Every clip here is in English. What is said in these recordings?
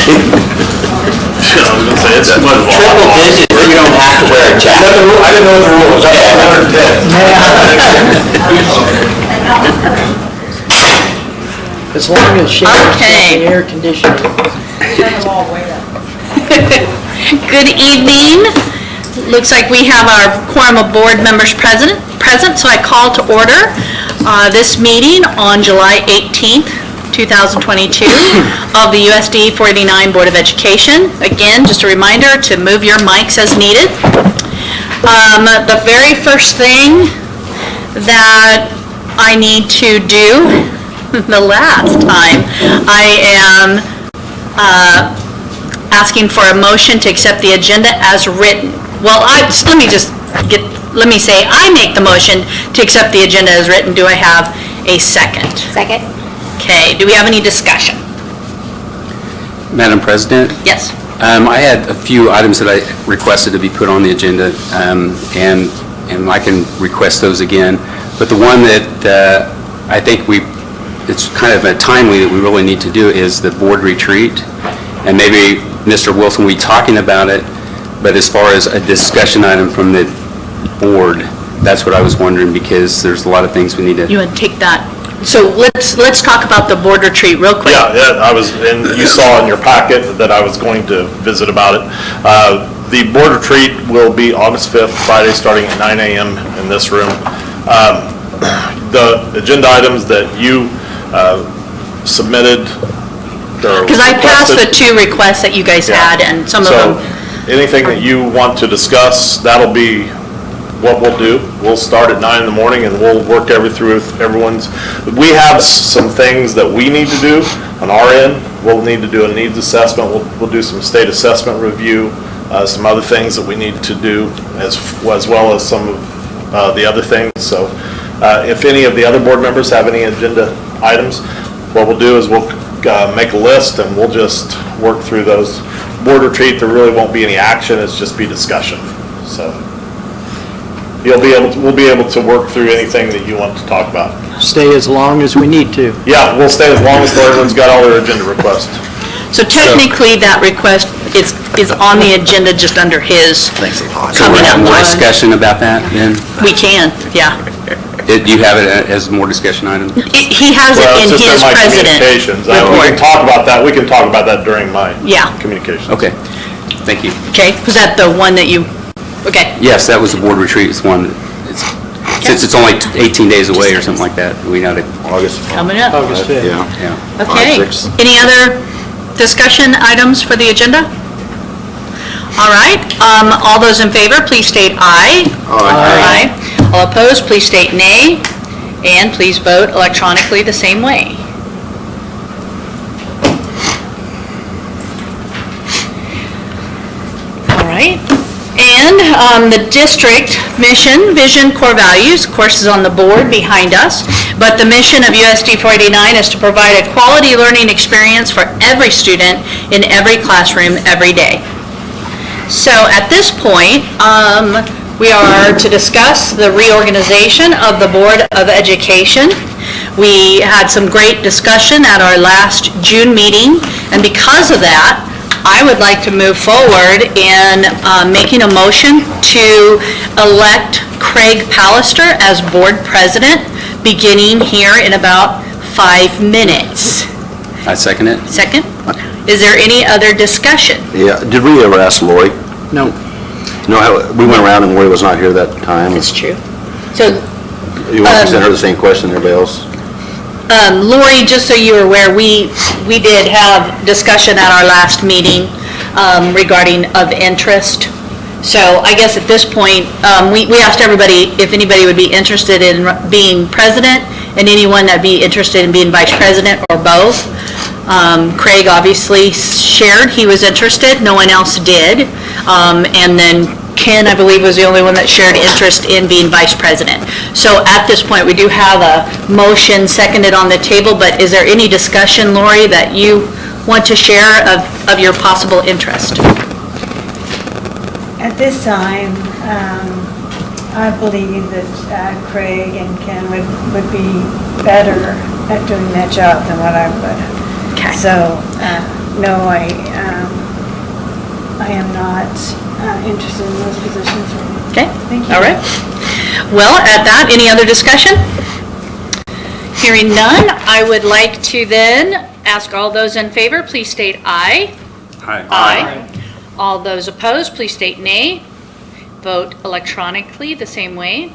I was going to say, it's triple digits, so you don't have to wear a jacket. I didn't know the rules. I thought 110. As long as Sharon's got Okay. the air conditioning. Good evening. Looks like we have our quorum of board members present, so I call to order this meeting on July 18th, 2022 of the USD 489 Board of Education. Again, just a reminder to move your mics as needed. The very first thing that I need to do, the last time, I am asking for a motion to accept the agenda as written. Well, let me say, I make the motion to accept the agenda as written. Do I have a second? Second. Okay, do we have any discussion? Madam President, Yes. I had a few items that I requested to be put on the agenda, and I can request those again. But the one that I think it's kind of timely that we really need to do is the board retreat. And maybe Mr. Wilson will be talking about it, but as far as a discussion item from the board, that's what I was wondering, because there's a lot of things we need to... You want to take that? So let's talk about the board retreat real quick. Yeah, and you saw in your packet that I was going to visit about it. The board retreat will be August 5th, Friday, starting at 9 a.m. in this room. The agenda items that you submitted, Because I passed the two requests that you guys had, and some of them... Anything that you want to discuss, that'll be what we'll do. We'll start at 9 in the morning and we'll work everyone's. We have some things that we need to do on our end. We'll need to do a needs assessment. We'll do some state assessment review, some other things that we need to do as well as some of the other things. So if any of the other board members have any agenda items, what we'll do is we'll make a list and we'll just work through those. Board retreat, there really won't be any action, it's just be discussion. So we'll be able to work through anything that you want to talk about. Stay as long as we need to. Yeah, we'll stay as long as everyone's got all their agenda requests. So technically, that request is on the agenda just under his So we're coming up having more one. discussion about that then? We can, yeah. Do you have it as more discussion item? He has it in Well, it's just his my president communications. We report. can talk about that. We can talk about that during my Yeah. communications. Okay, thank you. Okay, was that the one that you, okay. Yes, that was the board retreat. It's one, since it's only 18 days away or something like that, we know that. August. Coming up. August 5th. Yeah. Okay. 6. Any other discussion items for the agenda? All right. All those in favor, please state aye. Aye. All opposed, please state nay. And please vote electronically the same way. All right. And the district mission, vision, core values, of course, is on the board behind us. But the mission of USD 489 is to provide a quality learning experience for every student in every classroom every day. So at this point, we are to discuss the reorganization of the Board of Education. We had some great discussion at our last June meeting, and because of that, I would like to move forward in making a motion to elect Craig Pallister as Board President, beginning here in about 5 minutes. I second it. Second? Is there any other discussion? Yeah, did we ever ask Lori? No. No, we went around and Lori was not here that time. That's true. So, You want to present her the same question everybody else? Lori, just so you're aware, we did have discussion at our last meeting regarding of interest. So I guess at this point, we asked everybody if anybody would be interested in being president and anyone that'd be interested in being vice president or both. Craig obviously shared he was interested, no one else did. And then Ken, I believe, was the only one that shared interest in being vice president. So at this point, we do have a motion seconded on the table, but is there any discussion, Lori, that you want to share of your possible interest? At this time, I believe that Craig and Ken would be better at doing that job than what I would. Okay. So, no, I I am not interested in those positions. Okay, Thank you. all right. Well, at that, any other discussion? Hearing none, I would like to then ask all those in favor, please state aye. Aye. All those opposed, please state nay. Vote electronically the same way.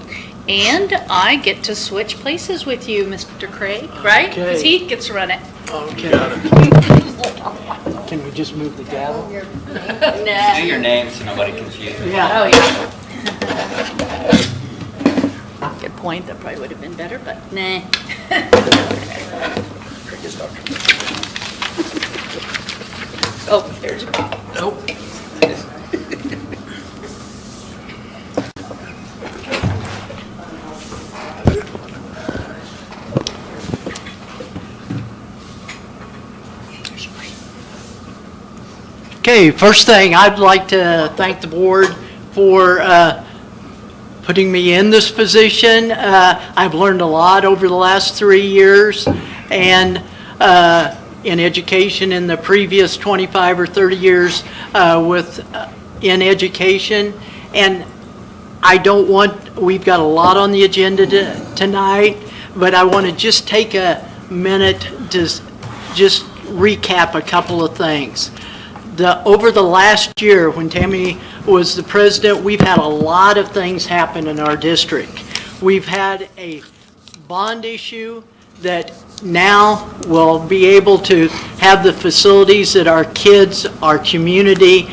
And I get to switch places with you, Mr. Craig, right? Because Okay. he gets to run it. Okay. Can we just move the gavel? Do your name so nobody confuses. Yeah. Oh, yeah. Good point, that probably would have been better, but nah. Oh, there's, Nope. Okay, first thing, I'd like to thank the board for putting me in this position. I've learned a lot over the last 3 years, and in education in the previous 25 or 30 years in education. And I don't want, we've got a lot on the agenda tonight, but I want to just take a minute to just recap a couple of things. Over the last year, when Tammy was the president, we've had a lot of things happen in our district. We've had a bond issue that now will be able to have the facilities that our kids, our community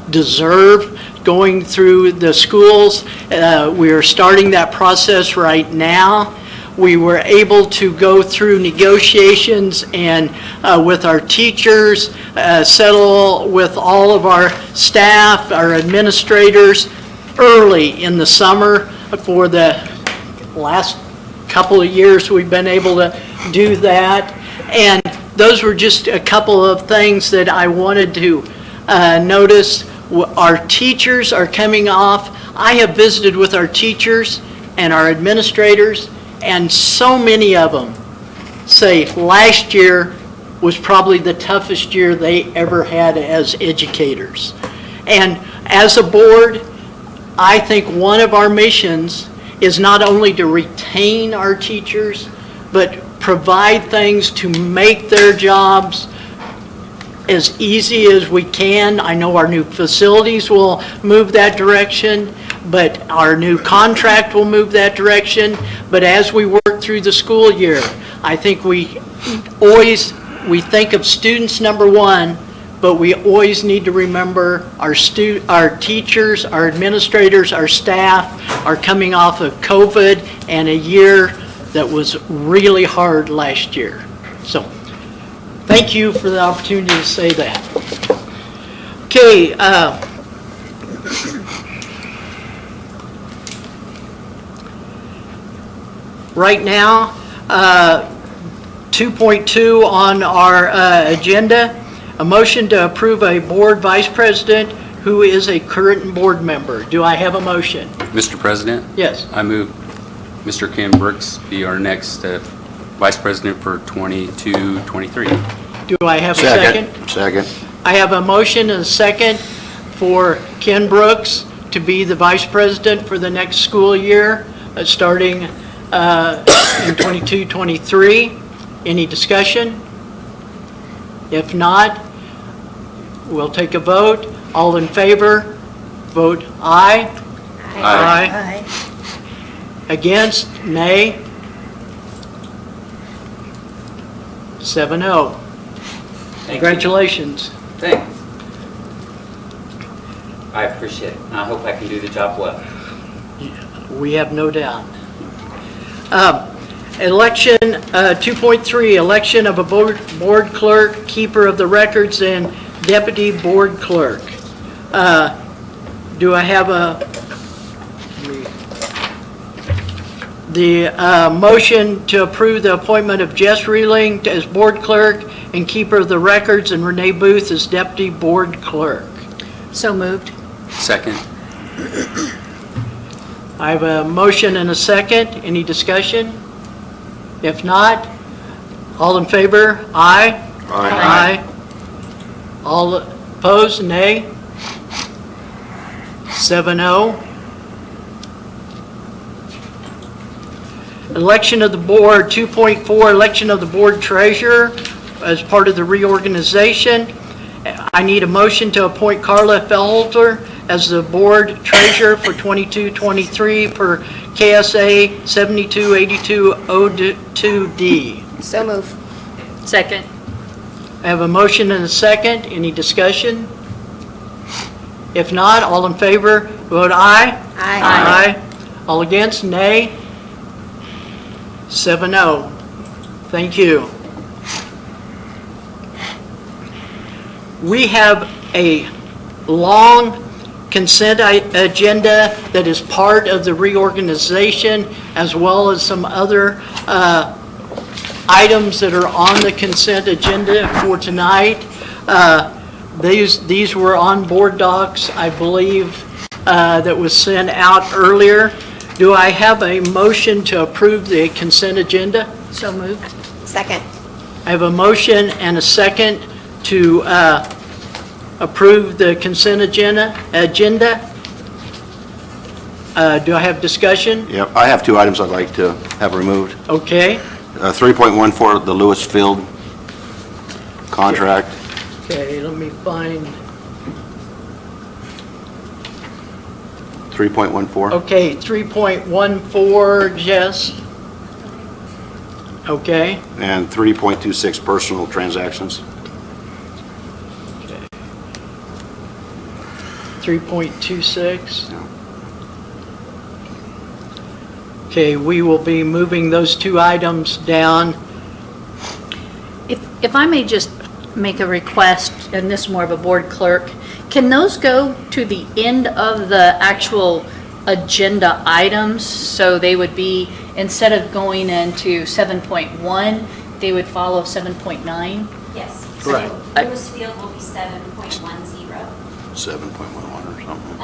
deserve going through the schools. We are starting that process right now. We were able to go through negotiations and with our teachers, settle with all of our staff, our administrators early in the summer. For the last couple of years, we've been able to do that. And those were just a couple of things that I wanted to notice. Our teachers are coming off. I have visited with our teachers and our administrators, and so many of them say last year was probably the toughest year they ever had as educators. And as a board, I think one of our missions is not only to retain our teachers, but provide things to make their jobs as easy as we can. I know our new facilities will move that direction, but our new contract will move that direction. But as we work through the school year, I think we think of students number one, but we always need to remember our teachers, our administrators, our staff are coming off of COVID and a year that was really hard last year. So, thank you for the opportunity to say that. Okay, right now, 2.2 on our agenda, a motion to approve a board vice president who is a current board member. Do I have a motion? Mr. President? Yes. I move Mr. Ken Brooks be our next vice president for 22-23. Do I have a second? Second. I have a motion and a second for Ken Brooks to be the vice president for the next school year, starting in 22-23. Any discussion? If not, we'll take a vote. All in favor, vote aye. Aye. Against, nay. 7-0. Congratulations. Thanks. I appreciate it. I hope I can do the job well. We have no doubt. Election 2.3, election of a board clerk, keeper of the records, and deputy board clerk. Do I have the motion to approve the appointment of Jess Reeling as board clerk and keeper of the records, and Renee Booth as deputy board clerk? So moved. Second. I have a motion and a second. Any discussion? If not, all in favor, aye? Aye. All Opposed, nay. 7-0. Election of the board, 2.4, election of the board treasurer as part of the reorganization. I need a motion to appoint Carla Felter as the board treasurer for 22-23 per KSA 728202D. So move. Second. I have a motion and a second. Any discussion? If not, all in favor, vote aye. Aye. All against, nay. 7-0. Thank you. We have a long consent agenda that is part of the reorganization, as well as some other items that are on the consent agenda for tonight. These were on board docs, I believe, that was sent out earlier. Do I have a motion to approve the consent agenda? So moved. Second. I have a motion and a second to approve the consent agenda. Do I have discussion? Yep, I have two items I'd like to have removed. Okay. 3.14, the Lewis Field contract. Okay, let me find, 3.14. okay, 3.14, Jess. Okay. And 3.26, personal transactions. 3.26. Okay, we will be moving those two items down. If I may just make a request, and this is more of a board clerk, can those go to the end of the actual agenda items? So they would be, instead of going into 7.1, they would follow 7.9? Yes. Right. So Lewis Field will be 7.10. 7.11 or something.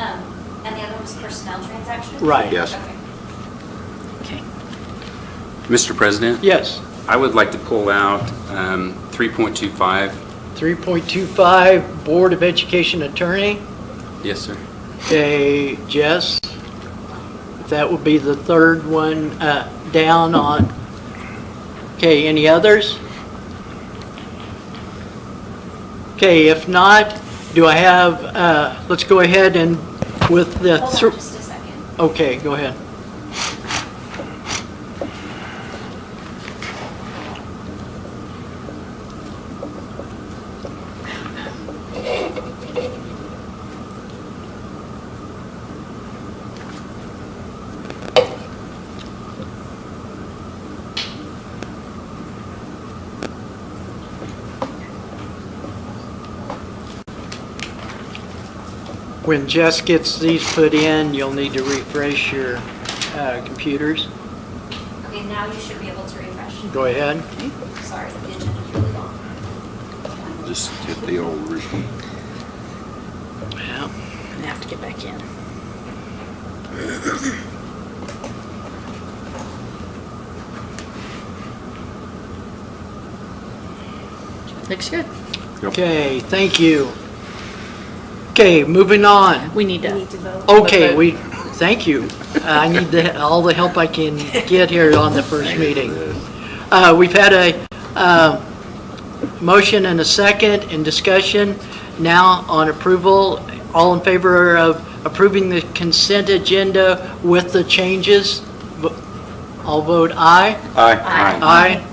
And the other was personnel transactions? Right. Yes. Okay. Okay. Mr. President, Yes. I would like to pull out 3.25. 3.25, Board of Education Attorney. Yes, sir. Okay, Jess, that would be the third one down on. Okay, any others? Okay, if not, do I have, let's go ahead and with the, Hold on just a second. okay, go ahead. When Jess gets these put in, you'll need to refresh your computers. Okay, now you should be able to refresh. Go ahead. Sorry, the agenda's really long. Just get the old version. Yeah. I have to get back in. Looks good. Okay, thank you. Okay, moving on. We need We to, need to vote. Okay, thank you. I need all the help I can get here on the first meeting. We've had a motion and a second in discussion. Now on approval, all in favor of approving the consent agenda with the changes? I'll vote aye. Aye. Aye.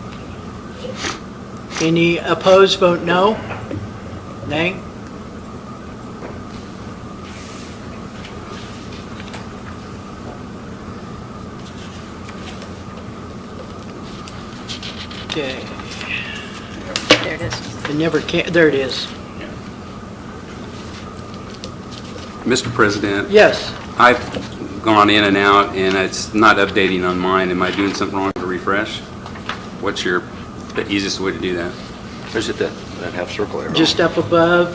Any opposed, vote no. Nay. Okay, there it is. it never can, there it is. Mr. President, Yes, I've gone in and out, and it's not updating on mine. Am I doing something wrong to refresh? What's the easiest way to do that? There's that half circle arrow. just up above.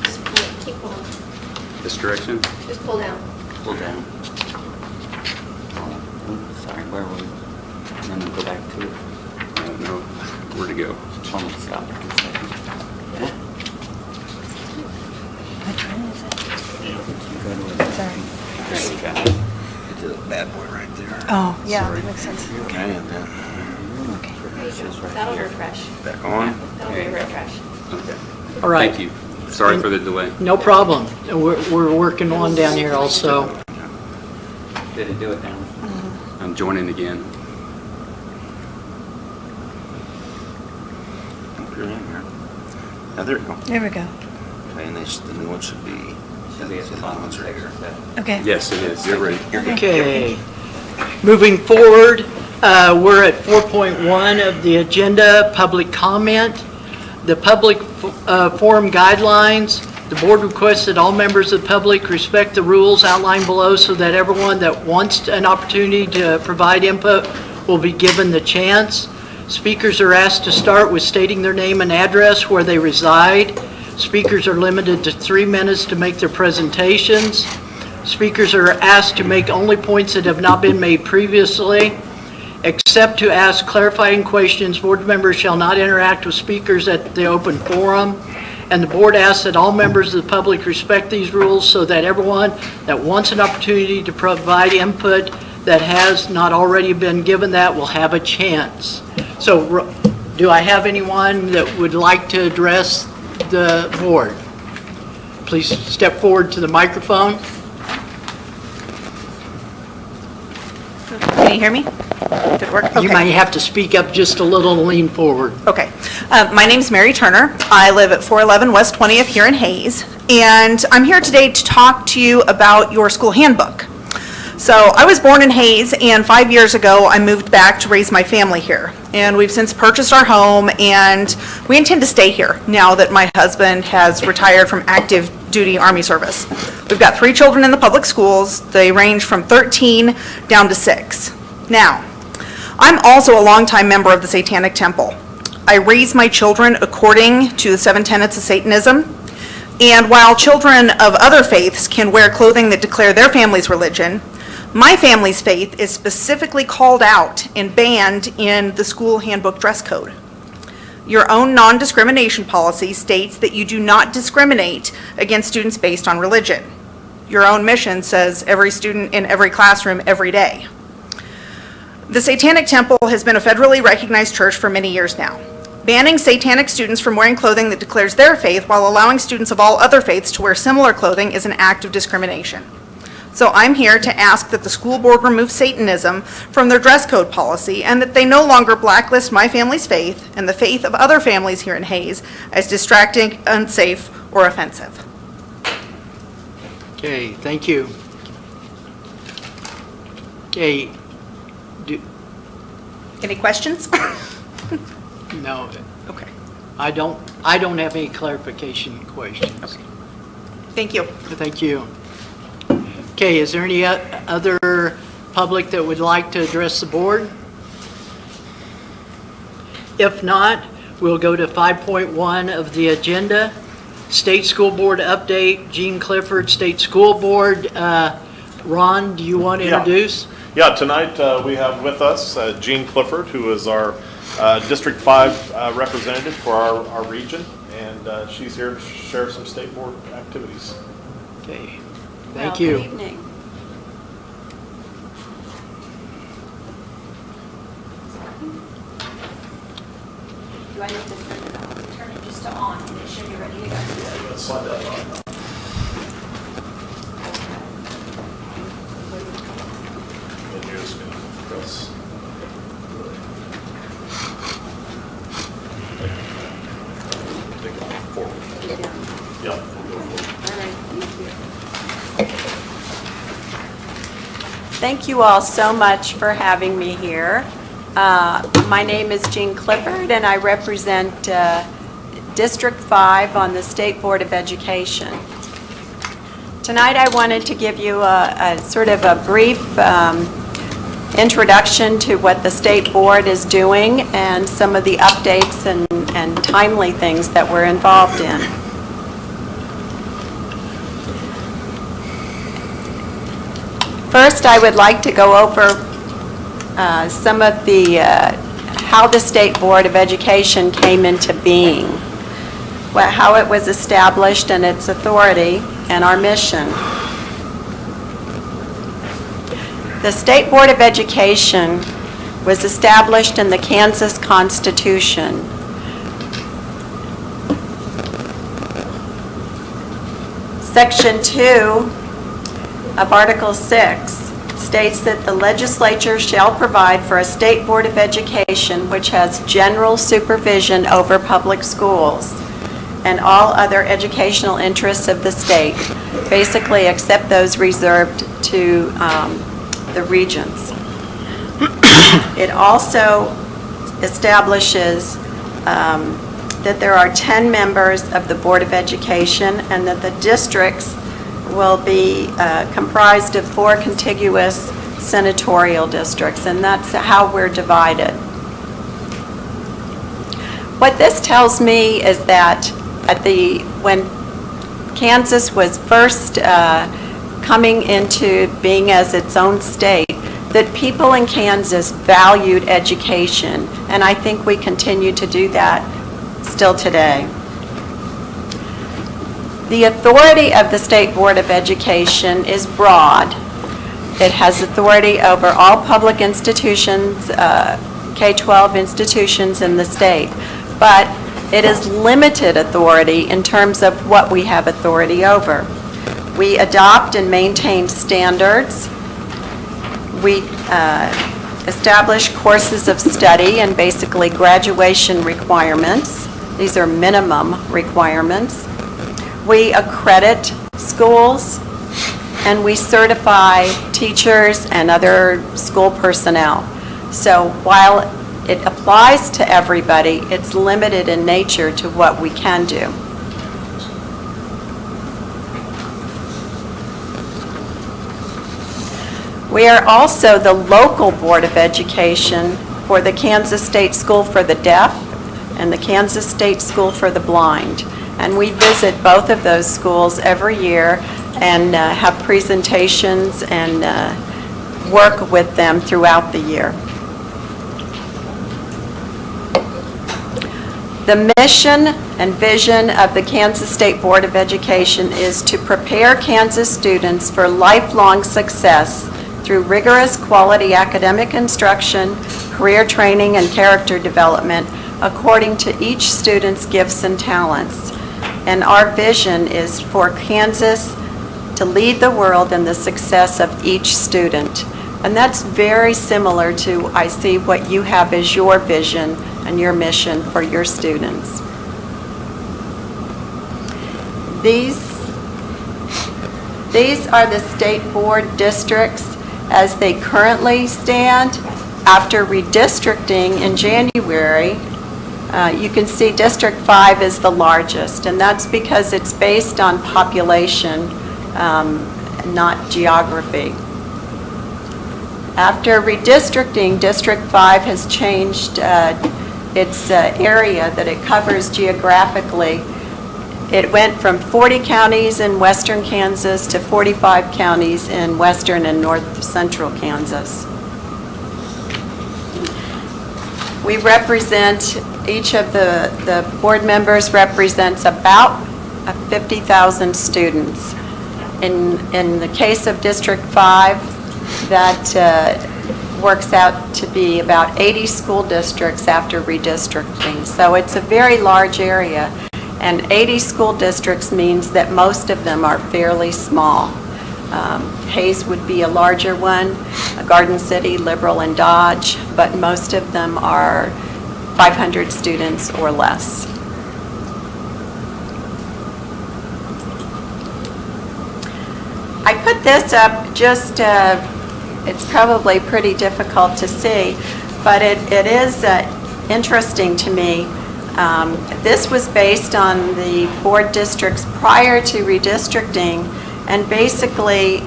Just keep pulling. This direction? Just pull down. Pull down. Sorry, where were we? And then go back to it. I don't know where to go. Just want to stop for a second. Oh, yeah, that makes sense. Okay, and then That'll refresh. back on. That'll be a refresh. All right. Thank you. Sorry for the delay. No problem. We're working on down here also. Did it do it now? I'm joining again. You're in here. Now, there we go. There we go. Okay, and the new one should be, Should be at the the new bottom. ones right here. Okay. Yes, it is. You're ready. You're good. Okay. Moving forward, we're at 4.1 of the agenda, public comment. The public forum guidelines. The board requests that all members of the public respect the rules outlined below so that everyone that wants an opportunity to provide input will be given the chance. Speakers are asked to start with stating their name and address where they reside. Speakers are limited to 3 minutes to make their presentations. Speakers are asked to make only points that have not been made previously. Except to ask clarifying questions, board members shall not interact with speakers at the open forum. And the board asks that all members of the public respect these rules so that everyone that wants an opportunity to provide input that has not already been given that will have a chance. So do I have anyone that would like to address the board? Please step forward to the microphone. Can you hear me? Did it work? You Okay. might have to speak up just a little and lean forward. Okay. My name's Mary Turner. I live at 411 West 20th here in Hayes, and I'm here today to talk to you about your school handbook. So I was born in Hayes, and 5 years ago, I moved back to raise my family here. And we've since purchased our home, and we intend to stay here now that my husband has retired from active duty Army service. We've got 3 children in the public schools. They range from 13 down to 6. Now, I'm also a longtime member of the Satanic Temple. I raise my children according to the 7 tenets of Satanism. And while children of other faiths can wear clothing that declare their family's religion, my family's faith is specifically called out and banned in the school handbook dress code. Your own non-discrimination policy states that you do not discriminate against students based on religion. Your own mission says every student in every classroom every day. The Satanic Temple has been a federally recognized church for many years now. Banning Satanic students from wearing clothing that declares their faith while allowing students of all other faiths to wear similar clothing is an act of discrimination. So I'm here to ask that the school board remove Satanism from their dress code policy and that they no longer blacklist my family's faith and the faith of other families here in Hayes as distracting, unsafe, or offensive. Okay, thank you. Okay, Any questions? no, Okay. I don't have any clarification questions. Thank you. Thank you. Okay, is there any other public that would like to address the board? If not, we'll go to 5.1 of the agenda. State School Board update, Gene Clifford, State School Board. Ron, do you want to introduce? Yeah, tonight we have with us Gene Clifford, who is our District 5 representative for our region, and she's here to share some state board activities. Okay, thank you. Good evening. Do I need to turn it on? Turn it just to on, and it should be ready to go. Slide that on. And you're just gonna press. Take it forward. Yeah. we'll go forward. All right, thank you. Thank you all so much for having me here. My name is Jean Clifford, and I represent District 5 on the State Board of Education. Tonight, I wanted to give you a sort of a brief introduction to what the State Board is doing and some of the updates and timely things that we're involved in. First, I would like to go over some of the, how the State Board of Education came into being, how it was established and its authority and our mission. The State Board of Education was established in the Kansas Constitution. Section 2 of Article 6 states that the legislature shall provide for a State Board of Education which has general supervision over public schools and all other educational interests of the state, basically except those reserved to the regions. It also establishes that there are 10 members of the Board of Education and that the districts will be comprised of 4 contiguous senatorial districts, and that's how we're divided. What this tells me is that when Kansas was first coming into being as its own state, that people in Kansas valued education, and I think we continue to do that still today. The authority of the State Board of Education is broad. It has authority over all public institutions, K-12 institutions in the state, but it is limited authority in terms of what we have authority over. We adopt and maintain standards. We establish courses of study and basically graduation requirements. These are minimum requirements. We accredit schools, and we certify teachers and other school personnel. So while it applies to everybody, it's limited in nature to what we can do. We are also the local Board of Education for the Kansas State School for the Deaf and the Kansas State School for the Blind. And we visit both of those schools every year and have presentations and work with them throughout the year. The mission and vision of the Kansas State Board of Education is to prepare Kansas students for lifelong success through rigorous quality academic instruction, career training, and character development according to each student's gifts and talents. And our vision is for Kansas to lead the world in the success of each student. And that's very similar to, I see, what you have as your vision and your mission for your students. These are the state board districts as they currently stand. After redistricting in January, you can see District 5 is the largest, and that's because it's based on population, not geography. After redistricting, District 5 has changed its area that it covers geographically. It went from 40 counties in western Kansas to 45 counties in western and north central Kansas. We represent, each of the board members represents about 50,000 students. In the case of District 5, that works out to be about 80 school districts after redistricting. So it's a very large area, and 80 school districts means that most of them are fairly small. Hayes would be a larger one, Garden City, Liberal, and Dodge, but most of them are 500 students or less. I put this up just, it's probably pretty difficult to see, but it is interesting to me. This was based on the board districts prior to redistricting, and basically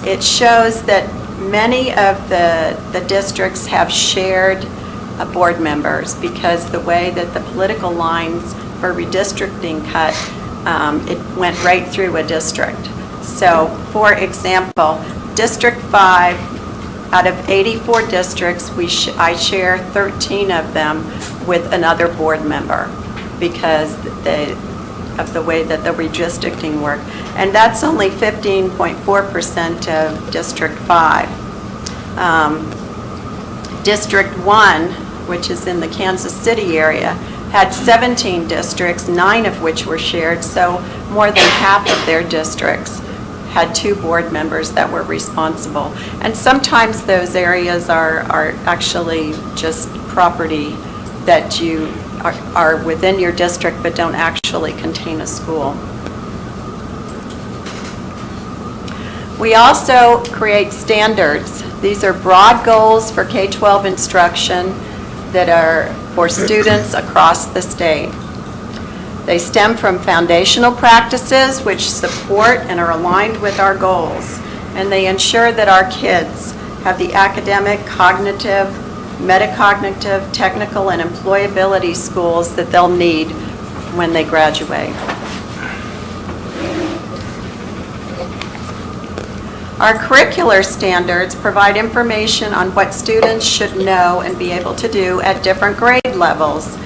it shows that many of the districts have shared board members, because the way that the political lines for redistricting cut, it went right through a district. So, for example, District 5, out of 84 districts, I share 13 of them with another board member, because of the way that the redistricting worked. And that's only 15.4% of District 5. District 1, which is in the Kansas City area, had 17 districts, 9 of which were shared, so more than half of their districts had 2 board members that were responsible. And sometimes those areas are actually just property that you are within your district but don't actually contain a school. We also create standards. These are broad goals for K-12 instruction that are for students across the state. They stem from foundational practices which support and are aligned with our goals, and they ensure that our kids have the academic, cognitive, metacognitive, technical, and employability skills that they'll need when they graduate. Our curricular standards provide information on what students should know and be able to do at different grade levels.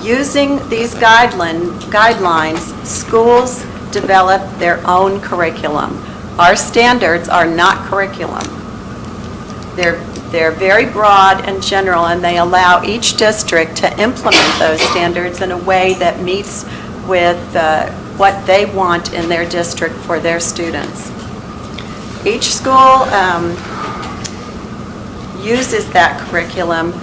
Using these guidelines, schools develop their own curriculum. Our standards are not curriculum. They're very broad and general, and they allow each district to implement those standards in a way that meets with what they want in their district for their students. Each school uses that curriculum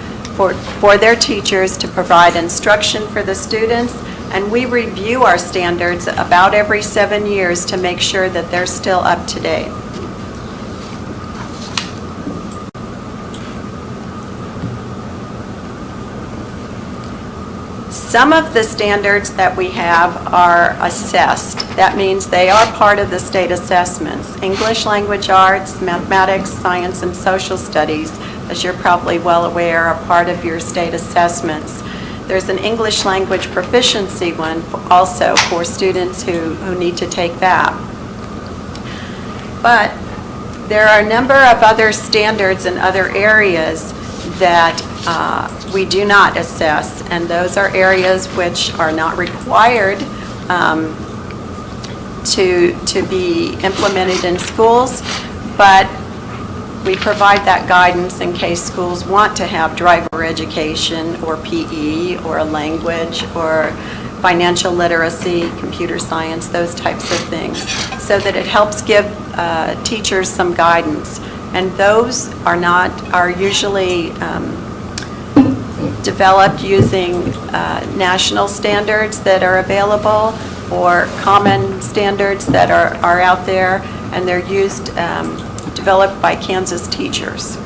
for their teachers to provide instruction for the students, and we review our standards about every 7 years to make sure that they're still up to date. Some of the standards that we have are assessed. That means they are part of the state assessments. English language arts, mathematics, science, and social studies, as you're probably well aware, are part of your state assessments. There's an English language proficiency one also for students who need to take that. But there are a number of other standards in other areas that we do not assess, and those are areas which are not required to be implemented in schools, but we provide that guidance in case schools want to have driver education or PE or a language or financial literacy, computer science, those types of things, so that it helps give teachers some guidance. And those are usually developed using national standards that are available or common standards that are out there, and they're developed by Kansas teachers.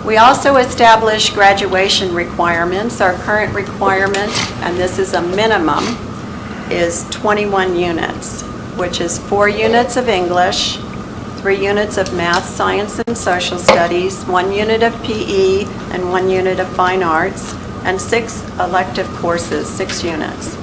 We also establish graduation requirements. Our current requirement, and this is a minimum, is 21 units, which is 4 units of English, 3 units of math, science, and social studies, 1 unit of PE, and 1 unit of fine arts, and 6 elective courses, 6 units.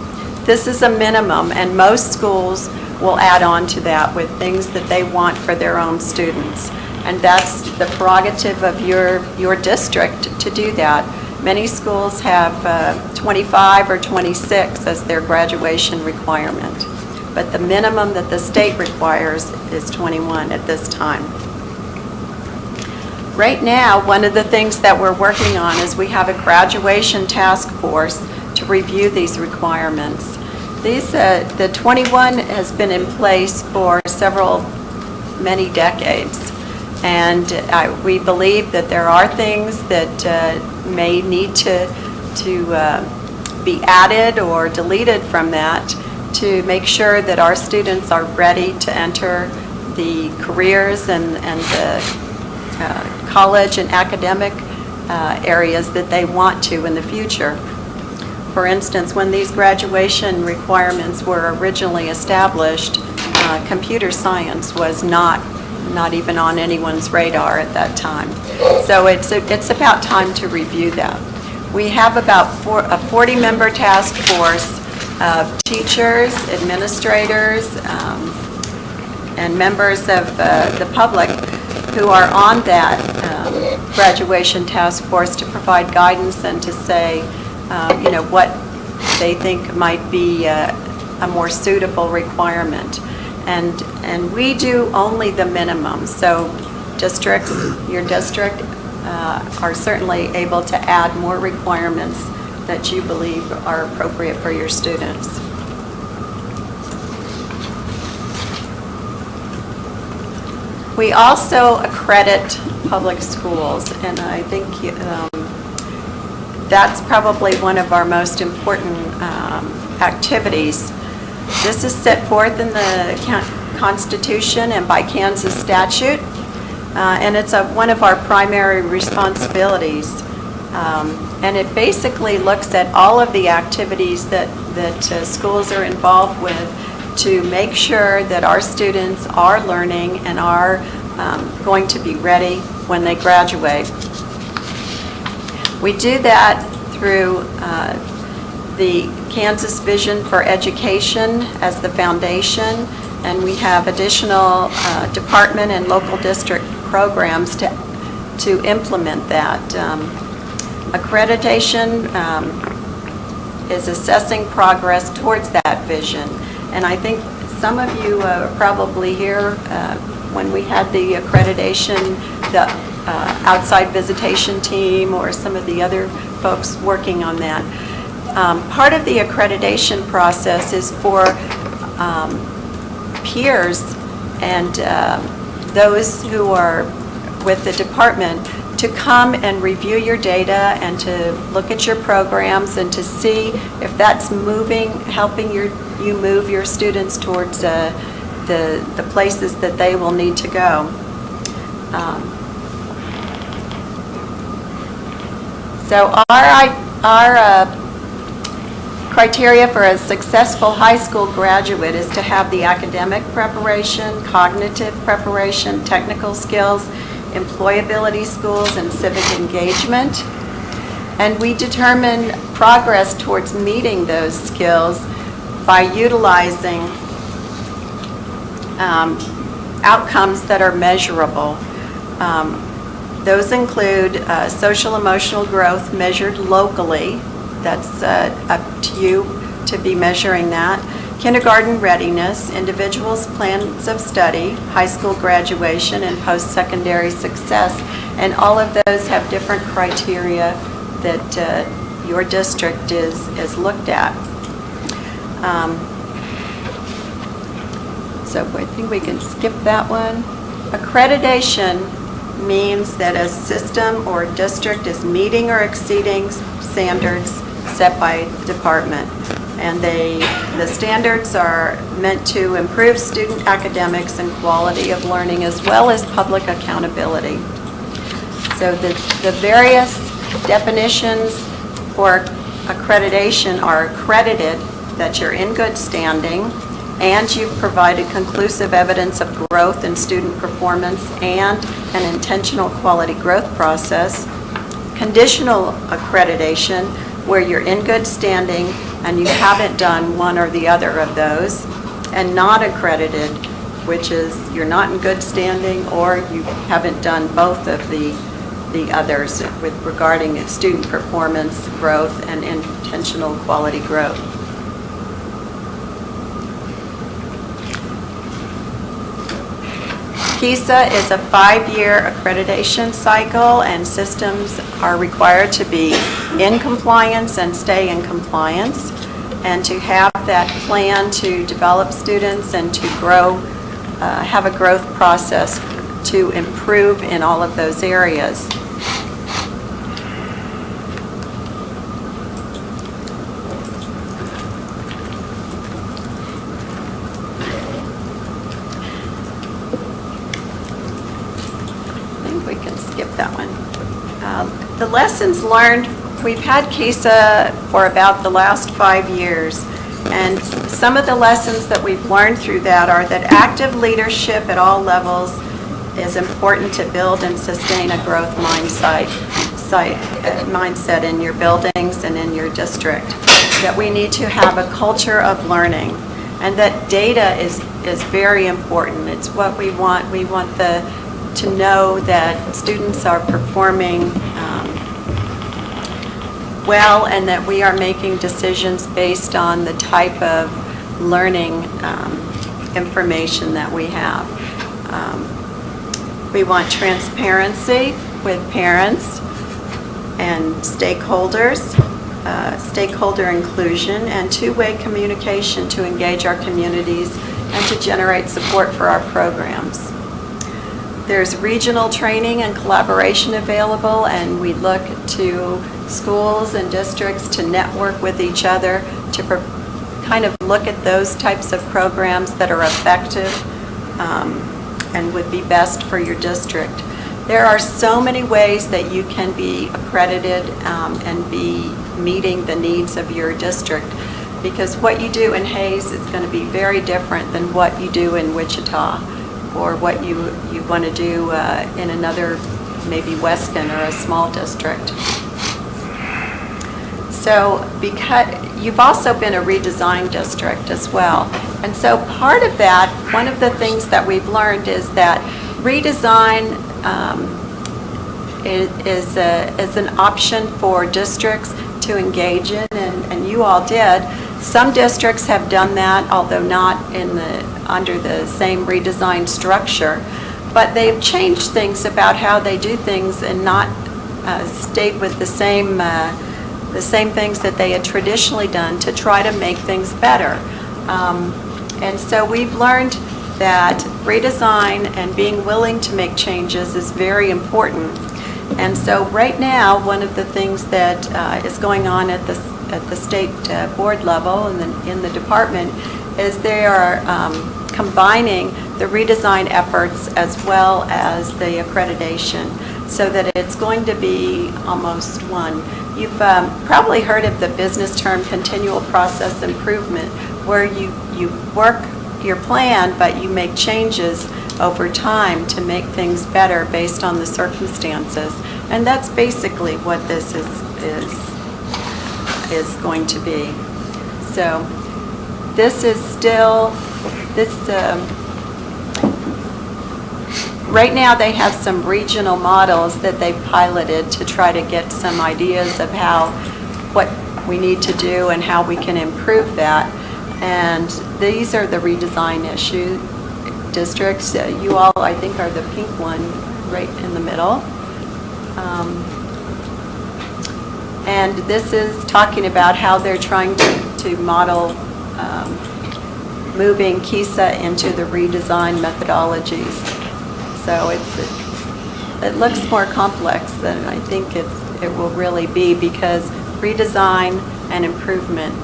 This is a minimum, and most schools will add on to that with things that they want for their own students. And that's the prerogative of your district to do that. Many schools have 25 or 26 as their graduation requirement. But the minimum that the state requires is 21 at this time. Right now, one of the things that we're working on is we have a graduation task force to review these requirements. The 21 has been in place for many decades, and we believe that there are things that may need to be added or deleted from that to make sure that our students are ready to enter the careers and the college and academic areas that they want to in the future. For instance, when these graduation requirements were originally established, computer science was not even on anyone's radar at that time. So it's about time to review that. We have about a 40-member task force of teachers, administrators, and members of the public who are on that graduation task force to provide guidance and to say, they think might be a more suitable requirement. And we do only the minimum, so districts, your district, are certainly able to add more requirements that you believe are appropriate for your students. We also accredit public schools, and I think that's probably one of our most important activities. This is set forth in the Constitution and by Kansas statute, and it's one of our primary responsibilities. And it basically looks at all of the activities that schools are involved with to make sure that our students are learning and are going to be ready when they graduate. We do that through the Kansas Vision for Education as the foundation, and we have additional department and local district programs to implement that. Accreditation is assessing progress towards that vision. And I think some of you are probably here when we had the accreditation, the outside visitation team, or some of the other folks working on that. Part of the accreditation process is for peers and those who are with the department to come and review your data and to look at your programs and to see if that's helping you move your students towards the places that they will need to go. So our criteria for a successful high school graduate is to have the academic preparation, cognitive preparation, technical skills, employability skills, and civic engagement. And we determine progress towards meeting those skills by utilizing outcomes that are measurable. Those include social emotional growth measured locally. That's up to you to be measuring that. Kindergarten readiness, individuals' plans of study, high school graduation, and post-secondary success. And all of those have different criteria that your district is looked at. So I think we can skip that one. Accreditation means that a system or district is meeting or exceeding standards set by the department. And the standards are meant to improve student academics and quality of learning, as well as public accountability. So the various definitions for accreditation are accredited that you're in good standing and you've provided conclusive evidence of growth in student performance and an intentional quality growth process. Conditional accreditation, where you're in good standing and you haven't done one or the other of those. And not accredited, which is you're not in good standing or you haven't done both of the others with regarding student performance growth and intentional quality growth. PISA is a 5-year accreditation cycle, and systems are required to be in compliance and stay in compliance, and to have that plan to develop students and to grow, have a growth process to improve in all of those areas. The lessons learned, we've had CASA for about the last 5 years, and some of the lessons that we've learned through that are that active leadership at all levels is important to build and sustain a growth mindset in your buildings and in your district. That we need to have a culture of learning, and that data is very important. It's what we want. We want to know that students are performing well and that we are making decisions based on the type of learning information that we have. We want transparency with parents and stakeholders, stakeholder inclusion, and two-way communication to engage our communities and to generate support for our programs. There's regional training and collaboration available, and we look to schools and districts to network with each other to kind of look at those types of programs that are effective and would be best for your district. There are so many ways that you can be accredited and be meeting the needs of your district, because what you do in Hayes is going to be very different than what you do in Wichita or what you want to do in another, maybe Weston or a small district. So because you've also been a redesign district as well. And so part of that, one of the things that we've learned is that redesign is an option for districts to engage in, and you all did. Some districts have done that, although not under the same redesign structure, but they've changed things about how they do things and not stayed with the same things that they had traditionally done to try to make things better. And so we've learned that redesign and being willing to make changes is very important. And so right now, one of the things that is going on at the state board level and in the department is they are combining the redesign efforts as well as the accreditation, so that it's going to be almost one. You've probably heard of the business term continual process improvement, where you work your plan, but you make changes over time to make things better based on the circumstances. And that's basically what this is going to be. So this is still, right now they have some regional models that they've piloted to try to get some ideas of what we need to do and how we can improve that. And these are the redesign issue districts. You all, I think, are the pink one right in the middle. And this is talking about how they're trying to model moving KISA into the redesign methodologies. So it looks more complex than I think it will really be, because redesign and improvement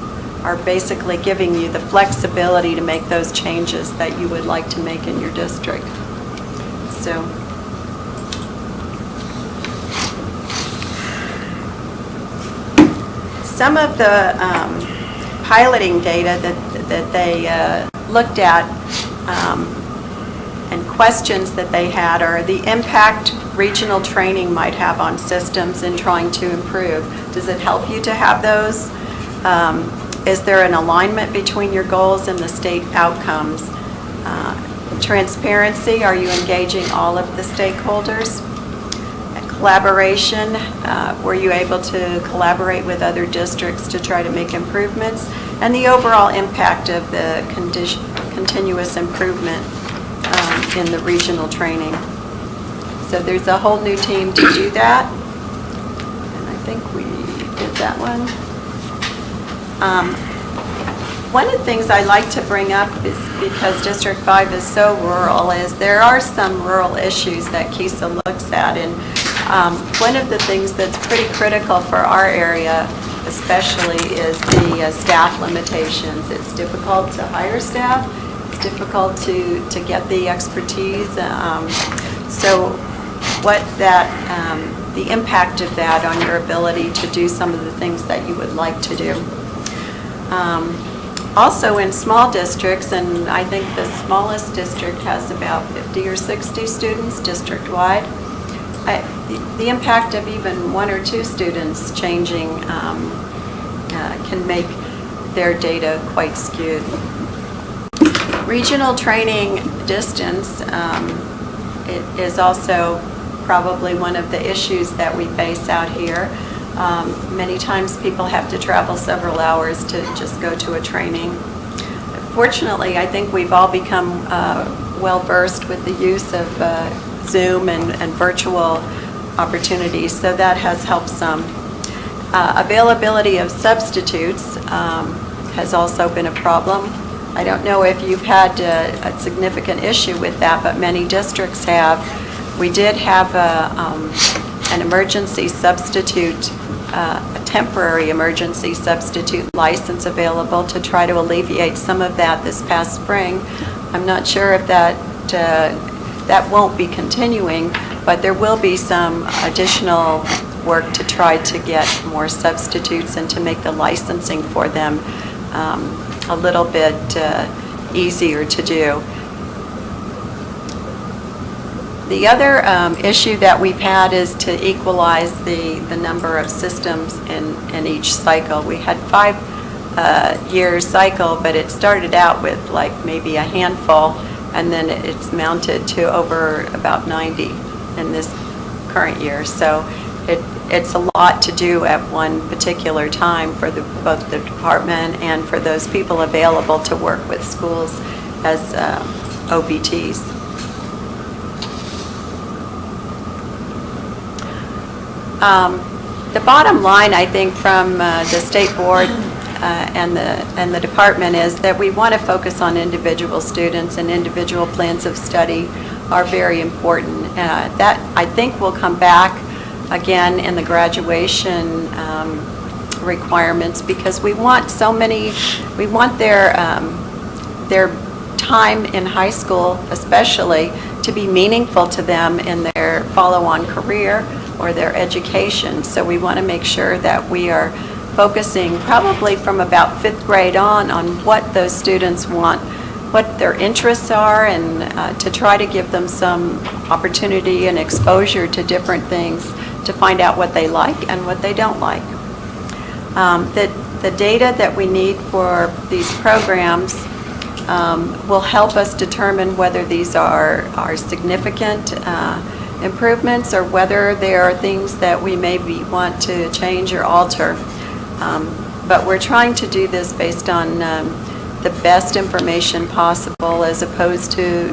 are basically giving you the flexibility to make those changes that you would like to make in your district. So some of the piloting data that they looked at and questions that they had are the impact regional training might have on systems in trying to improve. Does it help you to have those? Is there an alignment between your goals and the state outcomes? Transparency, are you engaging all of the stakeholders? Collaboration, were you able to collaborate with other districts to try to make improvements? And the overall impact of the continuous improvement in the regional training. So there's a whole new team to do that. And I think we did that one. One of the things I like to bring up is, because District 5 is so rural, is there are some rural issues that KISA looks at. And one of the things that's pretty critical for our area especially is the staff limitations. It's difficult to hire staff. It's difficult to get the expertise. So what the impact of that on your ability to do some of the things that you would like to do. Also in small districts, and I think the smallest district has about 50 or 60 students district-wide, the impact of even one or two students changing can make their data quite skewed. Regional training distance it is also probably one of the issues that we face out here. Many times people have to travel several hours to just go to a training. Fortunately, I think we've all become well-versed with the use of Zoom and virtual opportunities, so that has helped some. Availability of substitutes has also been a problem. I don't know if you've had a significant issue with that, but many districts have. We did have an emergency substitute, a temporary emergency substitute license available to try to alleviate some of that this past spring. I'm not sure if that won't be continuing, but there will be some additional work to try to get more substitutes and to make the licensing for them a little bit easier to do. The other issue that we've had is to equalize the number of systems in each cycle. We had 5-year cycle, but it started out with like maybe a handful, and then it's mounted to over about 90 in this current year. So it's a lot to do at one particular time for both the department and for those people available to work with schools as OBTs. The bottom line, I think, from the state board and the department is that we want to focus on individual students, and individual plans of study are very important. That, I think, will come back again in the graduation requirements, because we want their time in high school especially to be meaningful to them in their follow-on career or their education. So we want to make sure that we are focusing probably from about 5th grade on what those students want, what their interests are, and to try to give them some opportunity and exposure to different things to find out what they like and what they don't like. The data that we need for these programs will help us determine whether these are significant improvements or whether there are things that we maybe want to change or alter. But we're trying to do this based on the best information possible as opposed to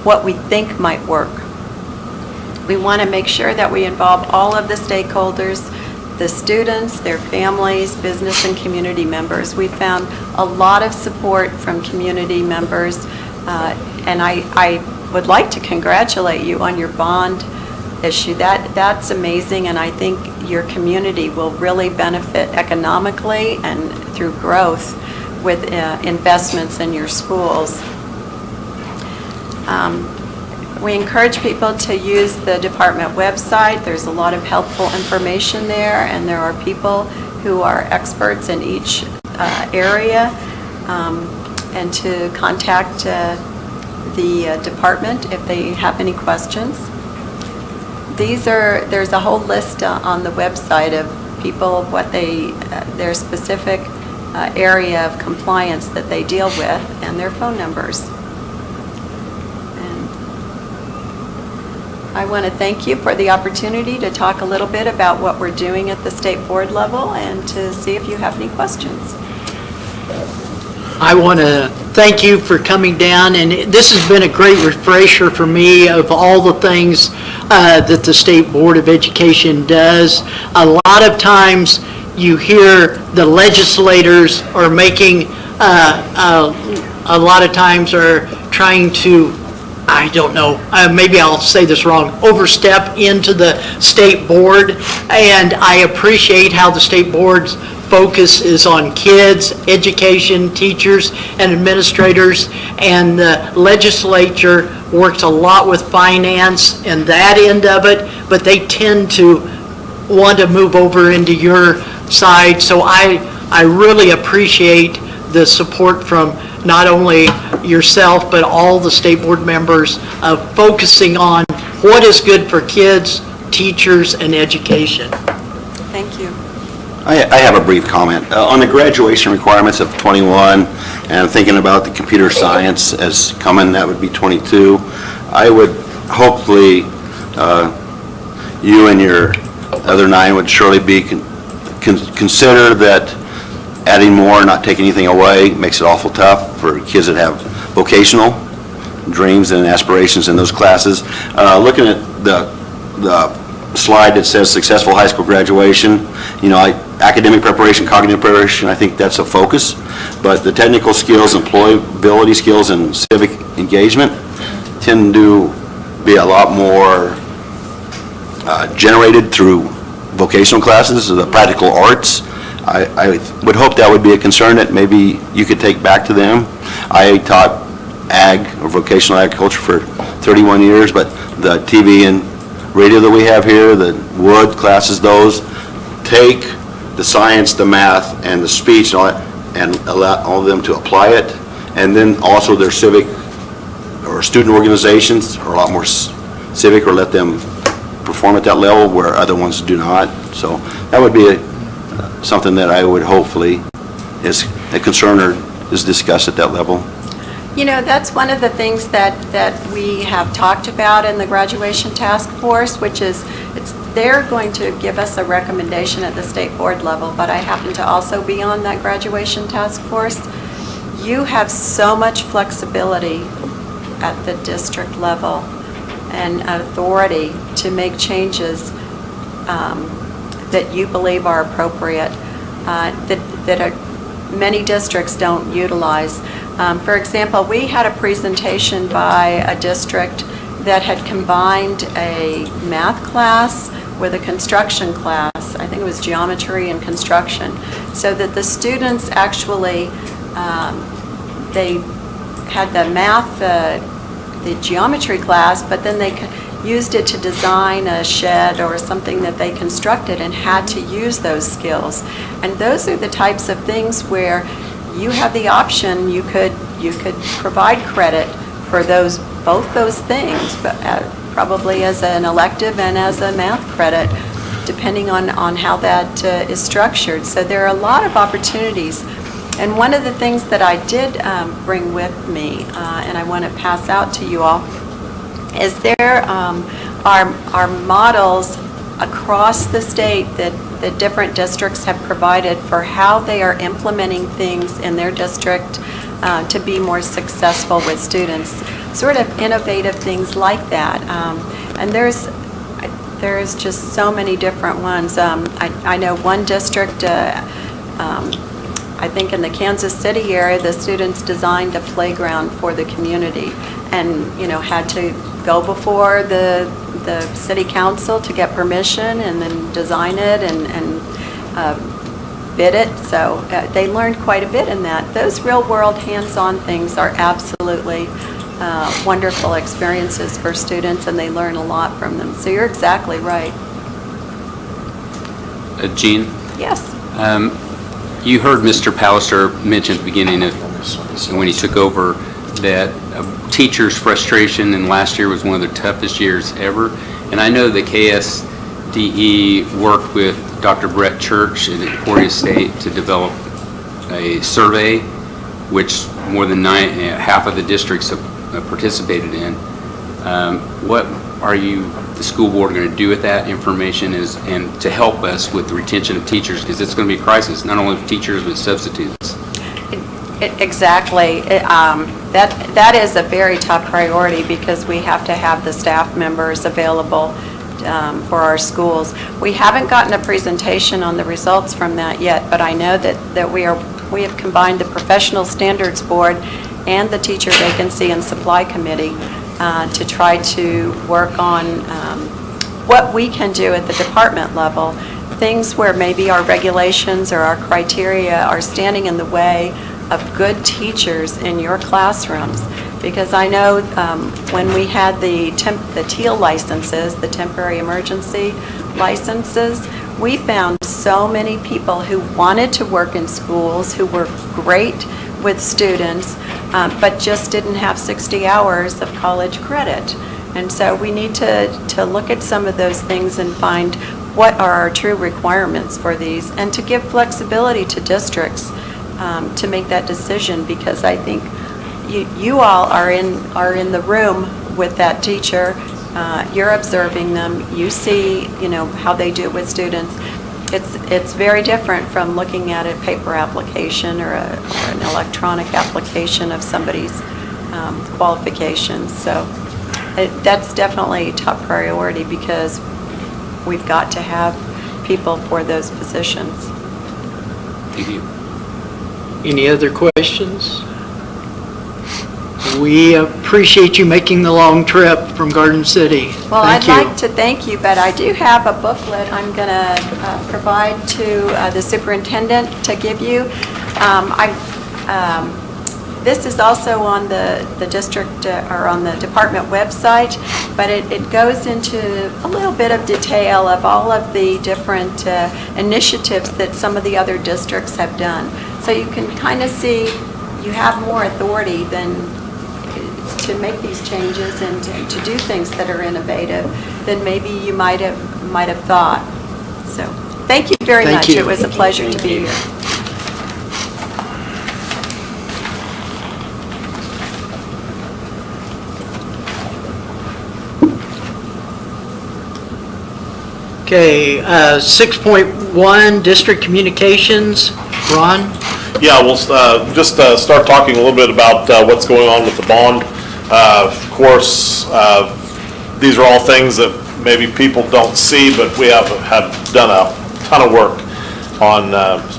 what we think might work. We want to make sure that we involve all of the stakeholders, the students, their families, business and community members. We found a lot of support from community members, and I would like to congratulate you on your bond issue. That's amazing, and I think your community will really benefit economically and through growth with investments in your schools. We encourage people to use the department website. There's a lot of helpful information there, and there are people who are experts in each area, and to contact the department if they have any questions. There's a whole list on the website of people, what their specific area of compliance that they deal with, and their phone numbers. I want to thank you for the opportunity to talk a little bit about what we're doing at the state board level and to see if you have any questions. I want to thank you for coming down, and this has been a great refresher for me of all the things that the State Board of Education does. A lot of times you hear the legislators are making, a lot of times are trying to, I don't know, maybe I'll say this wrong, overstep into the state board, and I appreciate how the state board's focus is on kids, education, teachers, and administrators, and the legislature works a lot with finance and that end of it, but they tend to want to move over into your side, so I really appreciate the support from not only yourself, but all the state board members of focusing on what is good for kids, teachers, and education. Thank you. I have a brief comment. On the graduation requirements of 21, and I'm thinking about the computer science as coming, that would be 22. I would hopefully, you and your other 9 would surely be consider that adding more, not taking anything away, makes it awful tough for kids that have vocational dreams and aspirations in those classes. Looking at the slide that says successful high school graduation, academic preparation, cognitive preparation, I think that's a focus. But the technical skills, employability skills, and civic engagement tend to be a lot more generated through vocational classes, the practical arts. I would hope that would be a concern that maybe you could take back to them. I taught ag or vocational agriculture for 31 years, but the TV and radio that we have here, the wood classes, those take the science, the math, and the speech and all that, and allow all of them to apply it. And then also their civic or student organizations are a lot more civic, or let them perform at that level where other ones do not. So that would be something that I would hopefully is a concern or is discussed at that level. That's one of the things that we have talked about in the graduation task force, which is they're going to give us a recommendation at the state board level, but I happen to also be on that graduation task force. You have so much flexibility at the district level and authority to make changes that you believe are appropriate, that many districts don't utilize. For example, we had a presentation by a district that had combined a math class with a construction class. I think it was geometry and construction, so that the students actually, they had the math, the geometry class, but then they used it to design a shed or something that they constructed and had to use those skills. And those are the types of things where you have the option, you could provide credit for both those things, but probably as an elective and as a math credit, depending on how that is structured. So there are a lot of opportunities. And one of the things that I did bring with me, and I want to pass out to you all, is there are models across the state that the different districts have provided for how they are implementing things in their district to be more successful with students, sort of innovative things like that. And there's just so many different ones. I know one district, I think in the Kansas City area, the students designed a playground for the community and, had to go before the city council to get permission and then design it and bid it. So they learned quite a bit in that. Those real world hands-on things are absolutely wonderful experiences for students, and they learn a lot from them. So you're exactly right. Jean? Yes. You heard Mr. Pallister mention at the beginning of when he took over that teachers' frustration, and last year was one of the toughest years ever. And I know the KSDE worked with Dr. Brett Church at Emporia State to develop a survey, which more than half of the districts have participated in. What are you, the school board, going to do with that information and to help us with the retention of teachers? Because it's going to be a crisis, not only with teachers, but substitutes. Exactly. That is a very tough priority because we have to have the staff members available for our schools. We haven't gotten a presentation on the results from that yet, but I know that we have combined the Professional Standards Board and the Teacher Vacancy and Supply Committee to try to work on what we can do at the department level, things where maybe our regulations or our criteria are standing in the way of good teachers in your classrooms. Because I know when we had the TEAL licenses, the temporary emergency licenses, we found so many people who wanted to work in schools, who were great with students, but just didn't have 60 hours of college credit. And so we need to look at some of those things and find what are our true requirements for these, and to give flexibility to districts to make that decision, because I think you all are in the room with that teacher You're observing them, you see, how they do with students. It's very different from looking at a paper application or an electronic application of somebody's qualifications. So that's definitely a top priority because we've got to have people for those positions. Thank you. Any other questions? We appreciate you making the long trip from Garden City. Well, Thank I'd you. like to thank you, but I do have a booklet I'm going to provide to the superintendent to give you. This is also on the district or on the department website, but it goes into a little bit of detail of all of the different initiatives that some of the other districts have done. So you can kind of see you have more authority to make these changes and to do things that are innovative than maybe you might have thought. So thank you very much. you. It was a pleasure to be here. Okay, 6.1, District Communications. Ron? Yeah, we'll just start talking a little bit about what's going on with the bond. Of course, these are all things that maybe people don't see, but we have done a ton of work on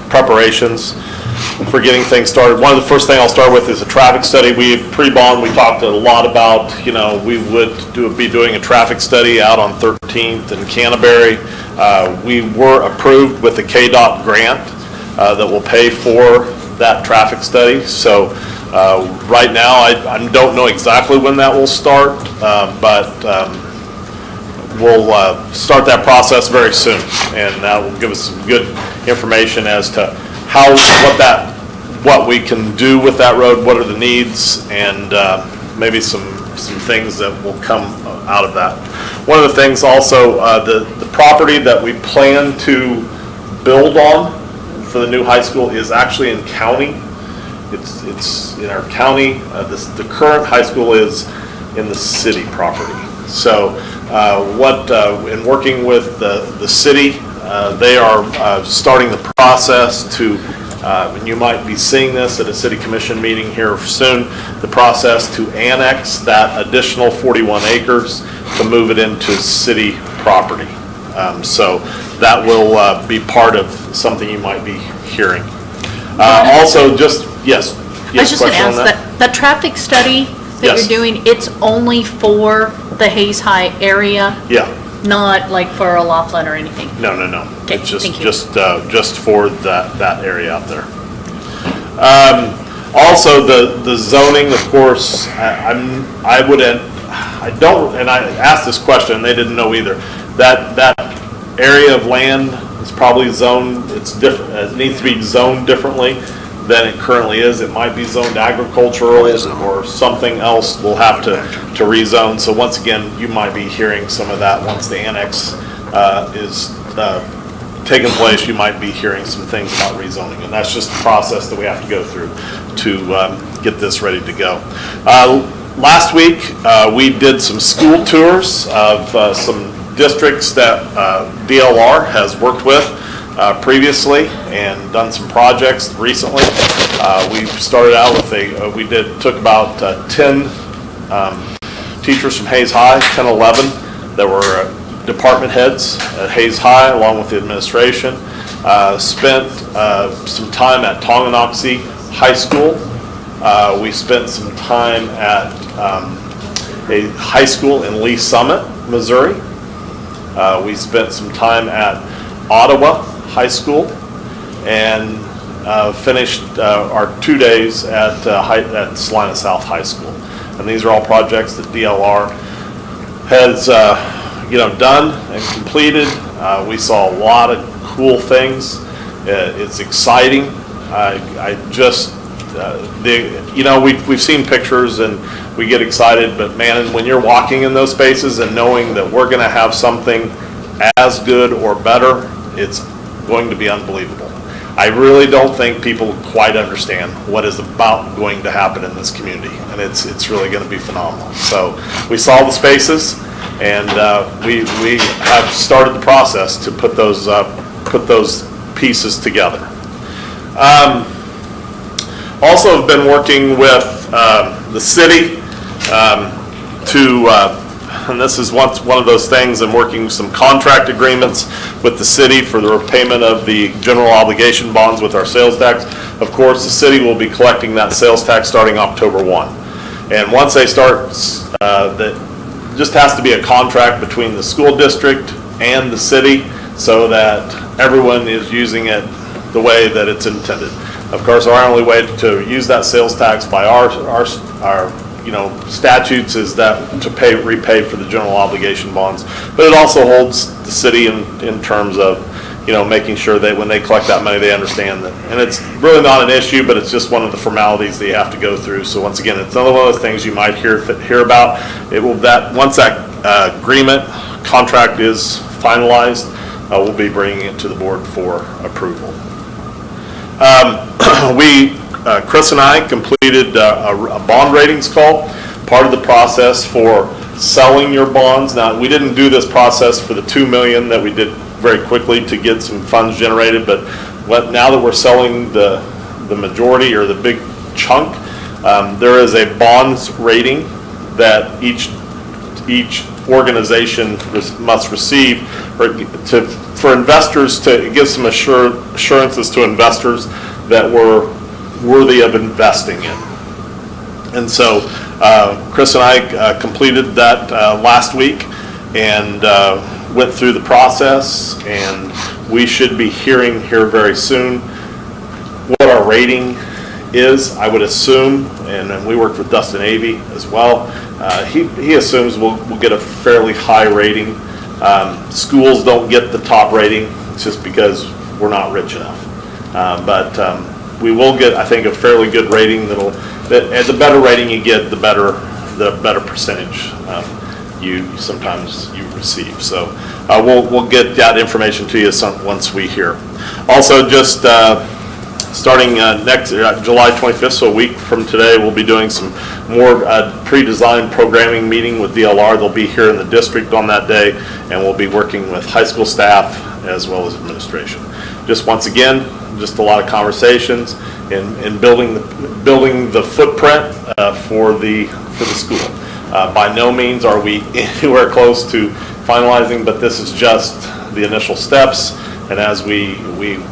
preparations for getting things started. One of the first things I'll start with is a traffic study. Pre-bond, we talked a lot about, we would be doing a traffic study out on 13th and Canterbury. We were approved with the KDOT grant that will pay for that traffic study. So right now, I don't know exactly when that will start, but we'll start that process very soon, and that will give us some good information as to what we can do with that road, what are the needs, and maybe some things that will come out of that. One of the things also, the property that we plan to build on for the new high school is actually in county. It's in our county. The current high school is in the city property. So in working with the city, they are starting the process to, and you might be seeing this at a city commission meeting here soon, the process to annex that additional 41 acres to move it into city property. So that will be part of something you might be hearing. Also, yes. I was just going to ask, that traffic study that Yes. you're doing, it's only for the Hayes High area, Yeah. not like for Laughlin or anything? No. Okay, It's just thank you. just for that area out there. Also, the zoning, of course, I don't, and I asked this question, they didn't know either. That area of land is probably zoned, it's different, it needs to be zoned differently than it currently is. It might be zoned agricultural or something else we'll have to rezone. So once again, you might be hearing some of that once the annex is taking place. You might be hearing some things about rezoning, and that's just the process that we have to go through to get this ready to go. Last week, we did some school tours of some districts that DLR has worked with previously and done some projects recently. We started out with took about 10 teachers from Hayes High, 10, 11, that were department heads at Hayes High along with the administration. Spent some time at Tonganoxie High School. We spent some time at a high school in Lee Summit, Missouri. We spent some time at Ottawa High School, and finished our 2 days at Salina South High School. And these are all projects that DLR has done and completed. We saw a lot of cool things. It's exciting. We've seen pictures and we get excited, but man, when you're walking in those spaces and knowing that we're going to have something as good or better, it's going to be unbelievable. I really don't think people quite understand what is about going to happen in this community, and it's really going to be phenomenal. So we saw the spaces, And we have started the process to put those pieces together. Also have been working with the city and this is one of those things, I'm working some contract agreements with the city for the repayment of the general obligation bonds with our sales tax. Of course, the city will be collecting that sales tax starting October 1. And once they start, that just has to be a contract between the school district and the city so that everyone is using it the way that it's intended. Of course, our only way to use that sales tax by our statutes is that to repay for the general obligation bonds. But it also holds the city in terms of, making sure that when they collect that money, they understand that. And it's really not an issue, but it's just one of the formalities that you have to go through. So once again, it's another one of those things you might hear about. Once that agreement contract is finalized, we'll be bringing it to the board for approval. Chris and I completed a bond ratings call, part of the process for selling your bonds. Now, we didn't do this process for the $2 million that we did very quickly to get some funds generated, but now that we're selling the majority or the big chunk, there is a bonds rating that each organization must receive for investors to give some assurances to investors that we're worthy of investing in. And so Chris and I completed that last week and went through the process, and we should be hearing here very soon what our rating is. I would assume, and we worked with Dustin Avey as well, he assumes we'll get a fairly high rating. Schools don't get the top rating just because we're not rich enough. But we will get, I think, a fairly good rating. And the better rating you get, the better percentage sometimes you receive. So we'll get that information to you once we hear. Also, just starting next July 25th, so a week from today, we'll be doing some more pre-designed programming meeting with DLR. They'll be here in the district on that day, and we'll be working with high school staff as well as administration. Just once again, just a lot of conversations in building the footprint for the school. By no means are we anywhere close to finalizing, but this is just the initial steps. And as we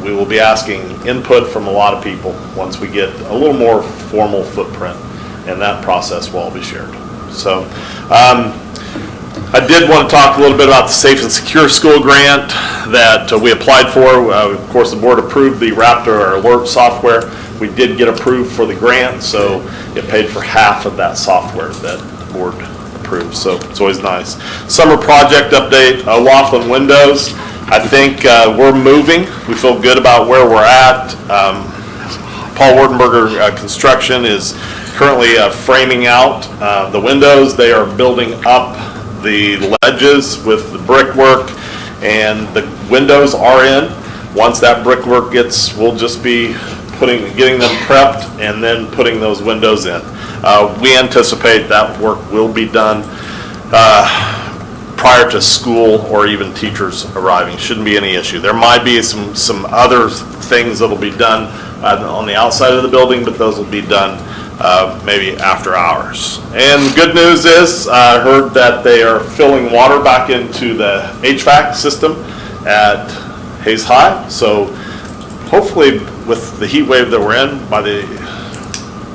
will be asking input from a lot of people once we get a little more formal footprint, and that process will all be shared. So I did want to talk a little bit about the Safe and Secure School grant that we applied for. Of course, the board approved the Raptor alert software. We did get approved for the grant, so it paid for half of that software that the board approved. So it's always nice. Summer project update, Laughlin Windows. I think we're moving. We feel good about where we're at. Paul Wardenberger Construction is currently framing out the windows. They are building up the ledges with the brickwork, and the windows are in. Once that brickwork we'll just be getting them prepped and then putting those windows in. We anticipate that work will be done prior to school or even teachers arriving. Shouldn't be any issue. There might be some other things that'll be done on the outside of the building, but those will be done maybe after hours. And the good news is I heard that they are filling water back into the HVAC system at Hayes High. So hopefully with the heat wave that we're in, by the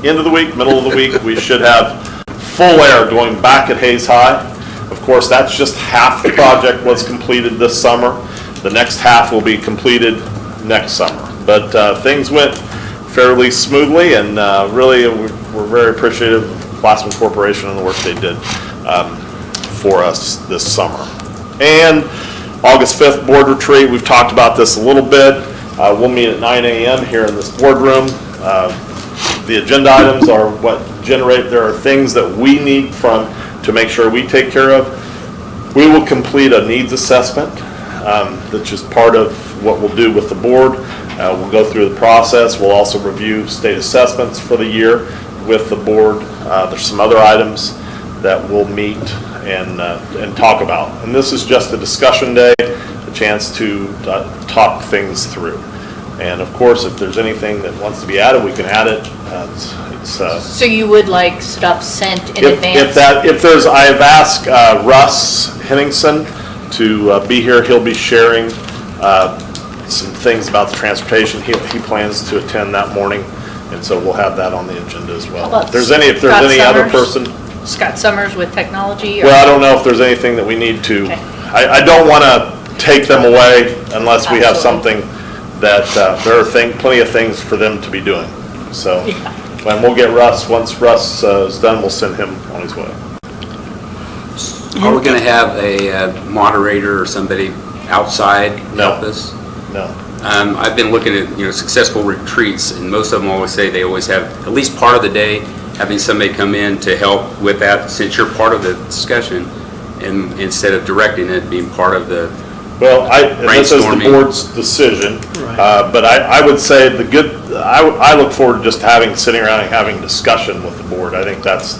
end of the week, middle of the week, we should have full air going back at Hayes High. Of course, that's just half the project was completed this summer. The next half will be completed next summer. But things went fairly smoothly, and really we're very appreciative of Glassman Corporation and the work they did for us this summer. And August 5th board retreat, we've talked about this a little bit. We'll meet at 9 a.m. here in this boardroom. The agenda items are there are things that we need to make sure we take care of. We will complete a needs assessment, that's just part of what we'll do with the board. We'll go through the process. We'll also review state assessments for the year with the board. There's some other items that we'll meet and talk about. And this is just a discussion day, a chance to talk things through. And of course, if there's anything that wants to be added, we can add it. So you would like stuff sent in advance? I've asked Russ Henningsen to be here. He'll be sharing some things about the transportation. He plans to attend that morning, and so we'll have that on the agenda as well. How about If there's any other person. Scott Summers with technology? Well, I don't know if there's anything that we need to. Okay. I don't want to take them away unless we have Absolutely. something that there are plenty of things for them to be doing. So, Yeah. and we'll get Russ. Once Russ is done, we'll send him on his way. Are we going to have a moderator or somebody outside No. help us? No. I've been looking at, successful retreats, and most of them always say they always have at least part of the day having somebody come in to help with that, since you're part of the discussion, and instead of directing it, being part of the. Well, this is the Brainstorming. board's decision, Right. but I would say I look forward to just sitting around and having discussion with the board. I think that's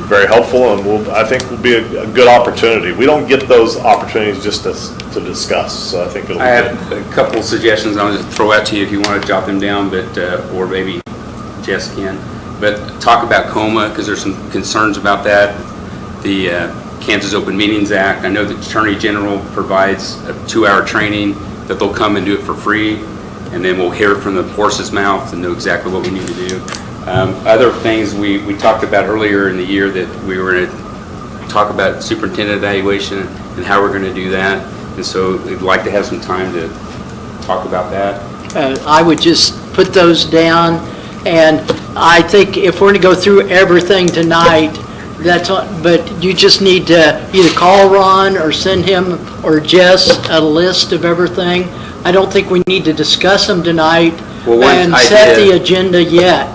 very helpful, and I think will be a good opportunity. We don't get those opportunities just to discuss, so I think it'll be I good. have a couple of suggestions I'll just throw out to you if you want to jot them down, but, or maybe Jess can. But talk about COMA, because there's some concerns about that. The Kansas Open Meetings Act, I know the Attorney General provides a 2-hour training that they'll come and do it for free, and then we'll hear it from the horse's mouth and know exactly what we need to do. Other things we talked about earlier in the year that we were going to talk about superintendent evaluation and how we're going to do that. And so we'd like to have some time to talk about that. I would just put those down, and I think if we're going to go through everything tonight, but you just need to either call Ron or send him or Jess a list of everything. I don't think we need to discuss them tonight Well, one and set idea- the agenda yet.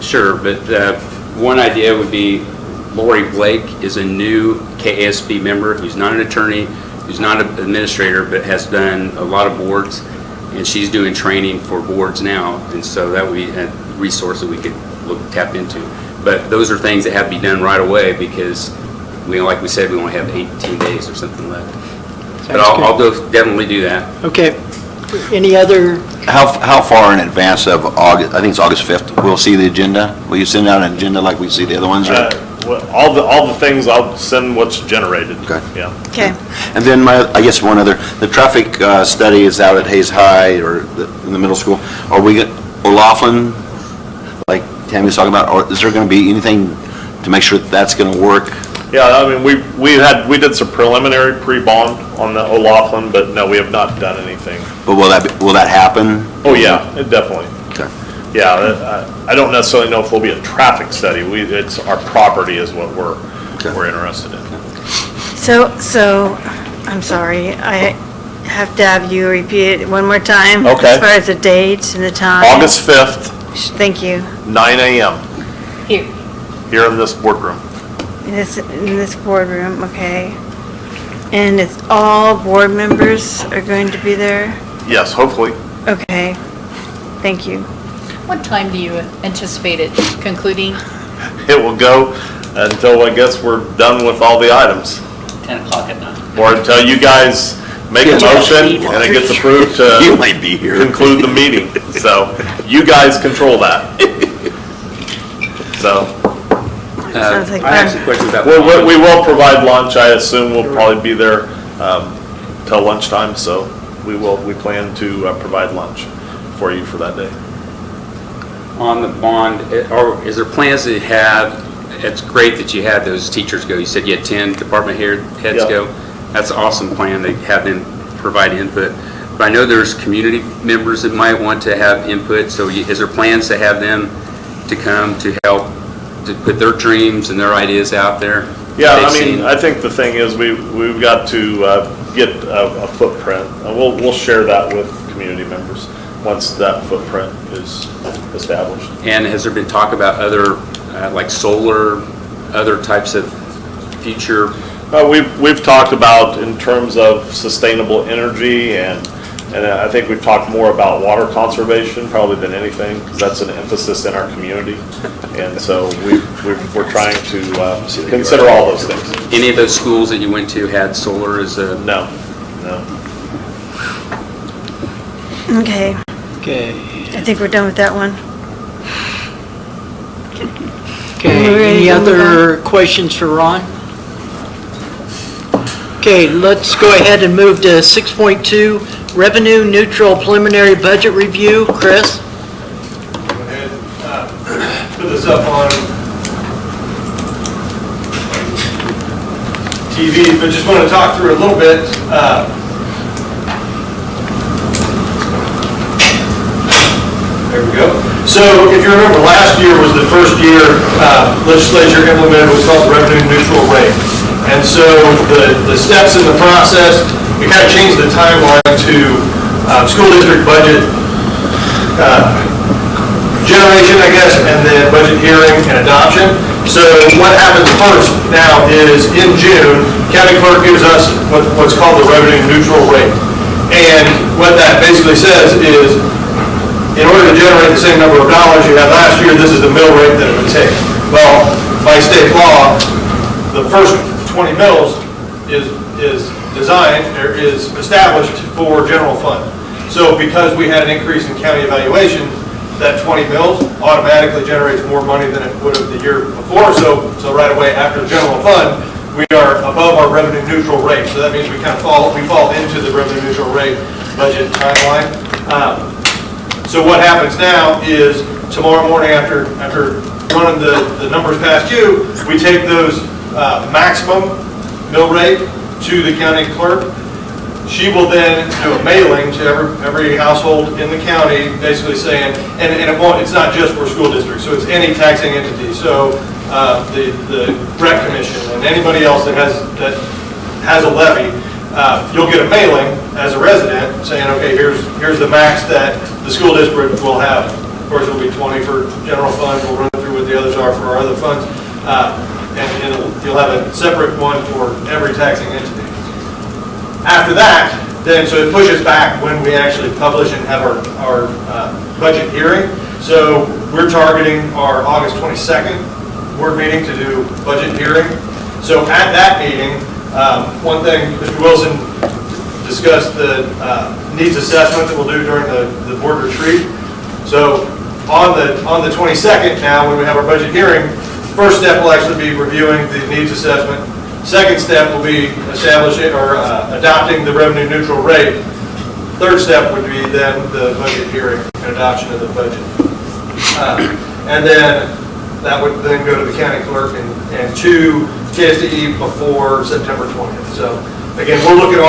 Sure, but one idea would be Lori Blake is a new KASB member who's not an attorney, who's not an administrator, but has done a lot of boards, and she's doing training for boards now, and so that would be a resource that we could tap into. But those are things that have to be done right away because like we said, we only have 18 days or something left. But I'll definitely do that. Okay. Any other, How far in advance of August, I think it's August 5th, we'll see the agenda? Will you send out an agenda like we see the other ones? or- All the things, I'll send what's generated. Okay. Yeah. Okay. And then I guess one other, the traffic study is out at Hayes High or in the middle school. Are we, O'Laughlin, like Tammy was talking about, or is there going to be anything to make sure that's going to work? Yeah, I mean, we did some preliminary pre-bond on the O'Laughlin, but no, we have not done anything. But will that happen? Oh, yeah, it definitely. Okay. Yeah, I don't necessarily know if there'll be a traffic study. It's our property is what we're interested in. So, I'm sorry, I have to have you repeat it one more time. Okay. As far as the date and the time. August 5th, Thank you. 9 a.m. Here. here in this boardroom. In this boardroom, okay. And it's all board members are going to be there? Yes, hopefully. Okay, thank you. What time do you anticipate it concluding? It will go until, I guess, we're done with all the items. 10 o'clock at night. Or until you guys make a motion and it gets approved You to might be here. conclude the meeting. So you guys control that. So Sounds like I have fun. some questions about. we will provide lunch. I assume we'll probably be there till lunchtime. So we plan to provide lunch for you for that day. On the bond, is there plans to have, it's great that you had those teachers go. You said you had 10 department heads Yeah. go. That's an awesome plan to have them provide input. But I know there's community members that might want to have input, so is there plans to have them to come to help to put their dreams and their ideas out there? Yeah, They've I mean, seen- I think the thing is we've got to get a footprint. We'll share that with community members once that footprint is established. And has there been talk about other, like solar, other types of future? We've talked about in terms of sustainable energy and And I think we've talked more about water conservation probably than anything, because that's an emphasis in our community. And so we're trying to consider all those things. Any of those schools that you went to had solar as a... No. Okay, Okay. I think we're done with that one. Okay, We're ready any to move other questions for Ron? Okay, let's go ahead and move to 6.2, Revenue Neutral Preliminary Budget Review. Chris? Go ahead, put this up on TV, but just want to talk through a little bit. There we go. So if you remember, last year was the first year legislature implemented what's called the revenue neutral rate. And so the steps in the process, we kind of changed the timeline to school district budget generation, I guess, and then budget hearing and adoption. So what happens first now is in June, county clerk gives us what's called the revenue neutral rate. And what that basically says is, in order to generate the same number of dollars you had last year, this is the mill rate that it would take. Well, by state law, the first 20 mills is designed, or is established for general fund. So because we had an increase in county evaluation, that 20 mills automatically generates more money than it would have the year before. So right away after the general fund, we are above our revenue neutral rate. So that means we kind of fall into the revenue neutral rate budget timeline. So what happens now is tomorrow morning after running the numbers past you, we take those maximum mill rate to the county clerk. She will then do a mailing to every household in the county, basically saying, and it's not just for school districts, so it's any taxing entity. So the rec commission and anybody else that has a levy, you'll get a mailing as a resident saying, okay, here's the max that the school district will have. Of course, it'll be 20 for general fund. We'll run through what the others are for our other funds. And you'll have a separate one for every taxing entity. After that, then, so it pushes back when we actually publish and have our budget hearing. So we're targeting our August 22nd board meeting to do budget hearing. So at that meeting, one thing, Mr. Wilson discussed the needs assessment that we'll do during the board retreat. So on the 22nd now, when we have our budget hearing, first step will actually be reviewing the needs assessment. Second step will be establishing or adopting the revenue neutral rate. Third step would be then the budget hearing and adoption of the budget. And then that would then go to the county clerk and to KSDE before September 20th. So again, we'll look at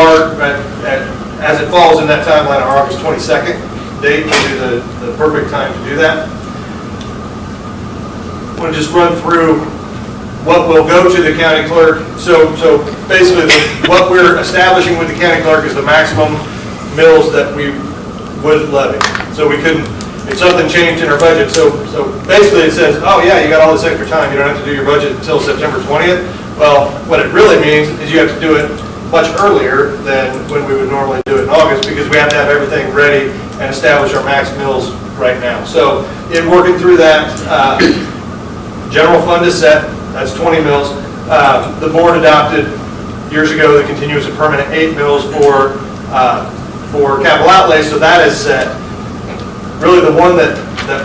as it falls in that timeline, our August 22nd date will be the perfect time to do that. I want to just run through what will go to the county clerk. So basically what we're establishing with the county clerk is the maximum mills that we would levy. So we couldn't, if something changed in our budget, so basically it says, oh yeah, you got all this extra time, you don't have to do your budget until September 20th. Well, what it really means is you have to do it much earlier than when we would normally do it in August, because we have to have everything ready and establish our max mills right now. So in working through that, general fund is set, that's 20 mills. The board adopted years ago the continuous and permanent 8 mills for capital outlay, so that is set. Really the one that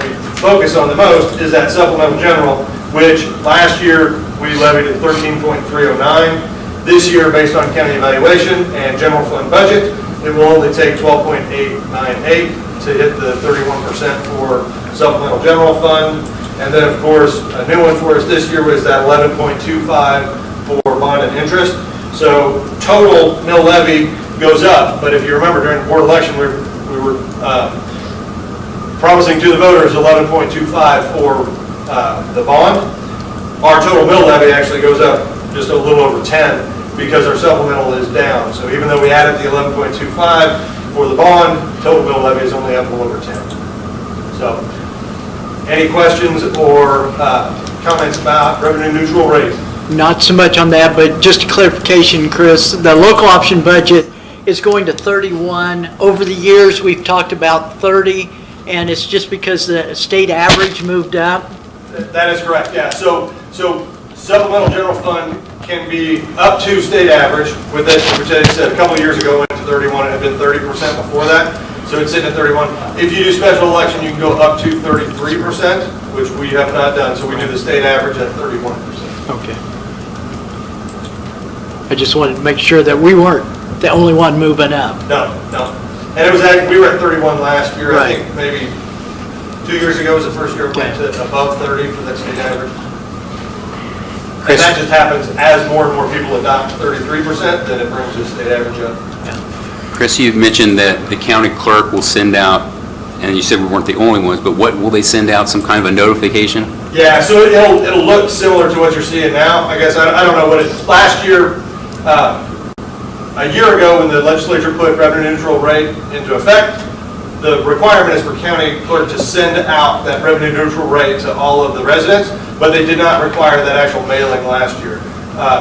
we focus on the most is that supplemental general, which last year we levied at 13.309. This year, based on county evaluation and general fund budget, it will only take 12.898 to hit the 31% for supplemental general fund. And then, of course, a new one for us this year was that 11.25 for bond and interest. So total mill levy goes up, but if you remember during the board election, we were promising to the voters 11.25 for the bond. Our total mill levy actually goes up just a little over 10 because our supplemental is down. So even though we added the 11.25 for the bond, total mill levy is only up a little over 10. So any questions or comments about revenue neutral rate? Not so much on that, but just a clarification, Chris, the local option budget is going to 31. Over the years, we've talked about 30, and it's just because the state average moved up. That is correct, yeah. So supplemental general fund can be up to state average, with it, which I said a couple of years ago went to 31, it had been 30% before that, so it's sitting at 31. If you do special election, you can go up to 33%, which we have not done, so we do the state average at 31%. Okay. I just wanted to make sure that we weren't the only one moving up. No. And it was, we were at 31 last year, I Right. think maybe 2 years ago was the first year we went to above 30 for that state average. And Chris? that just happens as more and more people adopt 33%, then it brings the state average up. Chris, you mentioned that the county clerk will send out, and you said we weren't the only ones, but what, will they send out some kind of a notification? Yeah, so it'll look similar to what you're seeing now. I guess, I don't know what it, last year, a year ago when the legislature put revenue neutral rate into effect, the requirement is for county clerk to send out that revenue neutral rate to all of the residents, but they did not require that actual mailing last year.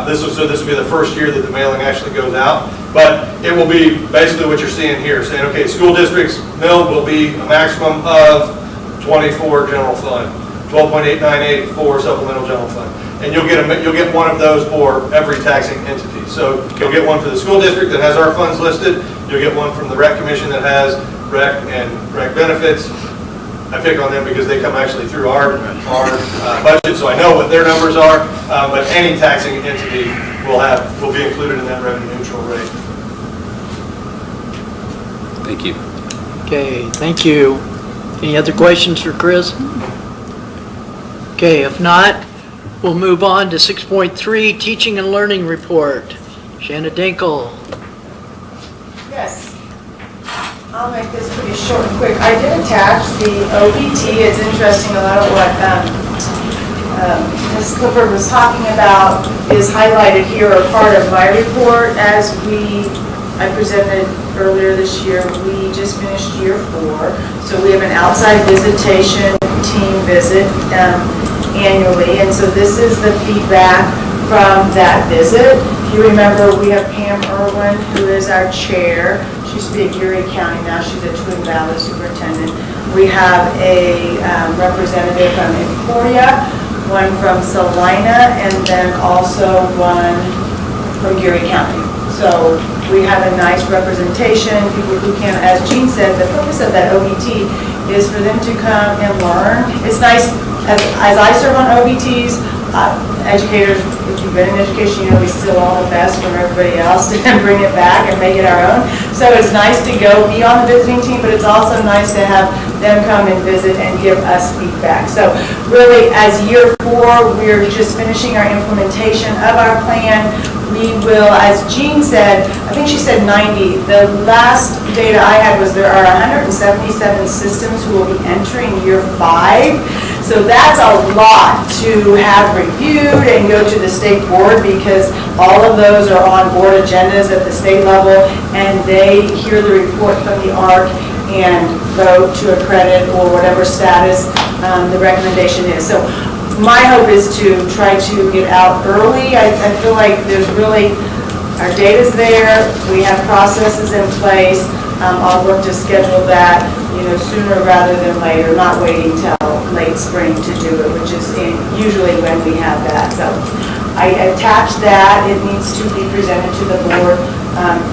This will be the first year that the mailing actually goes out, but it will be basically what you're seeing here, saying, okay, school districts milled will be a maximum of 24 general fund, 12.898 for supplemental general fund. And you'll get one of those for every taxing entity. So you'll get one for the school district that has our funds listed. You'll get one from the rec commission that has rec and rec benefits. I pick on them because they come actually through our budget, so I know what their numbers are. But any taxing entity will be included in that revenue neutral rate. Thank you. Okay, thank you. Any other questions for Chris? Okay, if not, we'll move on to 6.3, Teaching and Learning Report. Shanna Dinkle. Yes. I'll make this pretty short and quick. I did attach the OBT. It's interesting, a lot of what Ms. Clifford was talking about is highlighted here, or part of my report. As I presented earlier this year, we just finished year 4. So we have an outside visitation team visit annually. And so this is the feedback from that visit. If you remember, we have Pam Irwin, who is our chair. She used to be at Geary County, now she's a Twin Valley superintendent. We have a representative from Emporia, one from Salina, and then also one from Geary County. So we have a nice representation, people who can, as Jean said, the purpose of that OBT is for them to come and learn. It's nice, as I serve on OBTs, educators, if you've been in education, you know we steal all the best from everybody else and bring it back and make it our own. So it's nice to go be on the visiting team, but it's also nice to have them come and visit and give us feedback. So really, as year 4, we're just finishing our implementation of our plan. We will, as Jean said, I think she said 90. The last data I had was there are 177 systems who will be entering year 5. So that's a lot to have reviewed and go to the state board, because all of those are on board agendas at the state level, and they hear the report from the ARC and vote to accredit or whatever status the recommendation is. So my hope is to try to get out early. I feel like there's really, our data's there, we have processes in place. I'll work to schedule that, sooner rather than later, not waiting till late spring to do it, which is usually when we have that. So I attached that. It needs to be presented to the board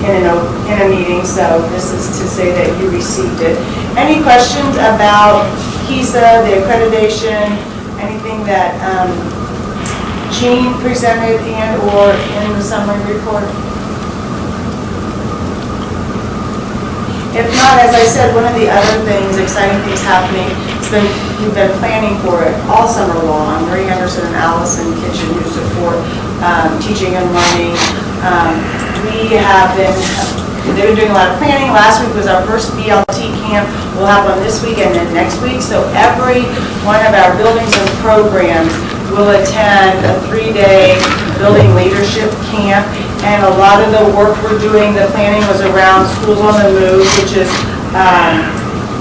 in a meeting. So this is to say that you received it. Any questions about HESA, the accreditation, anything that Jean presented and or in the summary report? If not, as I said, one of the other things, exciting things happening, we've been planning for it all summer long. Marie Henderson and Allison Kitchen, who support teaching and learning. They've been doing a lot of planning. Last week was our first BLT camp. We'll have one this week and then next week. So every one of our buildings and programs will attend a 3-day building leadership camp. And a lot of the work we're doing, the planning was around Schools on the Move, which is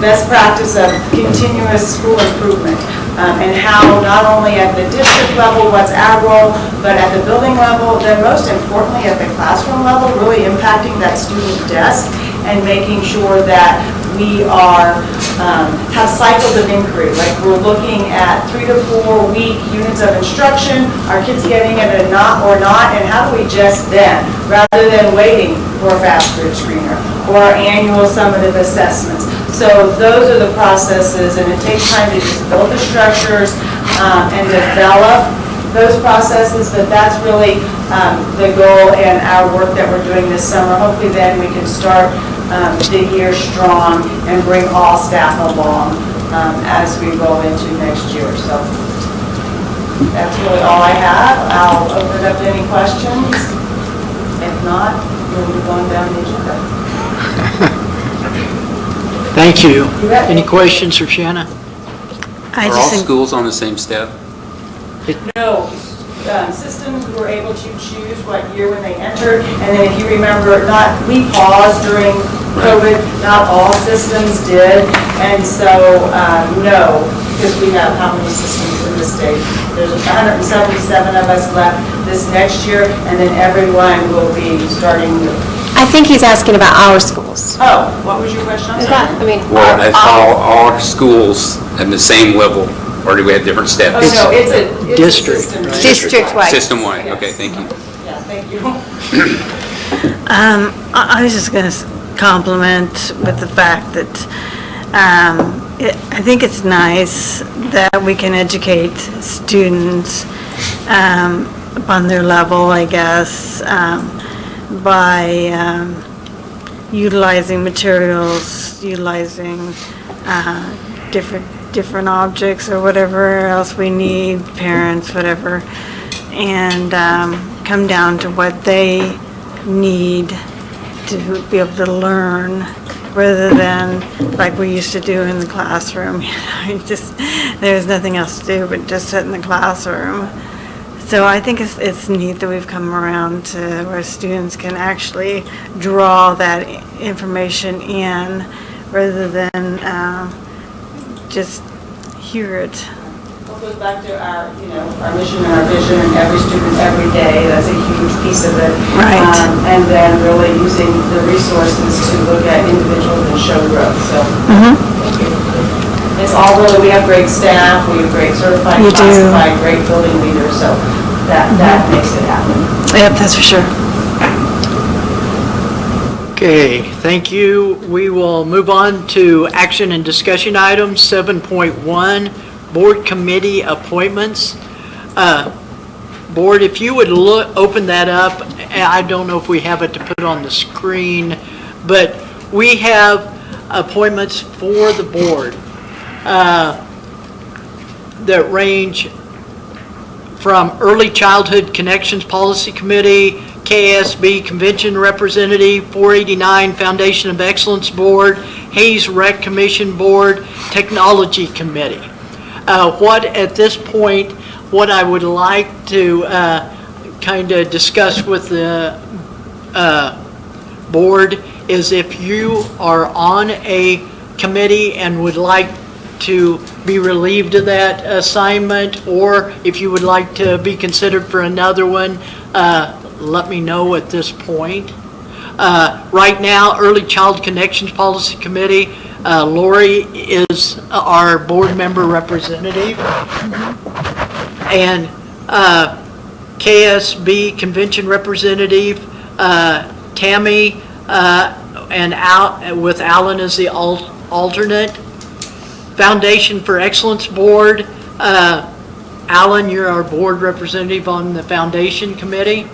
best practice of continuous school improvement. and how not only at the district level, what's our role, but at the building level, then most importantly at the classroom level, really impacting that student desk and making sure that we have cycles of inquiry, like we're looking at 3 to 4 week units of instruction, are kids getting it or not, and how do we just then, rather than waiting for a fast food screener or our annual summative assessments. So those are the processes, and it takes time to just build the structures and develop those processes, but that's really the goal and our work that we're doing this summer. Hopefully then we can start the year strong and bring all staff along as we go into next year. So that's really all I have. I'll open it up to any questions. If not, we'll move on down the agenda. Thank you. You bet. Any questions for Shanna? Are all schools on the same step? No, systems were able to choose what year when they entered, and then if you remember, we paused during COVID, not all systems did, and so, no, because we have how many systems in the state? There's 177 of us left this next year, and then everyone will be starting new. I think he's asking about our schools. Oh, what was your question? I'm Is sorry. that, I mean, Well, if all our schools at the same level, or do we have different steps? Oh, no, it's a District, system. right? district-wide. System-wide, okay, thank you. Yeah, thank you. I was just going to compliment with the fact that I think it's nice that we can educate students upon their level, I guess, by utilizing materials, utilizing different objects or whatever else we need, parents, whatever, and come down to what they need to be able to learn, rather than like we used to do in the classroom. There's nothing else to do but just sit in the classroom. So I think it's neat that we've come around to where students can actually draw that information in rather than just hear it. Well, it goes back to our mission and our vision, and every student, every day, that's a huge piece of it. Right. And then really using the resources to look at individuals and show growth, so. Thank you. It's all really, we have great staff, we have great certified, You do. classified, great building leaders, so that makes it happen. Yep, that's for sure. Okay, thank you. We will move on to action and discussion items, 7.1, board committee appointments. Board, if you would open that up, I don't know if we have it to put on the screen, but we have appointments for the board that range from Early Childhood Connections Policy Committee, KSB Convention Representative, 489 Foundation of Excellence Board, Hayes Rec Commission Board, Technology Committee. At this point, what I would like to kind of discuss with the board is if you are on a committee and would like to be relieved of that assignment, or if you would like to be considered for another one, let me know at this point. Right now, Early Child Connections Policy Committee, Lori is our board member representative. And KSB Convention Representative, Tammy, and with Alan as the alternate. Foundation for Excellence Board, Alan, you're our board representative on the Foundation Committee.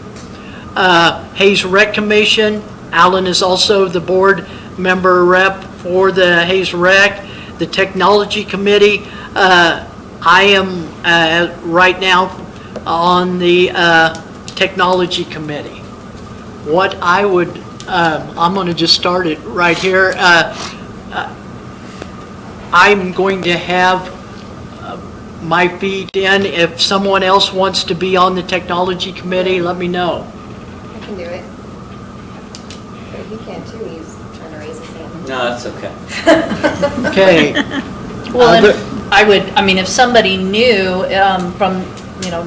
Hayes Rec Commission, Alan is also the board member rep for the Hayes Rec. The Technology Committee, I am right now on the Technology Committee. What I would, I'm going to just start it right here. I'm going to have my feet in. If someone else wants to be on the Technology Committee, let me know. I can do it. But he can too, he's trying to raise his hand. No, that's okay. Okay. Well, I mean, if somebody new from,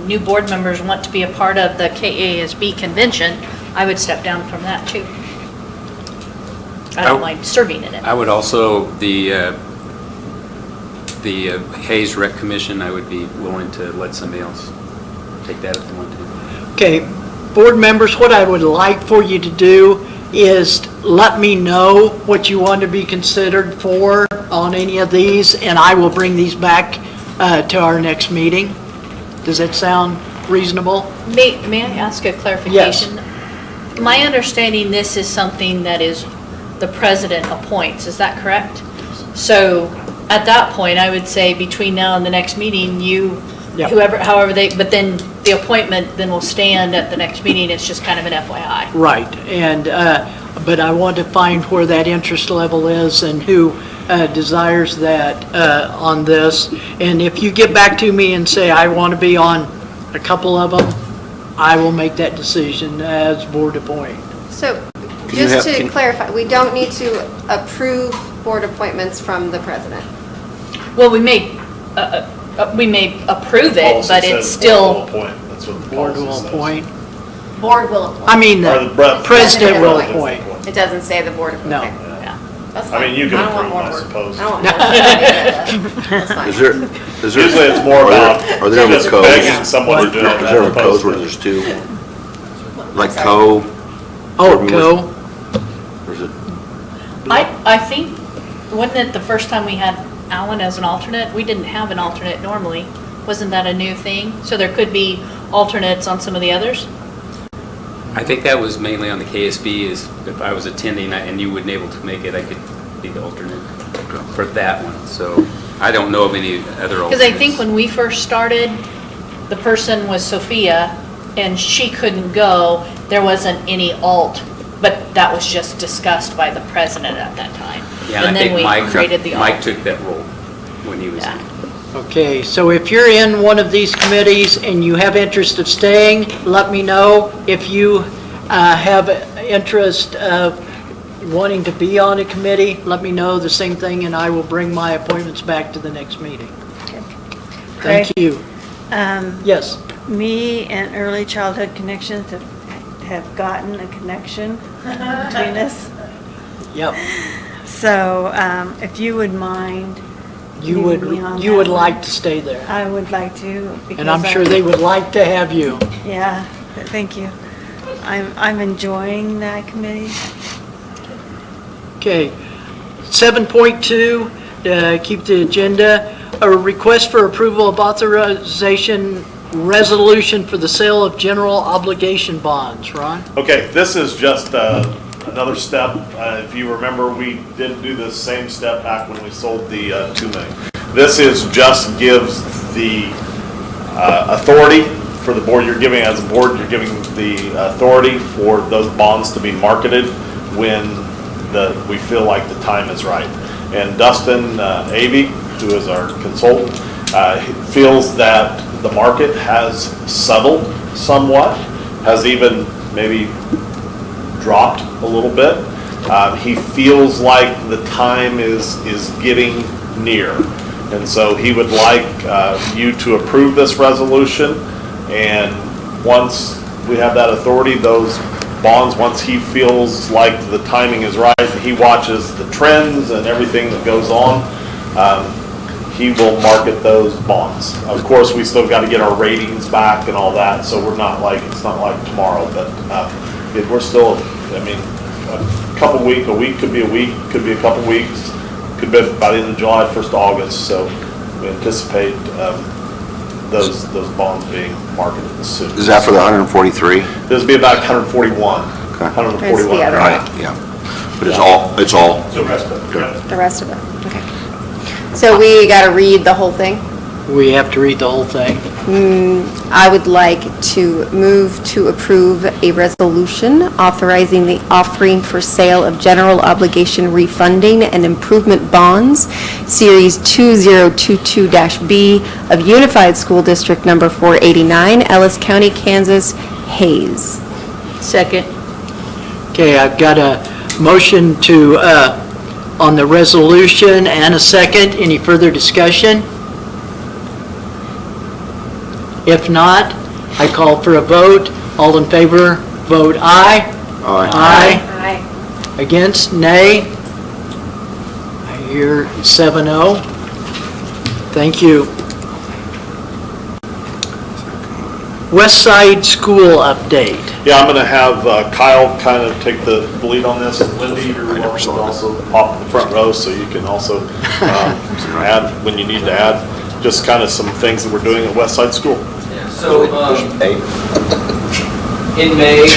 new board members want to be a part of the KASB convention, I would step down from that too. I don't mind serving in it. I would also, the Hayes Rec Commission, I would be willing to let somebody else take that if they want to. Okay, board members, what I would like for you to do is let me know what you want to be considered for on any of these, and I will bring these back to our next meeting. Does that sound reasonable? May I ask a clarification? My understanding, this is something that is the president appoints, is that correct? So at that point, I would say between now and the next meeting, however but then the appointment then will stand at the next meeting, it's just kind of an FYI. Right, and, but I want to find where that interest level is and who desires that on this. And if you get back to me and say, I want to be on a couple of them, I will make that decision as board appoint. So, just to clarify, we don't need to approve board appointments from the president. Well, we may approve it, Policy but says it's still, board will appoint. That's what the Board policy will says. appoint. Board will appoint. I mean, Or the the president will appoint. It doesn't say the board appoint. No. Okay. Yeah. That's I fine. mean, you can I don't want approve, more I work. suppose. I don't want more work. That's fine. Is there? Usually it's more about Are there just codes? begging someone to do it. Is there a code where there's two? Like co, Oh, go. or is it? I think, wasn't it the first time we had Alan as an alternate? We didn't have an alternate normally. Wasn't that a new thing? So there could be alternates on some of the others? I think that was mainly on the KSB, is if I was attending and you wouldn't able to make it, I could be the alternate for that one. So I don't know of any other alternates. Because I think when we first started, the person was Sophia, and she couldn't go. There wasn't any alt, but that was just discussed by the president at that time. Yeah, And I then think we Mike created the alt. Mike took that role when he was Yeah. in. Okay, so if you're in one of these committees and you have interest of staying, let me know. If you have interest of wanting to be on a committee, let me know the same thing, and I will bring my appointments back to the next meeting. Thank you. Yes. Me and Early Childhood Connections have gotten a connection between us. Yep. So if you would mind. You leaving me on would that like one. to stay there. I would like to. And I'm because sure they would like to have you. Yeah, thank you. I'm enjoying that committee. Okay. 7.2, keep the agenda, a request for approval of authorization resolution for the sale of general obligation bonds. Ron? Okay, this is just another step. If you remember, we did do this same step back when we sold the 2 million. This just gives the authority for the board. You're giving, as a board, you're giving the authority for those bonds to be marketed when we feel like the time is right. And Dustin Avey, who is our consultant, feels that the market has settled somewhat, has even maybe dropped a little bit. He feels like the time is getting near. And so he would like you to approve this resolution. And once we have that authority, those bonds, once he feels like the timing is right, he watches the trends and everything that goes on, he will market those bonds. Of course, we still got to get our ratings back and all that, so it's not like tomorrow, but we're still, I mean, a week could be a week, could be a couple weeks, could be by the end of July, 1st of August, so we anticipate those bonds being marketed soon. Is that for the 143? This would be about 141. Okay. 141. It's the other Right, yeah. But it's all, So the rest of it, yeah. The rest of it, okay. So we got to read the whole thing? We have to read the whole thing. I would like to move to approve a resolution authorizing the offering for sale of general obligation refunding and improvement bonds, Series 2022-B of Unified School District Number 489, Ellis County, Kansas, Hayes. Second. Okay, I've got a motion to, on the resolution and a second. Any further discussion? If not, I call for a vote. All in favor, vote aye. Aye. Aye. Against, nay. I hear 7-0. Thank you. West Side School update. Yeah, I'm gonna have Kyle kind of take the lead on this. Lindy, you're welcome to also pop in the front row, so you can also add when you need to add. Just kind of some things that we're doing at West Side School. So, in May,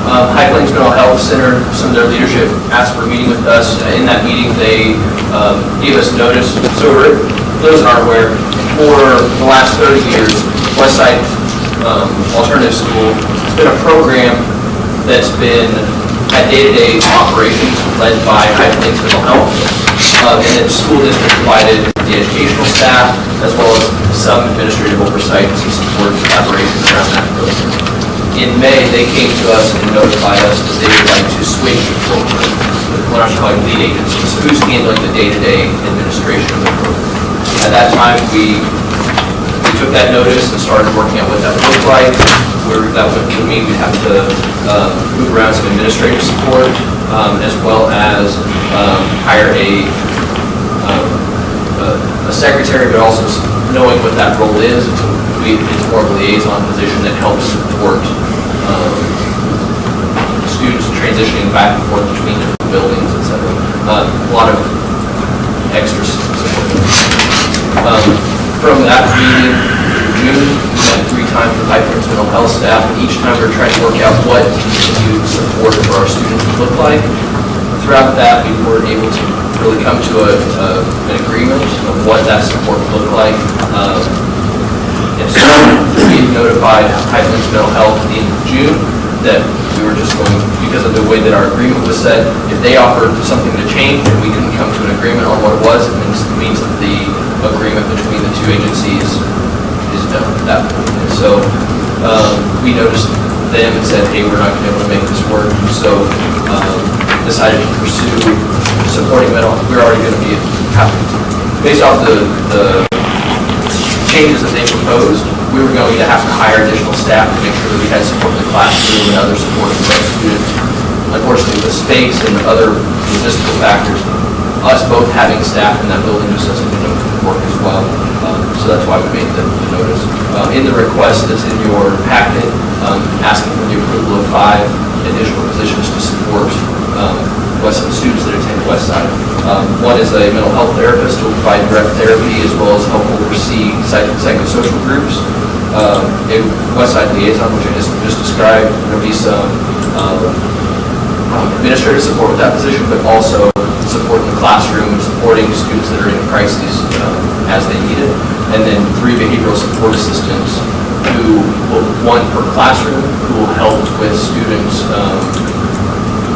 High Plains Mental Health Center, some of their leadership asked for a meeting with us. In that meeting, they gave us notice. So for those that aren't aware, for the last 30 years, Westside Alternative School, it's been a program that's been at day-to-day operations led by High Plains Mental Health. And then school district provided the educational staff as well as some administrative oversight and some support and collaboration around that program. In May, they came to us and notified us that they would like to switch with what I'm calling lead agencies, who's handling the day-to-day administration of the program. At that time, we took that notice and started working out what that would look like. That would mean we'd have to move around some administrative support, as well as hire a secretary, but also knowing what that role is. It's more of a liaison position that helps support students transitioning back and forth between different buildings, et cetera. A lot of extra support. From that meeting in June, we met 3 times with High Plains Mental Health staff, and each time we're trying to work out what continued support for our students would look like. Throughout that, we were able to really come to an agreement of what that support would look like. And so we notified High Plains Mental Health in June that we were just going, because of the way that our agreement was set, if they offered something to change and we couldn't come to an agreement on what it was, it means that the agreement between the 2 agencies is done at that point. And so we noticed them and said, hey, we're not going to be able to make this work. So decided to pursue supporting mental. We're already going to be, based off the changes that they proposed, we were going to have to hire additional staff to make sure that we had support in the classroom and other support for our students. Unfortunately, with space and other logistical factors, us both having staff in that building just doesn't work as well. So that's why we made the notice. In the request that's in your packet, asking for the approval of 5 additional positions to support Westside students that attend Westside. One is a mental health therapist who will provide direct therapy as well as help oversee psychosocial groups. A Westside liaison, which I just described. There'll be some administrative support with that position, but also support in the classroom and supporting students that are in crises as they need it. And then 3 behavioral support assistants who will, 1 per classroom, who will help with students'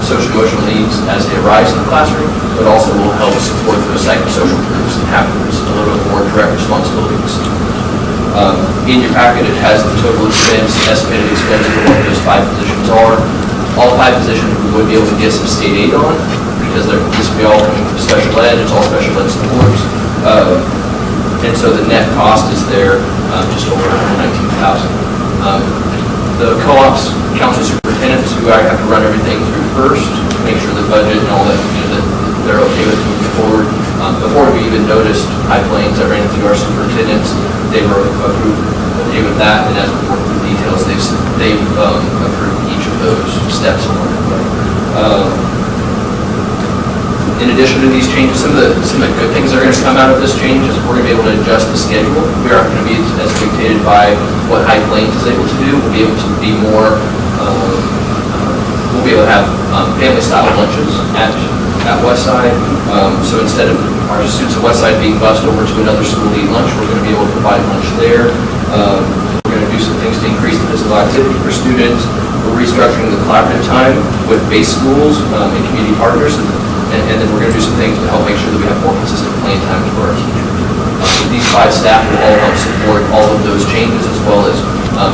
social emotional needs as they arise in the classroom, but also will help support those psychosocial groups and have a little bit more direct responsibilities. In your packet, it has the total expense, estimated expense for what those 5 positions are. All 5 positions we would be able to get some state aid on, because this will be all coming from special ed, it's all special ed support. And so the net cost is there just over $119,000. The co-ops, council superintendents, who I have to run everything through first, make sure the budget and all that, that they're okay with moving forward. Before we even noticed High Plains, I ran it through our superintendents, they were approved, okay with that, and as we work through the details, they've approved each of those steps along the way. In addition to these changes, some of the good things that are going to come out of this change is we're going to be able to adjust the schedule. We aren't going to be as dictated by what High Plains is able to do. We'll be able to be more, we'll be able to have family-style lunches at Westside. So instead of our students at Westside being bused over to another school to eat lunch, we're going to be able to provide lunch there. We're going to do some things to increase the physical activity for students. We're restructuring the collaborative time with base schools and community partners. And then we're going to do some things to help make sure that we have more consistent playing time for our teachers. These 5 staff will all help support all of those changes as well as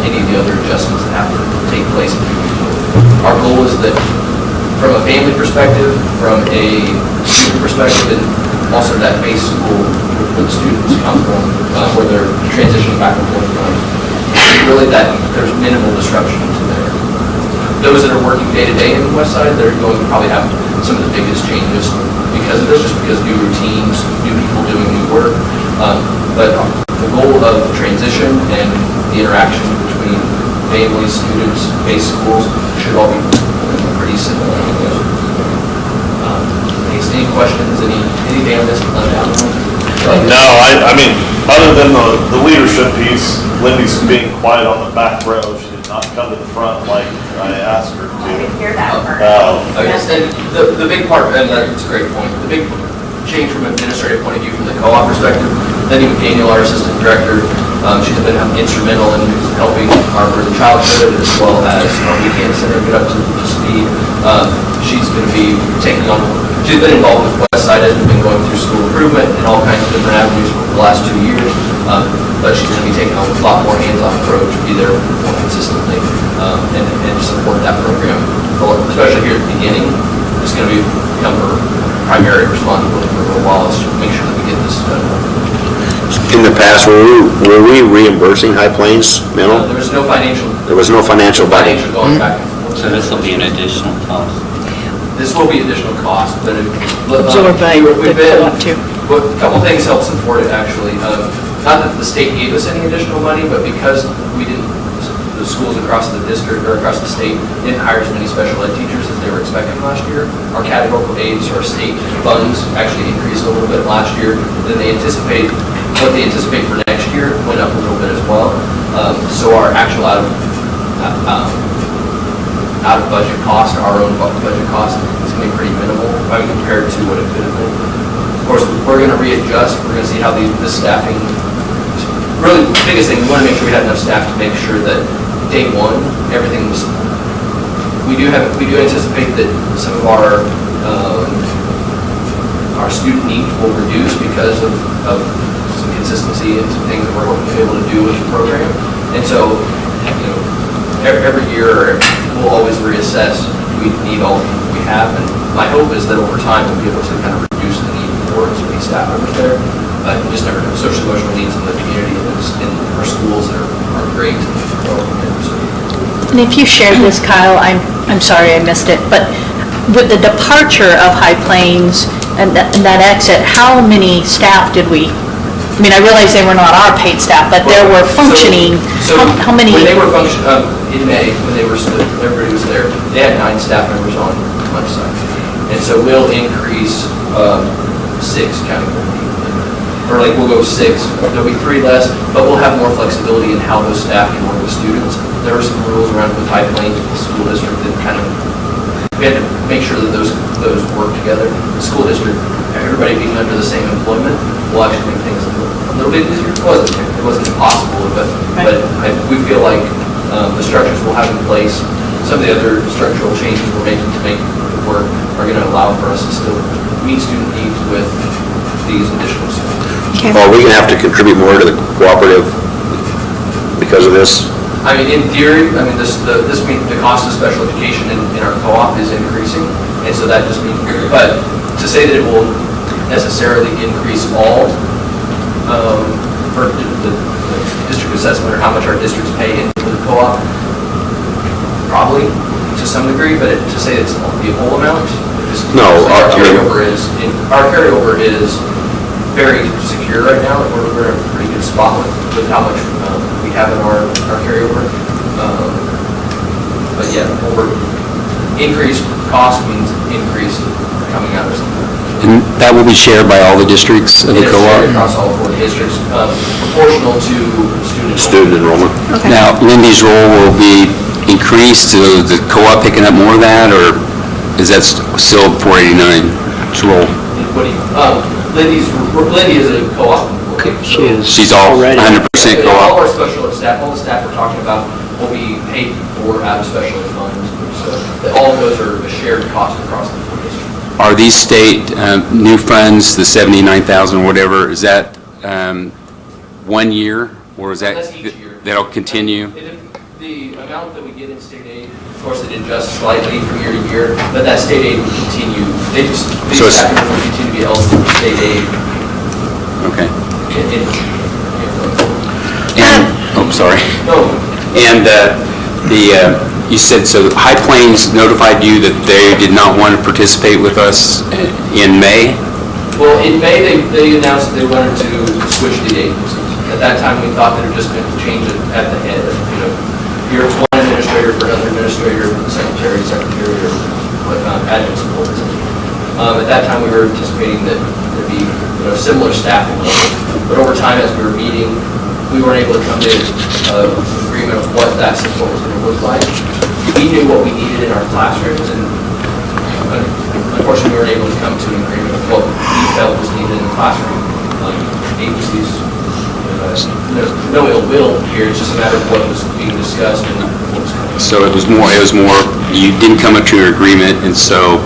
any of the other adjustments that have to take place. Our goal is that from a family perspective, from a student perspective, and also that base school where the students come from, where they're transitioning back and forth from, really that there's minimal disruption to there. Those that are working day-to-day in the west side, they're going to probably have some of the biggest changes because of this, just because new routines, new people doing new work. But the goal of transition and the interaction between families, students, base schools should all be pretty similar. Any questions, anything on this? No, I mean, other than the leadership piece, Lindy's being quiet on the back row. She did not come to the front like I asked her to. I didn't hear that part. I guess, and the big part, and that's a great point, the big change from an administrative point of view, from the co-op perspective, Lindy McDaniel, our assistant director, she's been instrumental in helping our early childhood as well as our weekend center get up to speed. She's going to be taking on, she's been involved with Westside as we've been going through school improvement and all kinds of different avenues for the last 2 years. But she's going to be taking on a lot more hands-on approach, be there more consistently, and support that program. Especially here at the beginning, it's going to become her primary responsibility for a little while, is to make sure that we get this done. In the past, were we reimbursing High Plains mental? There was no financial. There was no financial budget. Going back and forth. So this will be an additional cost. This will be additional cost, but Absorbed by the co-op too. But a couple things help support it, actually. Not that the state gave us any additional money, but because the schools across the district, or across the state, didn't hire as many special ed teachers as they were expecting last year, our categorical aids, or state funds, actually increased a little bit last year. Then what they anticipate for next year went up a little bit as well. So our actual out of budget cost, our own budget cost, is going to be pretty minimal, compared to what it could have been. Of course, we're going to readjust. We're going to see how the staffing. Really, the biggest thing, we want to make sure we have enough staff to make sure that day one, everything was. We do anticipate that some of our student needs will reduce because of some consistency and some things that we're hoping to be able to do with the program. And so, every year we'll always reassess. We need all the people we have, and my hope is that over time we'll be able to kind of reduce the need for as many staff members there. But you just never know. Social emotional needs in the community and in our schools are great. And if you shared this, Kyle, I'm sorry I missed it, but with the departure of High Plains and that exit, how many staff did we? I mean, I realize they were not our paid staff, but there were functioning. So how many? When they were in May, when they were everybody was there, they had 9 staff members on my side, and so we'll increase 6 category. Or we'll go 6. There'll be 3 less, but we'll have more flexibility in how those staff can work with students. There are some rules around with High Plains, the school district, that we had to make sure that those work together. The school district, everybody being under the same employment, will actually make things a little bit easier. It wasn't impossible, but we feel like the structures we'll have in place, some of the other structural changes we're making to make it work, are going to allow for us to still meet student needs with these additional students. Are we going to have to contribute more to the cooperative because of this? I mean, in theory, this means the cost of special education in our co-op is increasing, and so that just means, but to say that it will necessarily increase all, for the district assessment, or how much our districts pay into the co-op, probably to some degree, but to say it's the whole amount, No, our carryover is very secure right now. We're in a pretty good spot with how much we have in our carryover. But yeah, increased cost means increased coming out of something. And that will be shared by all the districts of the It's co-op? shared across all 4 districts, proportional to Student enrollment. Now, Lindy's role will be increased, so the co-op picking up more of that, or is that still 489's role? Lindy is a co-op employee. She is. She's all 100% All co-op? our special ed staff, all the staff we're talking about will be paid for out of special ed funds. So all of those are a shared cost across the 4 districts. Are these state new funds, the 79,000 or whatever, is that 1 year, or is that? That's each year. That'll continue? The amount that we get in state aid, of course, it adjusts slightly from year to year, but that state aid will continue. These staff members will continue to be eligible for state aid. Okay. And Oh, sorry. no, And you said, so High Plains notified you that they did not want to participate with us in May? Well, in May, they announced that they wanted to switch the agencies. At that time, we thought they were just going to change it at the head. Here's one administrator for another administrator, secretary, or whatnot, admin support. At that time, we were anticipating that there'd be similar staffing levels. But over time, as we were meeting, we weren't able to come to an agreement of what that support was going to look like. We knew what we needed in our classrooms, and unfortunately, we weren't able to come to an agreement of what we felt was needed in the classroom. Agencies, no ill will here, it's just a matter of what was being discussed and what was coming. So it was more, you didn't come up to your agreement, and so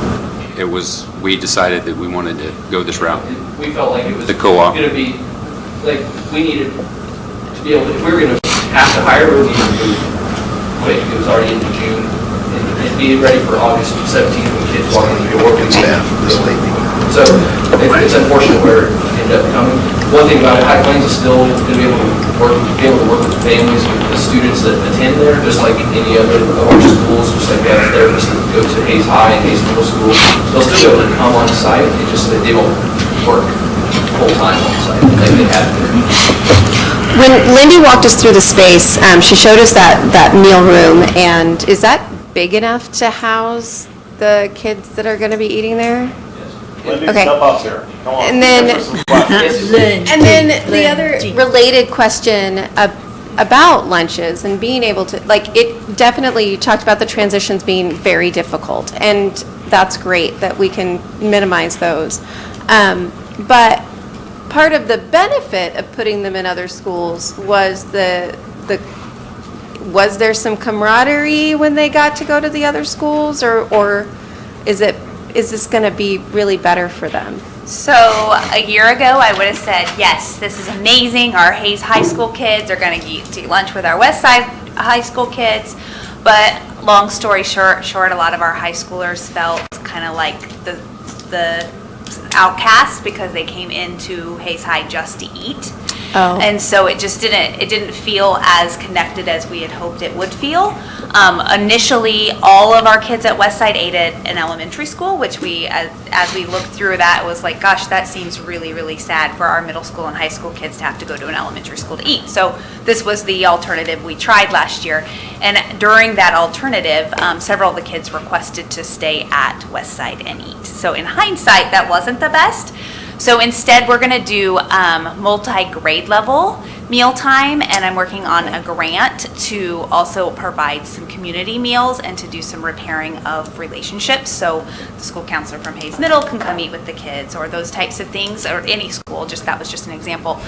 we decided that we wanted to go this route. We felt like it was the co-op. going to be, like, we needed to be able to, if we were going to have to hire, we needed to move quick. It was already into June, and be ready for August 17th when kids walk in the door. So it's unfortunate where it ended up coming. One thing about it, High Plains is still going to be able to work with the families, with the students that attend there, just like any other of our schools, just like we have therapists that go to Hayes High and Hayes Middle School. They'll still be able to come on site, it's just that they won't work full-time on site like they have there. When Lindy walked us through the space, she showed us that meal room, and is that big enough to house the kids that are going to be eating there? Lindy, Okay. step up here. Come on. And then- Answer some questions. And then the other related question about lunches and being able to, it definitely, you talked about the transitions being very difficult, and that's great that we can minimize those. But part of the benefit of putting them in other schools was was there some camaraderie when they got to go to the other schools, or is this going to be really better for them? So a year ago, I would have said, yes, this is amazing. Our Hayes High School kids are going to eat lunch with our West Side High School kids. But long story short, a lot of our high schoolers felt kind of like the outcasts because they came into Hayes High just to eat. Oh. And so it didn't feel as connected as we had hoped it would feel. Initially, all of our kids at Westside ate at an elementary school, which as we looked through that, it was like, gosh, that seems really, really sad for our middle school and high school kids to have to go to an elementary school to eat. So this was the alternative we tried last year. And during that alternative, several of the kids requested to stay at Westside and eat. So in hindsight, that wasn't the best. So instead, we're going to do multi-grade level mealtime, and I'm working on a grant to also provide some community meals and to do some repairing of relationships. So the school counselor from Hayes Middle can come eat with the kids, or those types of things, or any school. That was just an example.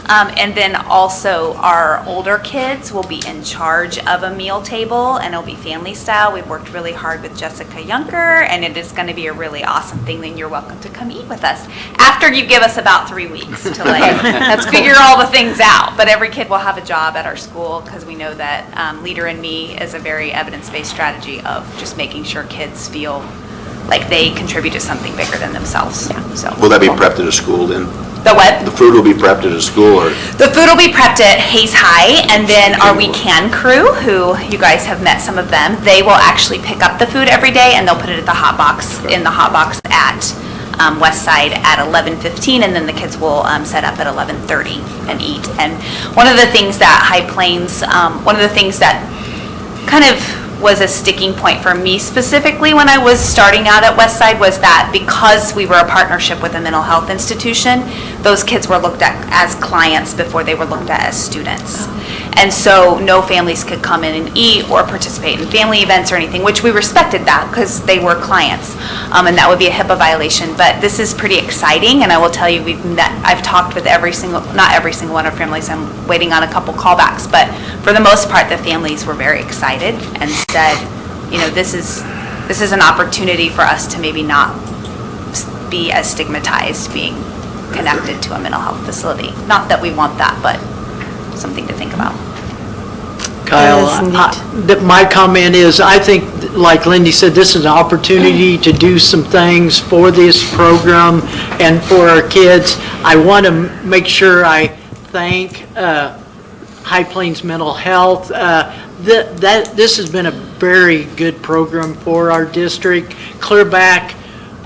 And then also our older kids will be in charge of a meal table, and it'll be family style. We've worked really hard with Jessica Yunker, and it is going to be a really awesome thing. Then you're welcome to come eat with us after you give us about 3 weeks to let's figure all the things out. But every kid will have a job at our school because we know that Leader in Me is a very evidence-based strategy of just making sure kids feel like they contribute to something bigger than themselves. Yeah, so. Will that be prepped at a school then? The what? The food will be prepped at a school, or? The food will be prepped at Hayes High, and then our We Can crew, who you guys have met some of them, they will actually pick up the food every day, and they'll put it at the hot box, in the hot box at West Side at 11:15, and then the kids will set up at 11:30 and eat. And one of the things that High Plains, one of the things that kind of was a sticking point for me specifically when I was starting out at Westside was that because we were a partnership with a mental health institution, those kids were looked at as clients before they were looked at as students. And so no families could come in and eat or participate in family events or anything, which we respected that because they were clients. And that would be a HIPAA violation. But this is pretty exciting, and I will tell you, I've talked with not every single one of our families. I'm waiting on a couple callbacks, but for the most part, the families were very excited and said, this is an opportunity for us to maybe not be as stigmatized being connected to a mental health facility. Not that we want that, but something to think about. Kyle, my comment is, I think, like Lindy said, this is an opportunity to do some things for this program and for our kids. I want to make sure I thank High Plains Mental Health. This has been a very good program for our district. Clear back,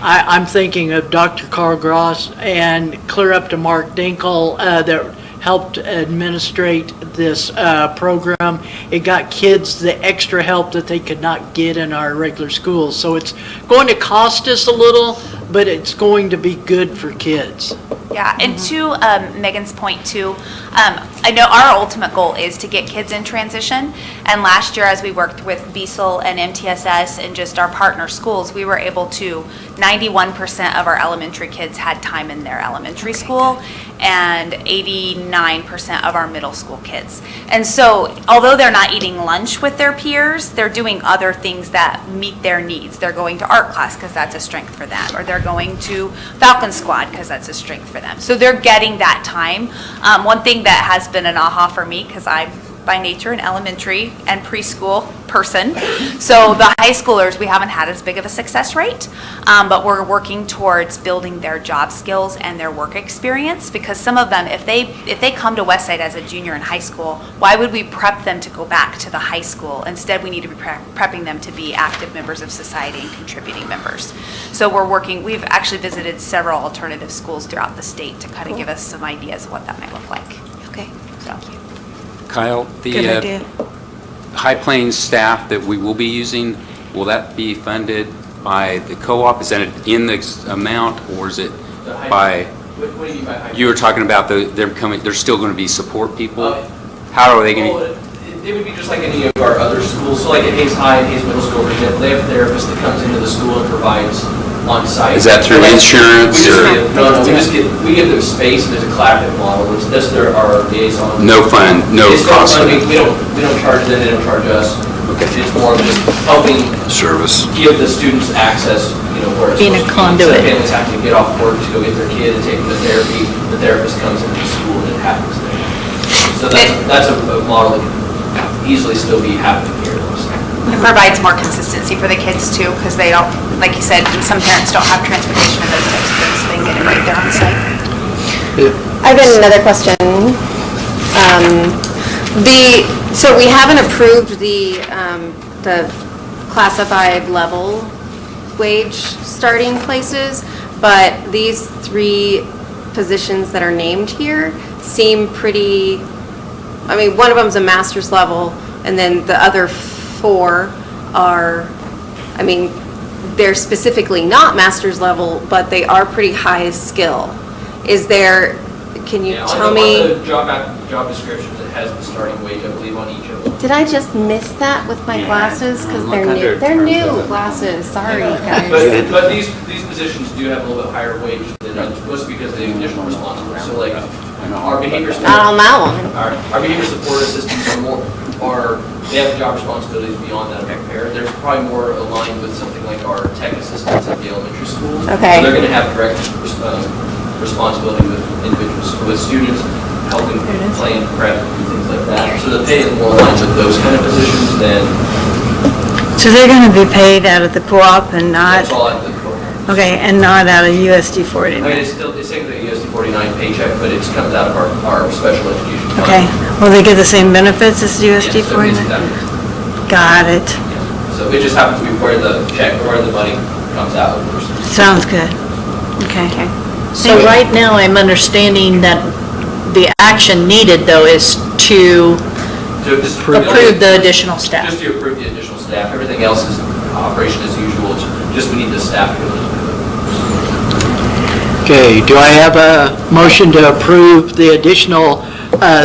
I'm thinking of Dr. Carl Gross, and clear up to Mark Dinkle that helped administrate this program. It got kids the extra help that they could not get in our regular schools. So it's going to cost us a little, but it's going to be good for kids. Yeah, and to Megan's point too, I know our ultimate goal is to get kids in transition. And last year, as we worked with BSL and MTSS and just our partner schools, we were able to, 91% of our elementary kids had time in their elementary school, and 89% of our middle school kids. And so, although they're not eating lunch with their peers, they're doing other things that meet their needs. They're going to art class because that's a strength for them, or they're going to Falcon Squad because that's a strength for them. So they're getting that time. One thing that has been an aha for me, because I'm by nature an elementary and preschool person, so the high schoolers, we haven't had as big of a success rate, but we're working towards building their job skills and their work experience, because some of them, if they come to Westside as a junior in high school, why would we prep them to go back to the high school? Instead, we need to be prepping them to be active members of society and contributing members. So we've actually visited several alternative schools throughout the state to kind of give us some ideas of what that might look like. Okay. Thank you. Kyle, Good the idea. High Plains staff that we will be using, will that be funded by the co-op? Is that in the amount, or is it by? What do you mean by high? You were talking about they're still going to be support people? How are they going to? It would be just like any of our other schools. So like at Hayes High and Hayes Middle School, for example, they have a therapist that comes into the school and provides on-site. Is that through insurance? We give them space, and there's a collaborative model. It's our liaison. No fund, no cost for that. We don't charge them, they don't charge us. Okay. It's more of just helping Service. give the students access, where it's Being a supposed to be. conduit. Some families have to get off work to go get their kid and take them to therapy. The therapist comes into the school and it happens there. So that's a model that can easily still be happening here. It provides more consistency for the kids too, because they don't, like you said, some parents don't have transportation and those types of things, so they can get it right there on the site. I've got another question. So we haven't approved the classified level wage starting places, but these 3 positions that are named here seem pretty, one of them's a master's level, and then the other 4 are, they're specifically not master's level, but they are pretty high skill. Can you tell me? On the job descriptions, it has the starting wage, I believe, on each of them. Did I just miss that with my glasses? Because they're new. They're new glasses, sorry, guys. But these positions do have a little bit higher wage than others, mostly because of the additional responsibilities. So like, our behavior support. Not on that one. Our behavior support assistants they have job responsibilities beyond that of a parent. They're probably more aligned with something like our tech assistants at the elementary schools. Okay. So they're going to have direct responsibility with individuals, with students, helping plan, prep, and things like that. So the pay is more aligned with those kind of positions than. So they're going to be paid out of the co-op and not, That's all at the co-op. okay, and not out of USD 49? It's technically a USD 49 paycheck, but it comes out of our special education fund. Okay, will they get the same benefits as USD Yes, so it's 49? that. Got it. So it just happens to be where the check, where the money comes out. Sounds good. Okay. So right now, I'm understanding that the action needed, though, is to approve the additional staff. Just to approve the additional staff. Everything else is operation as usual. It's just we need the staff to. Okay, do I have a motion to approve the additional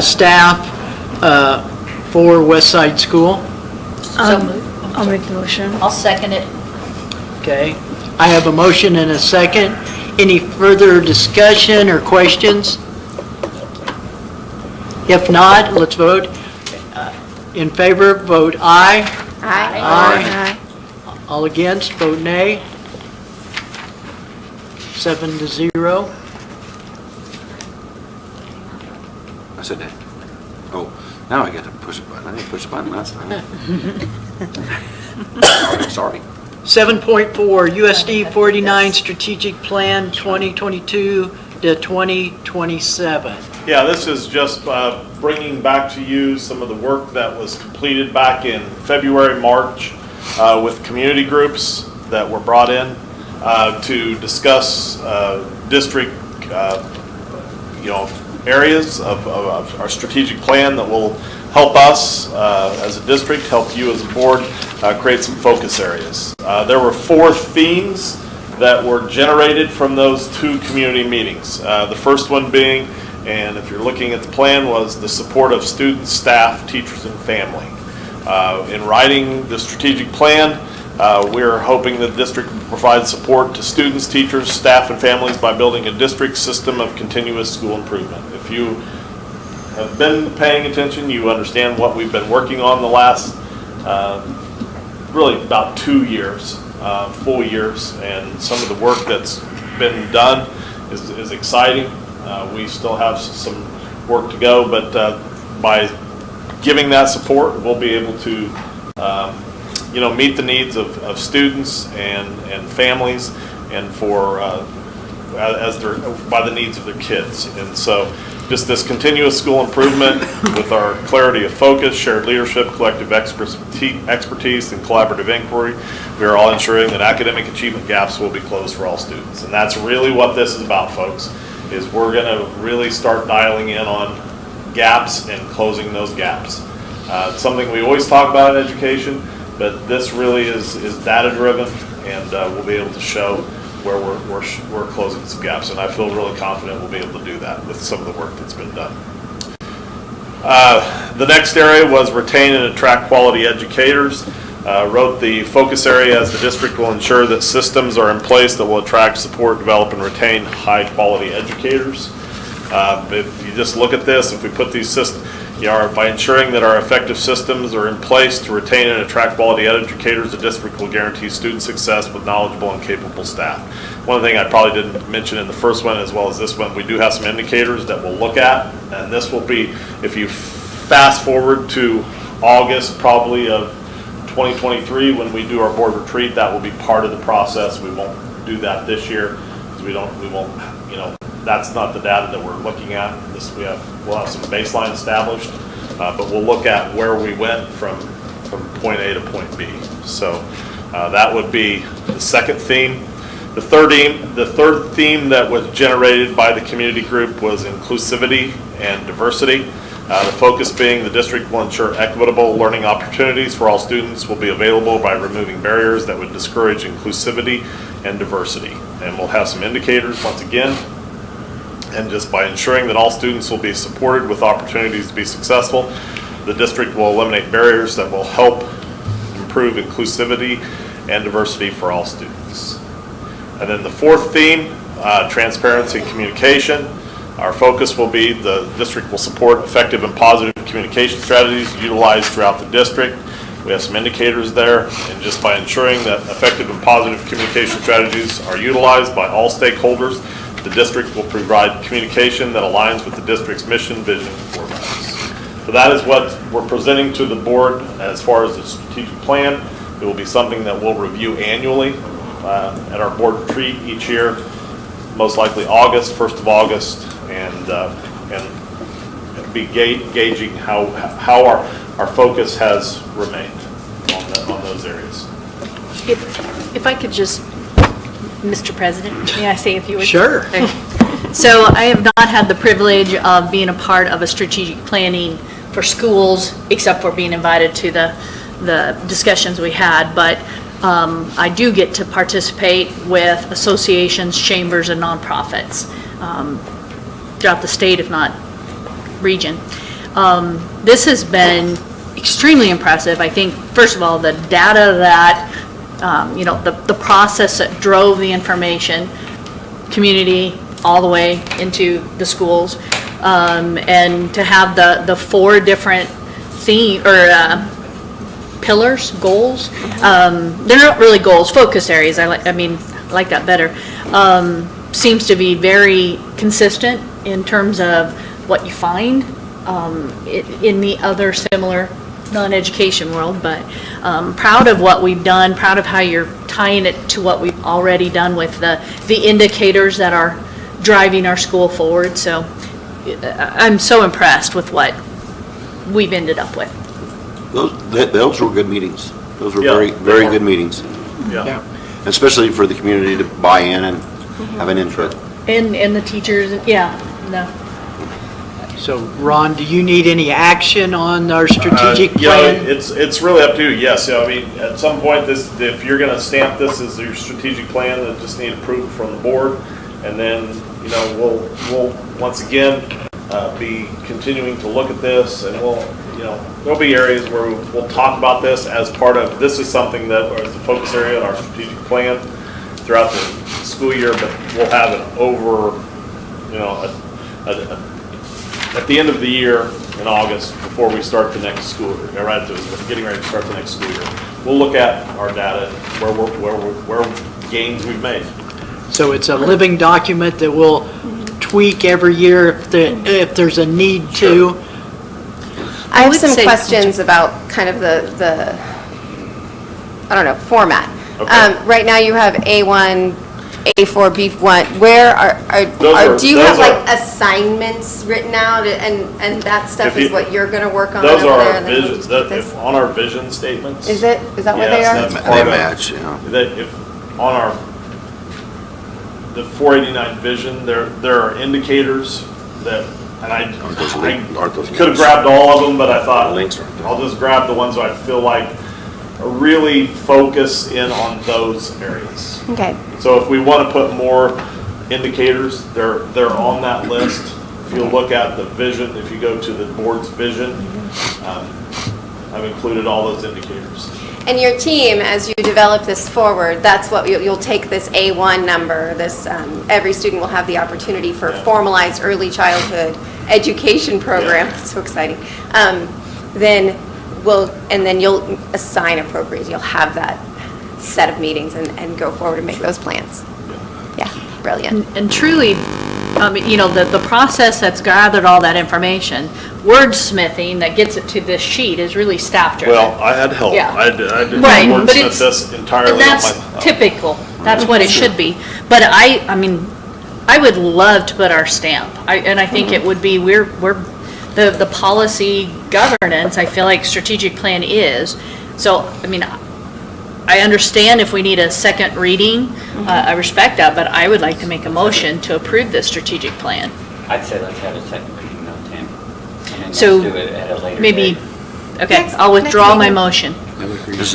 staff for West Side School? I'll make the motion. I'll second it. Okay, I have a motion and a second. Any further discussion or questions? If not, let's vote. In favor, vote aye. Aye. All against, vote nay. 7-0. I said that. Oh, now I got to push a button. I didn't push a button last time. Sorry. 7.4, USD 49 Strategic Plan 2022 to 2027. Yeah, this is just bringing back to you some of the work that was completed back in February, March with community groups that were brought in to discuss district areas of our strategic plan that will help us as a district, help you as a board create some focus areas. There were 4 themes that were generated from those 2 community meetings. The first one being, and if you're looking at the plan, was the support of students, staff, teachers, and family. In writing the strategic plan, we're hoping the district will provide support to students, teachers, staff, and families by building a district system of continuous school improvement. If you have been paying attention, you understand what we've been working on the last, really about 2 years, full years, and some of the work that's been done is exciting. We still have some work to go, but by giving that support, we'll be able to meet the needs of students and families, and for by the needs of their kids. And so just this continuous school improvement with our clarity of focus, shared leadership, collective expertise, and collaborative inquiry, we are all ensuring that academic achievement gaps will be closed for all students. And that's really what this is about, folks, is we're going to really start dialing in on gaps and closing those gaps. It's something we always talk about in education, but this really is data-driven, and we'll be able to show where we're closing some gaps, and I feel really confident we'll be able to do that with some of the work that's been done. The next area was retain and attract quality educators. Wrote the focus area as the district will ensure that systems are in place that will attract, support, develop, and retain high-quality educators. If you just look at this, if we put these systems, by ensuring that our effective systems are in place to retain and attract quality educators, the district will guarantee student success with knowledgeable and capable staff. One thing I probably didn't mention in the first one as well as this one, we do have some indicators that we'll look at, and this will be, if you fast forward to August probably of 2023 when we do our board retreat, that will be part of the process. We won't do that this year because we won't, that's not the data that we're looking at. We'll have some baseline established, but we'll look at where we went from point A to point B. So that would be the second theme. The third theme that was generated by the community group was inclusivity and diversity. The focus being the district will ensure equitable learning opportunities for all students will be available by removing barriers that would discourage inclusivity and diversity. And we'll have some indicators once again. And just by ensuring that all students will be supported with opportunities to be successful, the district will eliminate barriers that will help improve inclusivity and diversity for all students. And then the fourth theme, transparency and communication. Our focus will be the district will support effective and positive communication strategies utilized throughout the district. We have some indicators there, and just by ensuring that effective and positive communication strategies are utilized by all stakeholders, the district will provide communication that aligns with the district's mission, vision, and core values. So that is what we're presenting to the board as far as the strategic plan. It will be something that we'll review annually at our board retreat each year, most likely August, 1st of August, and be gauging how our focus has remained on those areas. If I could just, Mr. President, may I say a few words? Sure. So I have not had the privilege of being a part of a strategic planning for schools, except for being invited to the discussions we had, but I do get to participate with associations, chambers, and nonprofits throughout the state, if not region. This has been extremely impressive. I think, first of all, the data that, the process that drove the information, community, all the way into the schools, and to have the 4 different pillars, goals. They're not really goals, focus areas. I like that better. Seems to be very consistent in terms of what you find in the other similar non-education world, but proud of what we've done, proud of how you're tying it to what we've already done with the indicators that are driving our school forward. So I'm so impressed with what we've ended up with. Those were good meetings. Those were Yeah, very, they very were. good meetings, Yeah. especially for the community to buy in and have an input. And the teachers, yeah, no. So Ron, do you need any action on our strategic You know, plan? it's really up to you, yes, I mean, at some point, if you're gonna stamp this as your strategic plan, then just need approval from the board, and then, you know, we'll once again, be continuing to look at this, and there'll be areas where we'll talk about this as part of, this is something that is a focus area in our strategic plan throughout the school year, but we'll have it over, at the end of the year in August, before we start the next school, right at getting ready to start the next school year. We'll look at our data, where gains we've made. So it's a living document that we'll tweak every year if there's a need to. I have would some say- questions about kind of the I don't know, format. Okay. Right now you have A1, A4, B1. Where do you those have like are- assignments written out and that stuff If you- is what you're going to work on Those over are there? our and then we'll visions, just keep this? on our vision statements. Is that what they Yes, are? that's They part of- match, yeah. That if, on the 489 vision, there are indicators that, and I could have grabbed all of them, but I thought, I'll just grab the ones that I feel like really focus in on those areas. Okay. So if we want to put more indicators, they're on that list. If you look at the vision, if you go to the board's vision, I've included all those indicators. And your team, as you develop this forward, that's what you'll take this A1 number, this, every student will have the opportunity for Yeah. formalized early childhood education program, Yeah. so exciting. Then you'll assign appropriate, you'll have that set of meetings and go forward and make those plans. Yeah, brilliant. And truly, the process that's gathered all that information, wordsmithing that gets it to this sheet is really staff driven. Well, I had help. Yeah. I did Right, wordsmith but it's- this entirely on And that's my. typical, that's what it should be. But I would love to put our stamp, and I think it would be, the policy governance, I feel like strategic plan is. So, I understand if we need a second reading, I respect that, but I would like to make a motion to approve this strategic plan. I'd say let's have a second reading though, Tim. And then So, let's do it at a later maybe, date. okay, Next- I'll withdraw next my meeting. motion.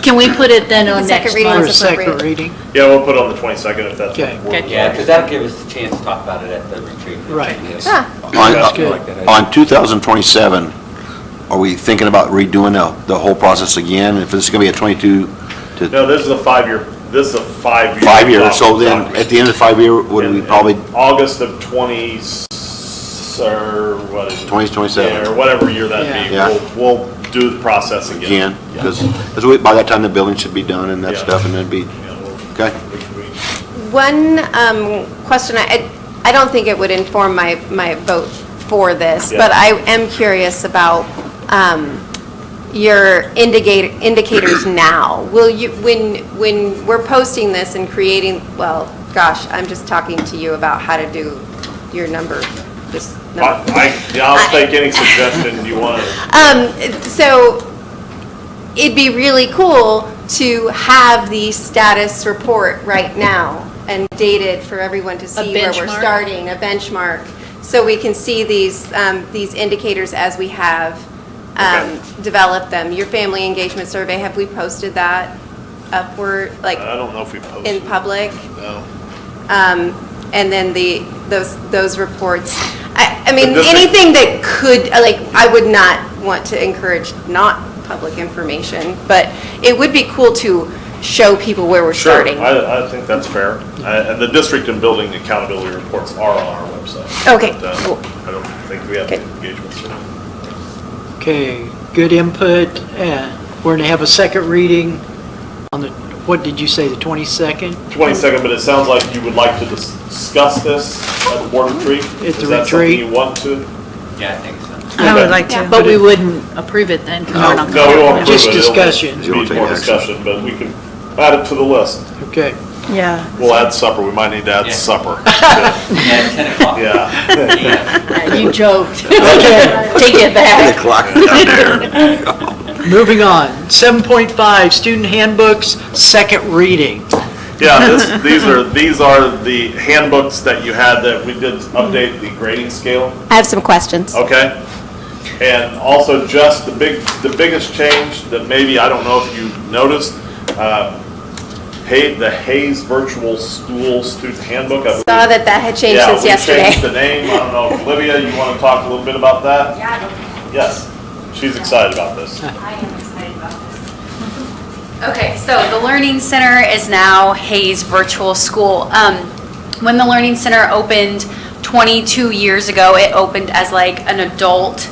Can we put it then on The second next reading For month? a is second appropriate. reading? Yeah, we'll put it on the 22nd if that's. Okay. what the board Okay. Yeah, likes. because that'll give us the chance to talk about it at the retreat. Right. Yes. Ah, That's good. On 2027, are we thinking about redoing the whole process again? If it's going to be a 22 No, this is a 5-year. five-year, so then at the end of the 5-year, would we In probably, August of 20, or what is it? 2027. Yeah, or whatever year that'd be. Yeah. We'll do the process again. again? Yeah. Because by that time, the building should be done and that Yeah. stuff, and it'd be, Yeah, we'll- okay? One question, I don't think it would inform my vote for this, Yeah. but I am curious about your indicators now. Will you, when we're posting this and creating, well, gosh, I'm just talking to you about how to do your number, just. I'll take any suggestion you want. So it'd be really cool to have the status report right now and dated for everyone to see where we're benchmark? starting, a benchmark. So we can see these indicators as we have developed them. Your family engagement survey, have we posted that upward, like I don't know if we posted. in public? No. And then those reports. I mean, But this is- anything that could, like, I would not want to encourage not public information, but it would be cool to show people where we're Sure, starting. I think that's fair. And the district and building accountability reports are on our website. Okay, But, cool. I don't think we have Good. engagements. Okay, good input. We're going to have a second reading on the, what did you say, the 22nd? 22nd, but it sounds like you would like to discuss this at the board retreat? At the Is that something retreat? you want to? Yeah, I think so. I would like Yeah. to. But we wouldn't approve it then, because we're not. No, we won't approve it. Just It'll discussion. Be more discussion, but we can add it to the list. Okay. Yeah. We'll add supper, we might need to add supper. Yeah, 10 o'clock. Yeah. You joked. Okay, take it back. Clock down there. Moving on. 7.5, student handbooks, second reading. Yeah, these are the handbooks that you had that we did update the grading scale, I have some questions. okay? And also just the biggest change that maybe, I don't know if you noticed, the Hayes Virtual School Student Handbook. I believe. Saw that had changed since yesterday. Yeah, we changed the name. I don't know, if Olivia, you want to talk a little bit about that? Yeah, Yes, she's excited about this. I am excited about this. Okay, so the Learning Center is now Hayes Virtual School. When the Learning Center opened 22 years ago, it opened as like an adult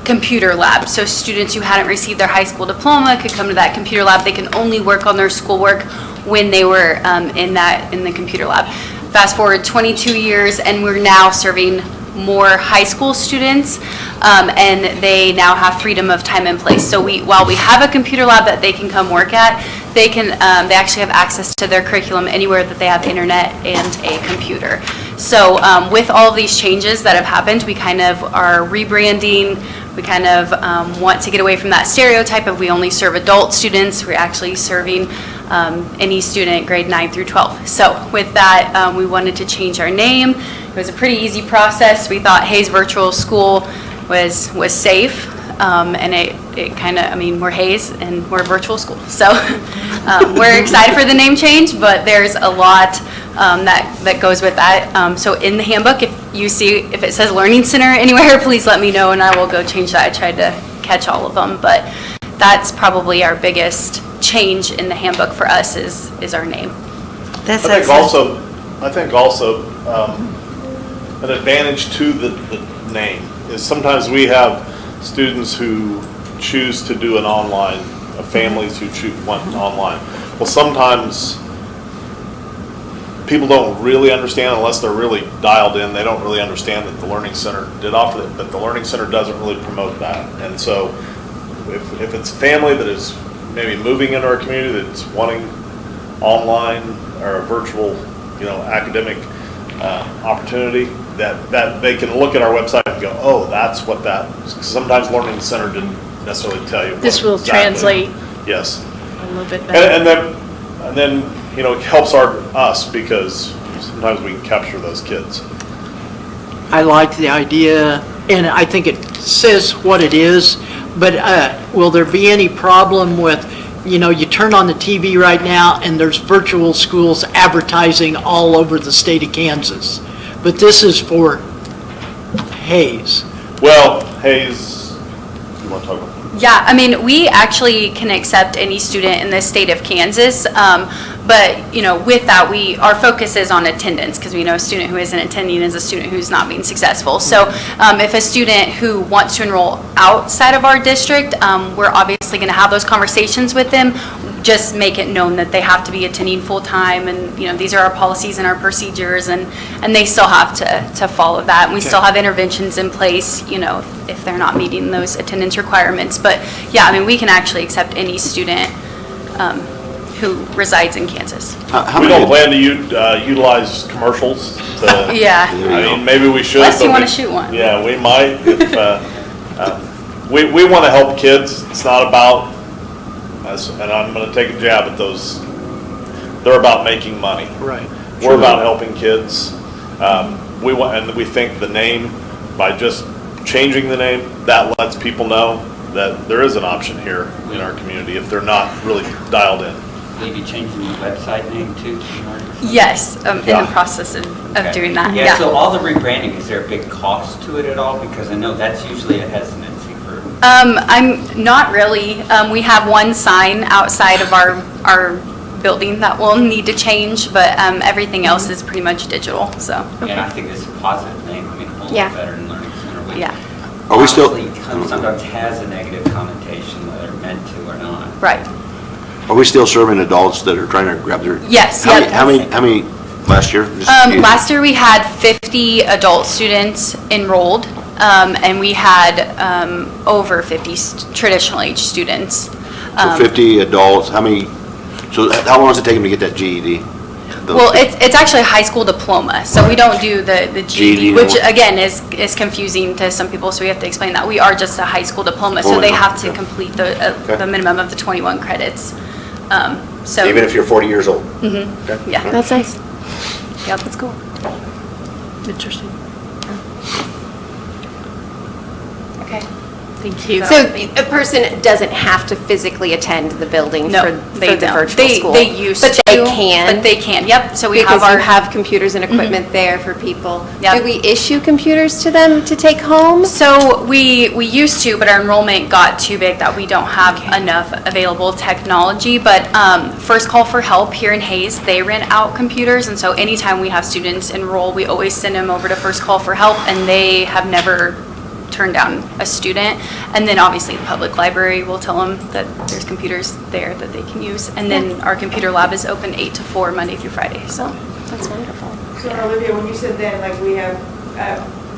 computer lab. So students who hadn't received their high school diploma could come to that computer lab. They can only work on their schoolwork when they were in the computer lab. Fast forward 22 years, and we're now serving more high school students, and they now have freedom of time and place. So while we have a computer lab that they can come work at, they actually have access to their curriculum anywhere that they have internet and a computer. So with all of these changes that have happened, we kind of are rebranding. We kind of want to get away from that stereotype of we only serve adult students. We're actually serving any student grade 9 through 12. So with that, we wanted to change our name. It was a pretty easy process. We thought Hayes Virtual School was safe, and it kind of, I mean, we're Hayes and we're a virtual school. So we're excited for the name change, but there's a lot that goes with that. So in the handbook, if it says Learning Center anywhere, please let me know and I will go change that. I tried to catch all of them, but that's probably our biggest change in the handbook for us is our name. That's I excellent. think also an advantage to the name is sometimes we have students who choose to do an online, families who want online. Well, sometimes people don't really understand unless they're really dialed in. They don't really understand that the Learning Center did offer it, but the Learning Center doesn't really promote that. And so if it's a family that is maybe moving into our community that's wanting online or a virtual, academic opportunity, that they can look at our website and go, oh, that's what that, sometimes Learning Center didn't necessarily tell you. This will translate. Yes. A little bit better. And then, it helps us because sometimes we can capture those kids. I like the idea, and I think it says what it is, but will there be any problem with, you turn on the TV right now and there's virtual schools advertising all over the state of Kansas, but this is for Hayes. Well, Hayes, you want to talk about that? Yeah, I mean, we actually can accept any student in the state of Kansas, but, with that, our focus is on attendance, because we know a student who isn't attending is a student who's not being successful. So if a student who wants to enroll outside of our district, we're obviously going to have those conversations with them, just make it known that they have to be attending full-time, and, these are our policies and our procedures, and they still have to follow that. And we still have interventions in place, if they're not meeting those attendance requirements. But, yeah, I mean, we can actually accept any student who resides in Kansas. We don't plan to utilize commercials to. Yeah. I mean, maybe we should. Unless you but want to shoot one. Yeah, we might. We want to help kids. It's not about, and I'm going to take a jab at those, they're about making money. Right. We're about helping kids. And we think the name, by just changing the name, that lets people know that there is an option here in our community if they're not really dialed in. Maybe changing the website name too? Yes, in the process of doing that, yeah. So all the rebranding, is there a big cost to it at all? Because I know that's usually a hesitancy for. I'm not really. We have one sign outside of our building that will need to change, but everything else is pretty much digital, so. And I think it's a positive name. I mean, a whole lot Yeah. better than Learning Center. Which Yeah. Are we still? honestly sometimes has a negative connotation, whether meant to or not. Right. Are we still serving adults that are trying to grab their? Yes, How yeah. many last year? Just Last year we had 50 adult students enrolled, and we had over 50 traditional age students. So 50 adults, how many So how long does it take them to get that GED? Well, it's actually a high school diploma, so we don't do the GED, GED, which again is confusing to some people, so we have to explain that. We are just a high school diploma, so they have to complete the minimum of the 21 credits. So Even if you're 40 years old? yeah. That's nice. Yep. That's cool. Interesting. Okay. Thank you. So a person doesn't have to physically attend the building No, for they the don't. virtual school? They used But to. they can? But they can, yep. So we have Because our. you have computers and equipment there for people. Yep. Do we issue computers to them to take home? So we used to, but our enrollment got too big that we don't have enough available technology. But First Call for Help here in Hayes, they rent out computers. And so anytime we have students enroll, we always send them over to First Call for Help, and they have never turned down a student. And then obviously the public library will tell them that there's computers there that they can use. And then our computer lab is open 8 to 4, Monday through Friday, so. That's wonderful. So Olivia, when you said then, like, we have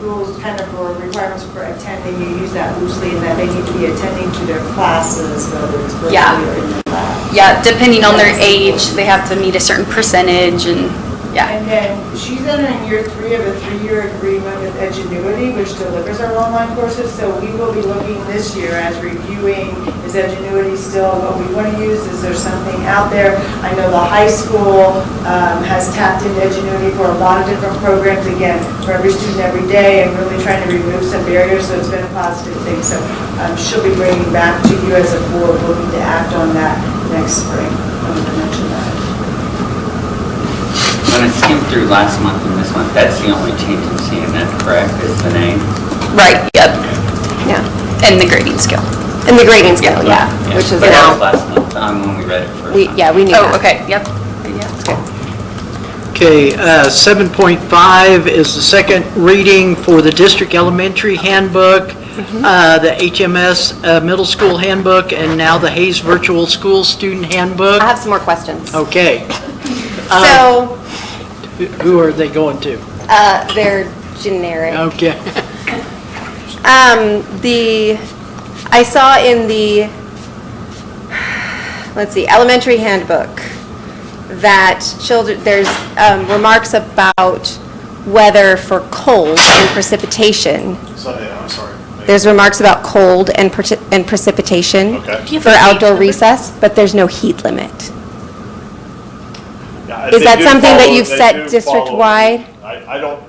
rules kind of or requirements for attending, you use that loosely in that they need to be attending to their classes, whether it's virtually Yeah. or in the lab. Yeah, depending on their age, they have to meet a certain percentage and, yeah. And then she's entering year 3 of a 3-year agreement with Edgenuity, which delivers our online courses. So we will be looking this year as reviewing, is Edgenuity still what we want to use? Is there something out there? I know the high school has tapped into Edgenuity for a lot of different programs, again, for every student every day, and really trying to remove some barriers, so it's been a positive thing. So she'll be bringing back to you as a board, looking to act on that next spring. I wanted to mention that. When I skimmed through last month and this month, that's the only change I'm seeing, that's correct, is the name? Right, yep. Yeah. And the grading scale. And the grading scale, yeah, which is But that was now, last month, when we read it first. we knew that. Oh, okay, yep. Yeah. Okay, 7.5 is the second reading for the district elementary handbook, the HMS middle school handbook, and now the Hayes Virtual School Student Handbook. I have some more questions. Okay. So, Who are they going to? they're generic. Okay. I saw in the, let's see, elementary handbook that there's remarks about weather for cold and precipitation. I'm sorry. There's remarks about cold and precipitation Okay. for outdoor recess, but there's no heat limit. Yeah, Is they that do something that follow- you've they set do district-wide? follow- I don't,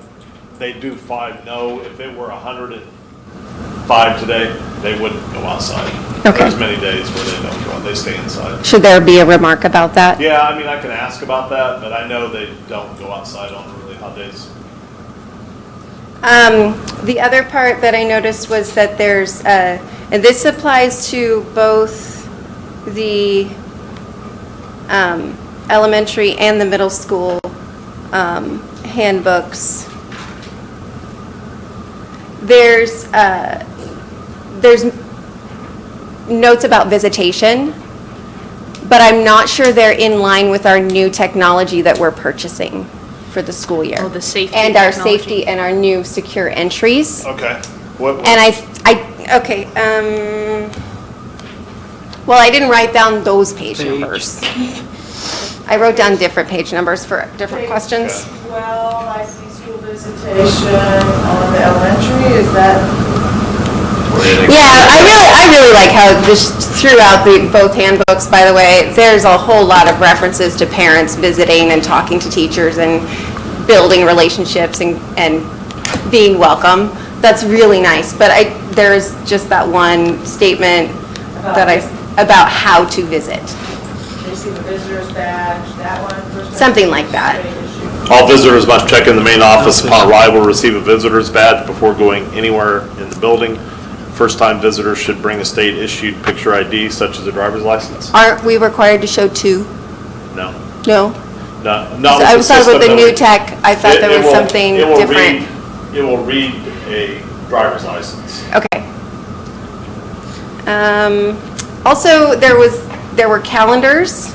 they do 5, no, if it were 105 today, they wouldn't go outside. Okay. There's many days where they don't go out, they stay inside. Should there be a remark about that? Yeah, I mean, I can ask about that, but I know they don't go outside on really hot days. The other part that I noticed was that there's, and this applies to both the elementary and the middle school handbooks. There's notes about visitation, but I'm not sure they're in line with our new technology that we're purchasing for the school year. Oh, the safety And our technology. safety and our new secure entries. Okay. And okay, well, I didn't write down those page numbers. I wrote down different page numbers for different questions. Well, I see school visitation on the elementary, is that? Yeah, I really like how this throughout both handbooks, by the way, there's a whole lot of references to parents visiting and talking to teachers and building relationships and being welcome. That's really nice, but there's just that one statement about how to visit. They see the visitor's badge, that one? Something like that. All visitors must check in the main office upon arrival, receive a visitor's badge before going anywhere in the building. First-time visitors should bring a state-issued picture ID such as a driver's license. Aren't we required to show two? No. No? Not So with I the was talking about system the that new we- tech, I thought there It was will- something it will different. It will read a driver's license. Okay. Also, there were calendars,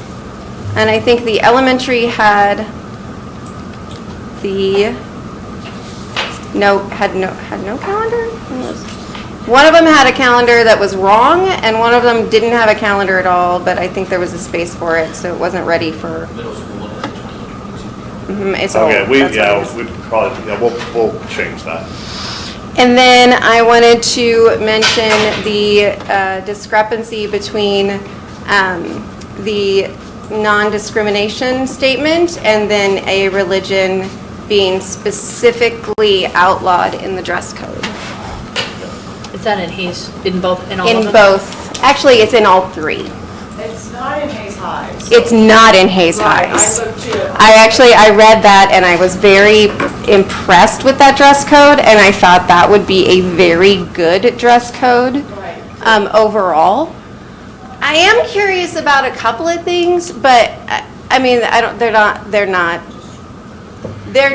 and I think the elementary had had no calendar? One of them had a calendar that was wrong, and one of them didn't have a calendar at all, but I think there was a space for it, so it wasn't ready for, Middle school. it's old. Okay, That's what it is. we probably, we'll change that. And then I wanted to mention the discrepancy between the non-discrimination statement and then a religion being specifically outlawed in the dress code. Is that in both, in all of them? In both, actually, it's in all three. It's not in Hayes High. so- It's not in Hayes Right, Highs. I looked too. I read that and I was very impressed with that dress code, and I thought that would be a very good dress code Right. overall. I am curious about a couple of things, but I mean, they're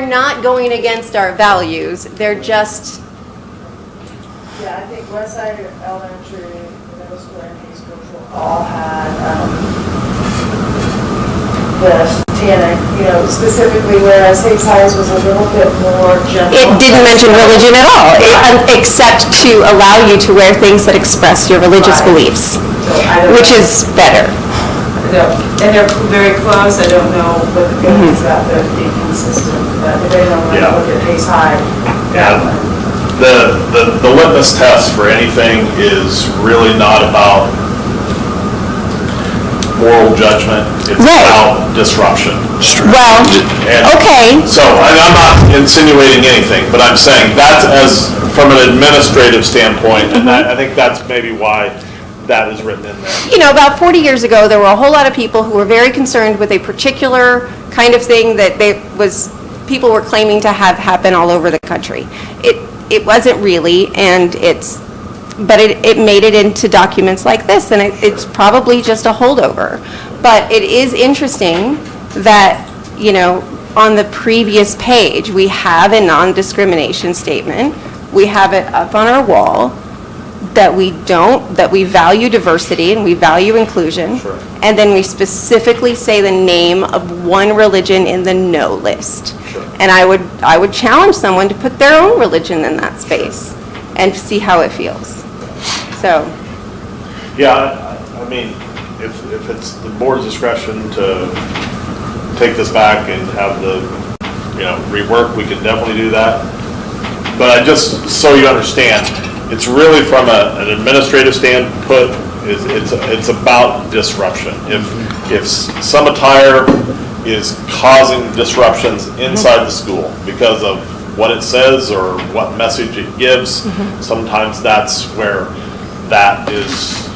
not going against our values. They're just, Yeah, I think Westside Elementary, Middle School, and Hayes Cultural all had the satanic, specifically, whereas Hayes Highs was a little bit more general. it didn't mention religion at all, except to allow you to wear things that express your religious Right. beliefs, So I don't which know. is better. And they're very close, I don't know what the feelings about them being consistent, but depending on when you Yeah. look at Hayes High. Yeah. The litmus test for anything is really not about moral judgment, it's Right. about disruption. Well, And okay. So I'm not insinuating anything, but I'm saying that's as, from an administrative standpoint, and I think that's maybe why that is written in there. About 40 years ago, there were a whole lot of people who were very concerned with a particular kind of thing that people were claiming to have happen all over the country. It wasn't really, and but it made it into documents like this, and it's probably just a holdover. But it is interesting that, on the previous page, we have a non-discrimination statement. We have it up on our wall, that we value diversity and we value inclusion. Sure. And then we specifically say the name of one religion in the no list. Sure. And I would challenge someone to put their own religion in that space and see how it feels. So, Yeah, I mean, if it's the board's discretion to take this back and have the, rework, we can definitely do that. But just so you understand, it's really from an administrative standpoint, it's about disruption. If some attire is causing disruptions inside the school because of what it says or what message it gives, sometimes that's where that is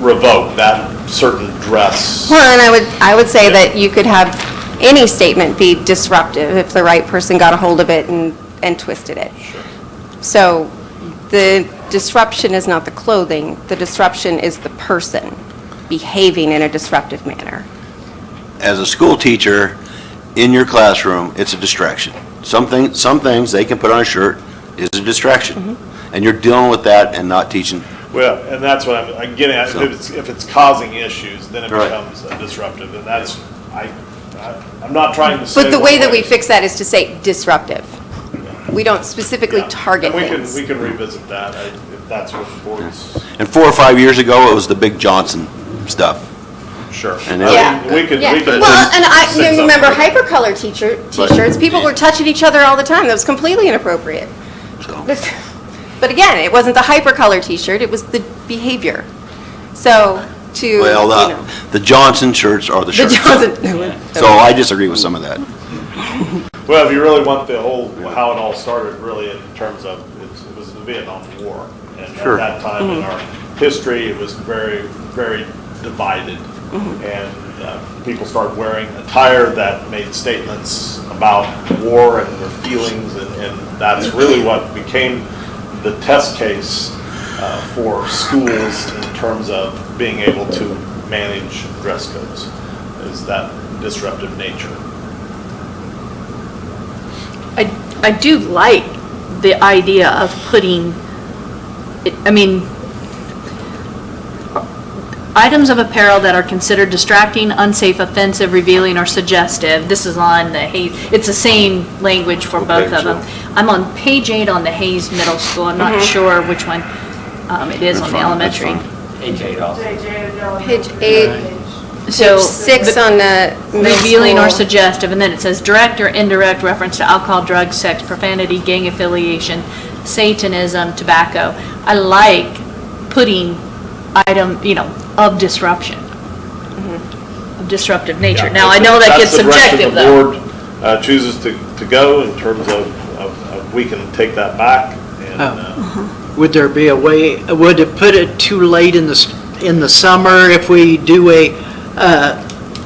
revoked, that certain dress. well, and I would say that you could have any statement be disruptive if the right person got a hold of it and twisted it. Sure. So the disruption is not the clothing, the disruption is the person behaving in a disruptive manner. As a school teacher, in your classroom, it's a distraction. Some things they can put on a shirt is a distraction. And you're dealing with that and not teaching. Well, and that's what I'm getting at. If it's causing issues, then it Right. becomes a disruptive, and that's, I'm not trying to say. But the way one that we fix that is to say disruptive. We don't specifically Yeah. target And things. we can revisit that, if that's what the board's, And 4 or 5 years ago, it was the big Johnson stuff. sure. And Yeah. We could. Yeah. We could Well, and say you remember something. hypercolor t-shirts, people were touching each other all the time. That was completely inappropriate. So, But again, it wasn't the hypercolor t-shirt, it was the behavior. So to, well, the Johnson shirts are the the shirts. Johnson, So I disagree with some of that. Well, if you really want the whole, how it all started, really in terms of, it was the Vietnam War. And Sure. at that time in our history, it was very, very divided. And people started wearing attire that made statements about war and their feelings, and that's really what became the test case for schools in terms of being able to manage dress codes, is that disruptive nature. I do like the idea of putting, items of apparel that are considered distracting, unsafe, offensive, revealing, or suggestive. This is on the Hayes, it's the same language for both of them. I'm on page 8 on the Hayes Middle School, I'm not sure which one. It is on the elementary. Page 8 also. Page 8, So. page 6 on the middle Revealing or school. suggestive, and then it says direct or indirect reference to alcohol, drugs, sex, profanity, gang affiliation, Satanism, tobacco. I like putting item, of disruption, of disruptive nature. Now, I know that gets subjective, though. That's the direction the board chooses to go in terms of we can take that back and, Would there be a way, would it put it too late in the summer if we do a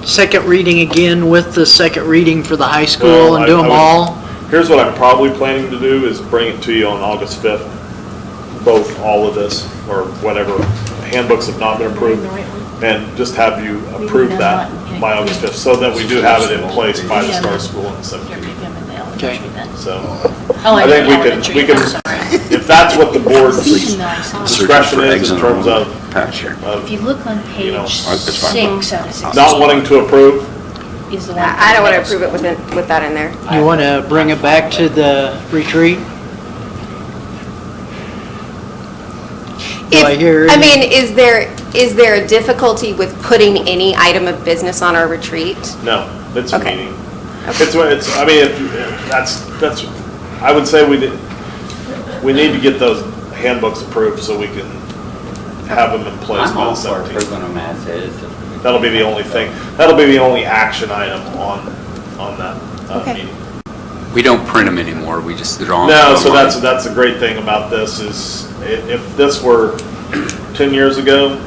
second reading again with the second reading for the high school Well, and do I them would- all? Here's what I'm probably planning to do is bring it to you on August 5th, all of this, or whatever. Handbooks have not been approved, and just have you approve that by August 5th, so that we do have it in place by the start of school in September. Okay. So, Oh, I think we can, if that's what the board's discretion is in terms of, If you look on page know, 6 out of 16. not wanting to approve, Is the one. I don't want to approve it with that in there. You want to bring it back to the retreat? Do I hear? I mean, is there a difficulty with putting any item of business on our retreat? no, it's a Okay. meeting. I mean, that's, I would say we need to get those handbooks approved so we can have them in place I'm by the all for 17th. approving them as is. That'll be the only thing, that'll be the only action item on that Okay. meeting. We don't print them anymore, we just, they're on. No, so that's the great thing about this is if this were 10 years ago,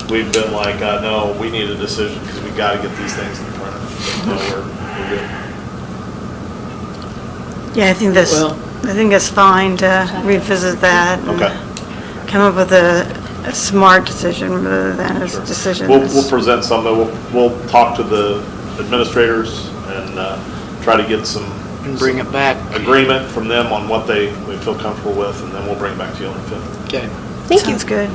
we've been like, no, we need a decision because we got to get these things in front of. No, we're good. Yeah, I think it's fine to revisit that. and Okay. Come up with a smart decision rather than a decision. We'll present something, we'll talk to the administrators and try to get some. And bring it back. Agreement from them on what we feel comfortable with, and then we'll bring it back to you on the 5th. Okay. Thank you. Sounds good.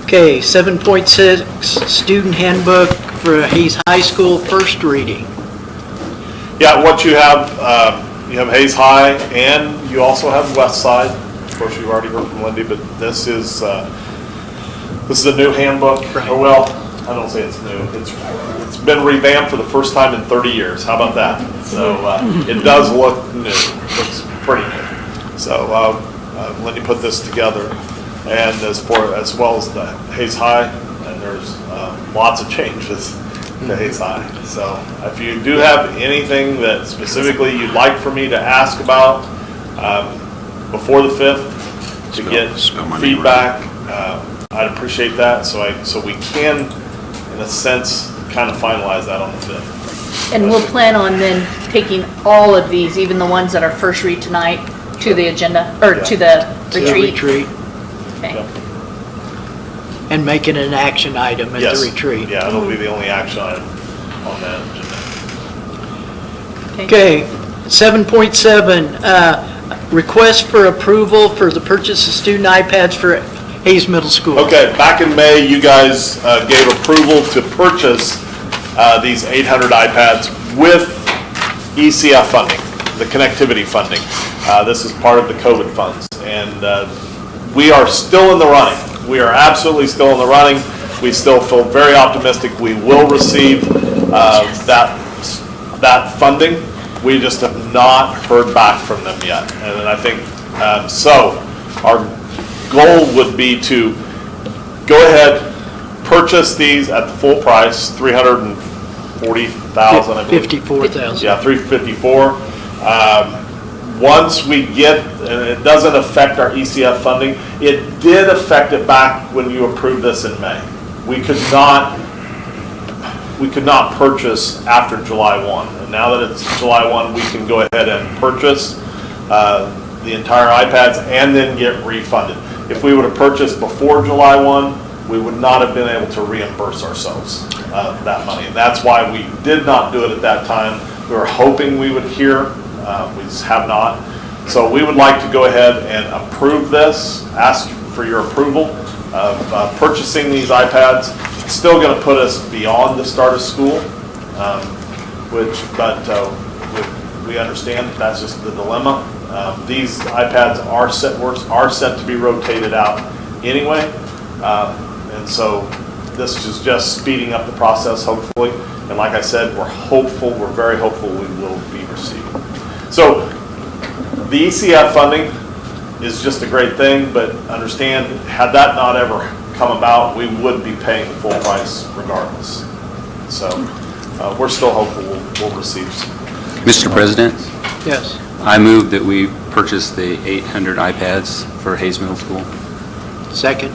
Okay, 7.6, Student Handbook for Hayes High School, first reading. Yeah, what you have Hayes High, and you also have West Side. Of course, you've already heard from Lindy, but this is a new handbook. Right. Or, well, I don't say it's new. It's been revamped for the first time in 30 years. How about that? So it does look new. It looks pretty new. So Lindy put this together, and as well as the Hayes High, and there's lots of changes to Hayes High. So if you do have anything that specifically you'd like for me to ask about before the 5th to get feedback, I'd appreciate that. So we can, in a sense, kind of finalize that on the 5th. And we'll plan on then taking all of these, even the ones that are first read tonight, to the agenda, or to the To the retreat. retreat. Okay. Yeah. And make it an action item at Yes. the retreat. Yeah, it'll be the only action item on that agenda. Okay, 7.7, request for approval for the purchase of student iPads for Hayes Middle School. Okay, back in May, you guys gave approval to purchase these 800 iPads with ECF funding, the connectivity funding. This is part of the COVID funds, and we are still in the running. We are absolutely still in the running. We still feel very optimistic we will receive that funding. We just have not heard back from them yet, and I think so. Our goal would be to go ahead, purchase these at the full price, $340,000, I believe. 54,000. Yeah, 354. Once we get, and it doesn't affect our ECF funding, it did affect it back when you approved this in May. We could not purchase after July 1. And now that it's July 1, we can go ahead and purchase the entire iPads and then get refunded. If we would have purchased before July 1, we would not have been able to reimburse ourselves that money. And that's why we did not do it at that time. We were hoping we would hear, we just have not. So we would like to go ahead and approve this, ask for your approval of purchasing these iPads. It's still going to put us beyond the start of school, but we understand that's just the dilemma. These iPads are set to be rotated out anyway. And so this is just speeding up the process, hopefully. And like I said, we're very hopeful we will be received. So the ECF funding is just a great thing, but understand, had that not ever come about, we would be paying the full price regardless. So we're still hopeful we'll receive some. Mr. President, Yes. I move that we purchase the 800 iPads for Hayes Middle School. Second.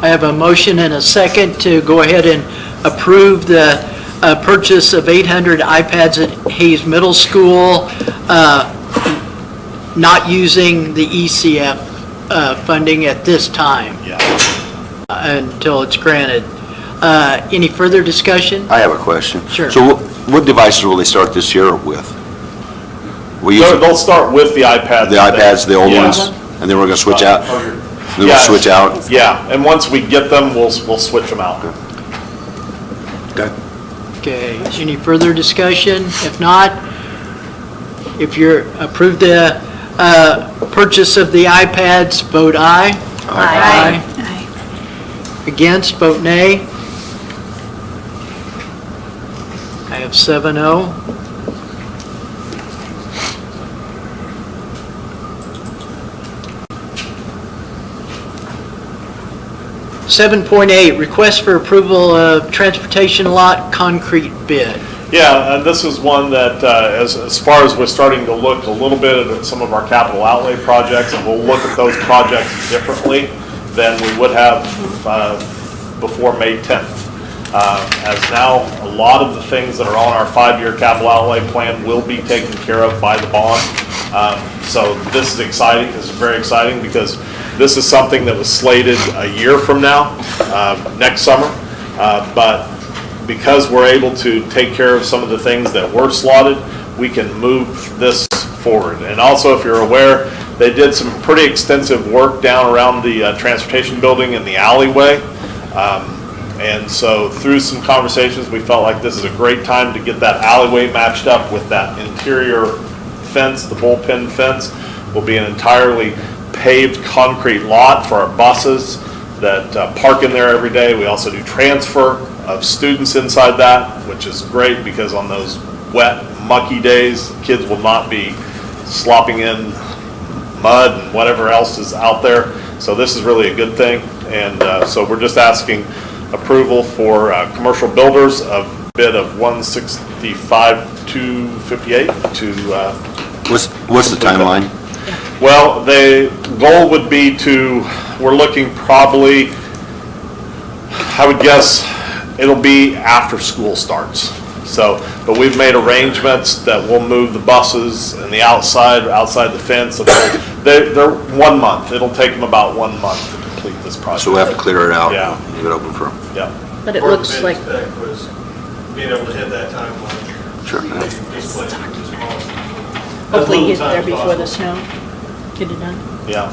I have a motion and a second to go ahead and approve the purchase of 800 iPads at Hayes Middle School, not using the ECF funding at this time. Yeah. Until it's granted. Any further discussion? I have a question. Sure. So what devices will they start this year with? We use They'll start with the iPads. the iPads, the old Yeah. ones, and then we're going to switch out? Then we'll Yeah. switch out? Yeah, and once we get them, we'll switch them out. Okay. Okay, any further discussion? If not, if you're approved the purchase of the iPads, vote aye. Aye. Against, vote nay. I have 7-0. Seven point eight, request for approval of transportation lot concrete bid. Yeah, and this is one that, as far as we're starting to look a little bit at some of our capital outlay projects, and we'll look at those projects differently than we would have before May 10th. As now, a lot of the things that are on our 5-year capital outlay plan will be taken care of by the bond. So this is exciting, this is very exciting, because this is something that was slated a year from now, next summer. But because we're able to take care of some of the things that were slotted, we can move this forward. And also, if you're aware, they did some pretty extensive work down around the transportation building in the alleyway. And so through some conversations, we felt like this is a great time to get that alleyway matched up with that interior fence, the bullpen fence. Will be an entirely paved concrete lot for our buses that park in there every day. We also do transfer of students inside that, which is great because on those wet, mucky days, kids will not be slopping in mud and whatever else is out there. So this is really a good thing. And so we're just asking approval for commercial builders of bid of $165,258 to. What's the timeline? Well, the goal would be we're looking probably, I would guess, it'll be after school starts. So, but we've made arrangements that we'll move the buses and the outside the fence. They're 1 month. It'll take them about 1 month to complete this project. So we have to clear it out? Yeah. Leave it open for... Yeah. But it Part of looks the like, bid spec was being able to hit that timeline. Sure. hopefully get there before the snow. Get it done. Yeah.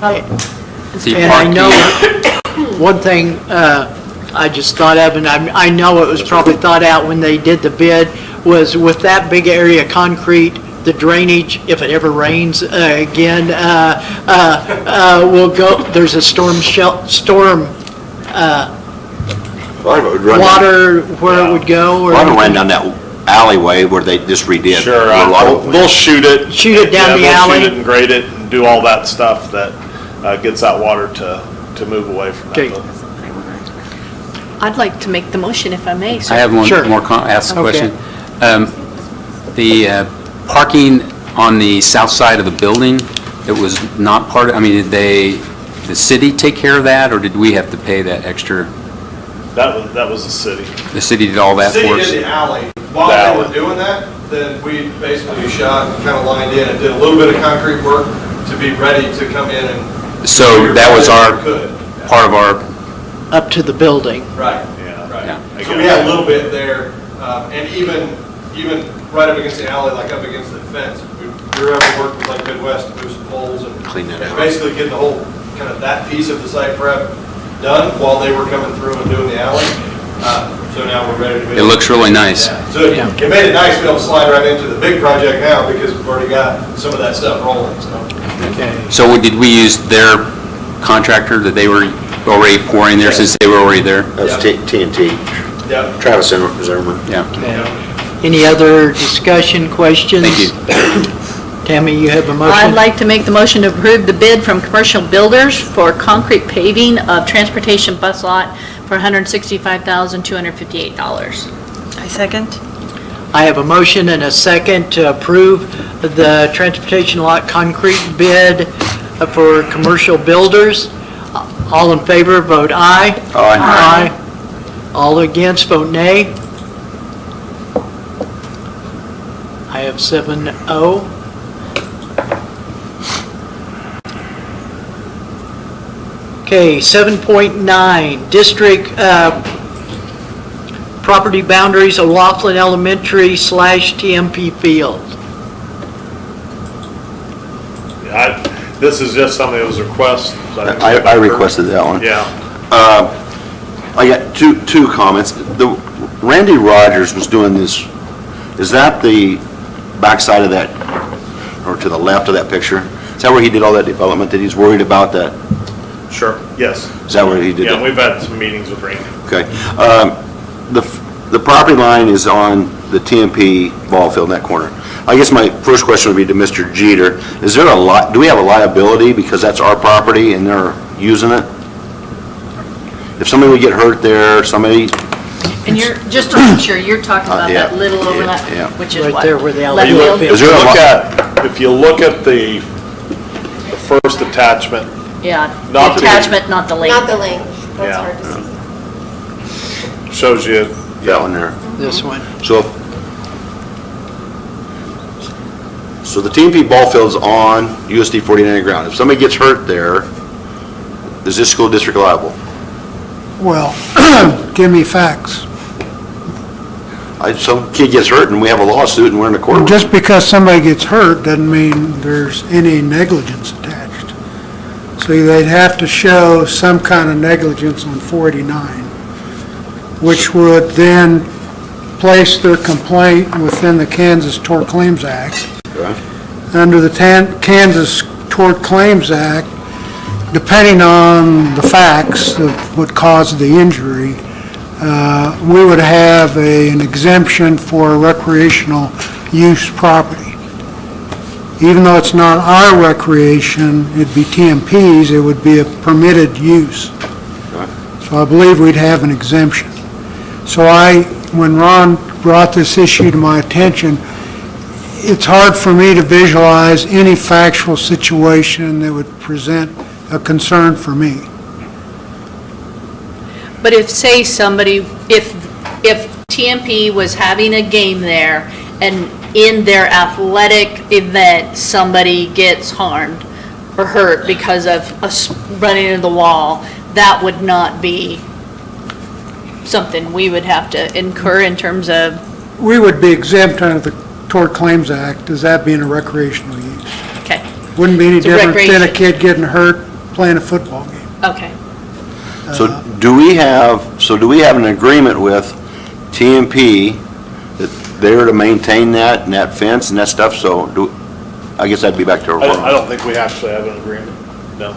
And I know, one thing I just thought of, and I know it was probably thought out when they did the bid, was with that big area of concrete, the drainage, if it ever rains again, will go, there's a water where it would go. A lot of them ran down that alleyway where they just redid. Sure, A lot of- they'll shoot it. Shoot it down the Yeah, alley. they'll shoot it and grade it and do all that stuff that gets that water to move away from that Okay. building. I'd like to make the motion if I may, sir. I have one Sure. more, ask a Okay. question. The parking on the south side of the building, it was not part, I mean, did the city take care of that, or did we have to pay that extra? That was the city. The city did all that City for us? did the alley. While The they alley. were doing that, then we basically shot and kind of lined in and did a little bit of concrete work to be ready to come in and. So that was our, Could. part of our, Up to the building. Right, Yeah. right. Yeah. So we had a little bit there, and even right up against the alley, like up against the fence, we were able to work with like Midwest to move some poles and. Clean that and out. basically get the whole, kind of that piece of the site prep done while they were coming through and doing the alley. So now we're ready to. it looks really nice. Yeah. So it made it nice to be able to slide right into the big project now because we've already got some of that stuff rolling, so. Okay. So did we use their contractor that they were already pouring there since they were already there? That's TNT. Yep. Travis Zimmerman. Yeah. Any other discussion, questions? Thank you. Tammy, you have a motion? I'd like to make the motion to approve the bid from Commercial Builders for concrete paving of transportation bus lot for $165,258. I second. I have a motion and a second to approve the transportation lot concrete bid for Commercial Builders. All in favor, vote aye. Aye. Aye. All against, vote nay. I have 7-0. Okay, 7.9, district property boundaries of Laughlin Elementary / TMP Field. This is just something that was requested. I requested that one. Yeah. I got two comments. Randy Rogers was doing this, is that the backside of that, or to the left of that picture? Is that where he did all that development, that he's worried about that? Sure, yes. Is that where he did Yeah, that? we've had some meetings with Randy. Okay. The property line is on the TMP ball field in that corner. I guess my first question would be to Mr. Jeter. Is there do we have a liability because that's our property and they're using it? If somebody would get hurt there, somebody, And you're, just to make sure, you're talking about yeah, that little yeah, overlap, yeah. which is Right what? there where the Left outfield field? Is there a If you look at the first attachment, Yeah, Not the the- attachment, not the link. Not the link. That's Yeah. hard to see. shows you, that one there. This one. So the TMP ball field's on USD 49 ground. If somebody gets hurt there, is this school district liable? Well, give me facts. Some kid gets hurt and we have a lawsuit and we're in the courtroom. Just because somebody gets hurt doesn't mean there's any negligence attached. So they'd have to show some kind of negligence on 489, which would then place their complaint within the Kansas Tort Claims Act. Okay. Under the Kansas Tort Claims Act, depending on the facts of what caused the injury, we would have an exemption for recreational use property. Even though it's not our recreation, it'd be TMP's, it would be a permitted use. So I believe we'd have an exemption. So when Ron brought this issue to my attention, it's hard for me to visualize any factual situation that would present a concern for me. But if, say, somebody, if TMP was having a game there, and in their athletic event, somebody gets harmed or hurt because of us running into the wall, that would not be something we would have to incur in terms of, We would be exempt under the Tort Claims Act as that being a recreational use. okay, Wouldn't be any It's a different than a recreation. kid getting hurt playing a football game. okay. So do we have an agreement with TMP that they're to maintain that and that fence and that stuff? So I guess that'd be back to our. I don't think we actually have an agreement, no.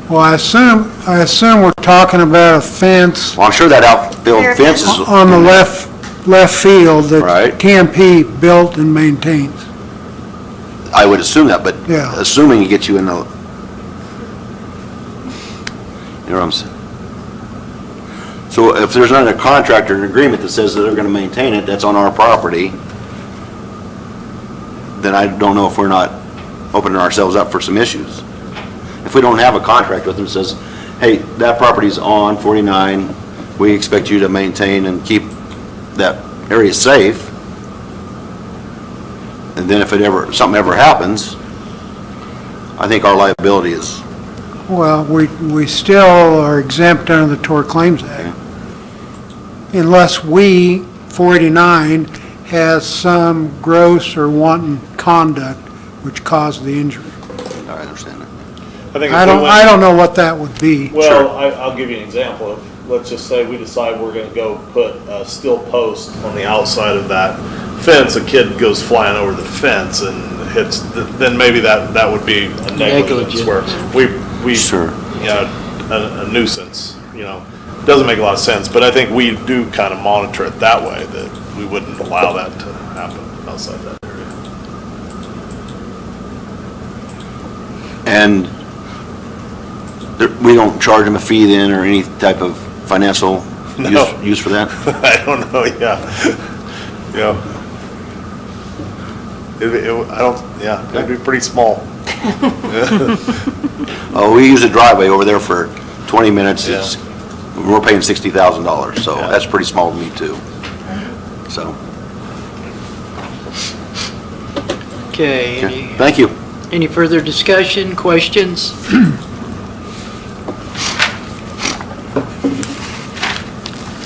Well, I assume we're talking about a fence Well, I'm sure that outfield fence is. on the left field that Right. TMP built and maintains. I would assume that, but Yeah. assuming it gets you in the, you know what I'm saying? So if there's not a contract or an agreement that says that they're gonna maintain it, that's on our property, then I don't know if we're not opening ourselves up for some issues. If we don't have a contract with them that says, hey, that property's on 49, we expect you to maintain and keep that area safe, and then if something ever happens, I think our liability is. Well, we still are exempt under the Tort Claims Act. Unless we, 489, has some gross or wanton conduct which caused the injury. I understand that. I think if I we don't, went- I don't know what that would be. Well, I'll give you an example of, let's just say we decide we're gonna go put a steel post on the outside of that fence, a kid goes flying over the fence and hits, then maybe that would be a negligence where Sure. you know, a nuisance, you know. Doesn't make a lot of sense, but I think we do kind of monitor it that way, that we wouldn't allow that to happen outside that area. And we don't charge them a fee then, or any type of financial No. use for that? I don't know, yeah. Yeah. It'd be pretty small. Oh, we use a driveway over there for 20 minutes. Yeah. We're paying $60,000, so Yeah. that's pretty small to me too. So, Okay, okay. Thank you. any further discussion, questions?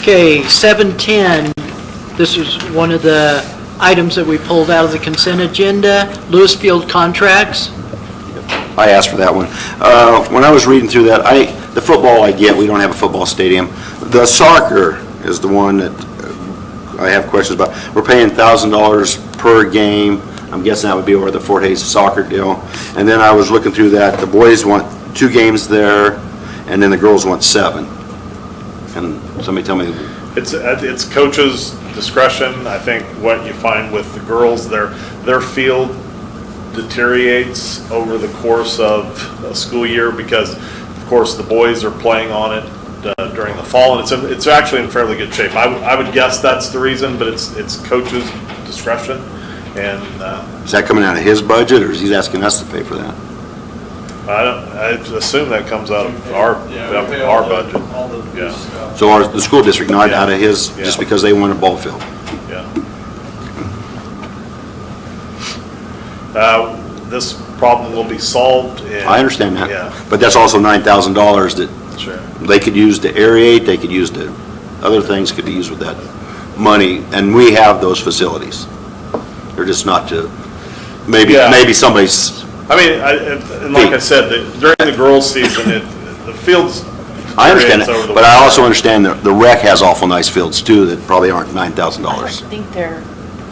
Okay, 710, this was one of the items that we pulled out of the consent agenda, Lewisfield contracts. I asked for that one. When I was reading through that, the football I get, we don't have a football stadium. The soccer is the one that I have questions about. We're paying $1,000 per game. I'm guessing that would be over the Fort Hays soccer deal. And then I was looking through that, the boys want 2 games there, and then the girls want 7. And somebody tell me, It's coach's discretion. I think what you find with the girls, their field deteriorates over the course of a school year because, of course, the boys are playing on it during the fall, and it's actually in fairly good shape. I would guess that's the reason, but it's coach's discretion. And is that coming out of his budget, or is he asking us to pay for that? I assume that comes out of our budget. Yeah. So the school district, not Yeah. out of his, just Yeah. because they want a ball field? Yeah. This problem will be solved. I understand that. Yeah. But that's also $9,000 that Sure. they could use to aerate, they could use to, other things could be used with that money, and we have those facilities. They're just not to, maybe Yeah. somebody's, I mean, and like I said, during the girls' season, the fields. I understand deteriorates over that, the but I winter. also understand that the rec has awful nice fields too that probably aren't $9,000.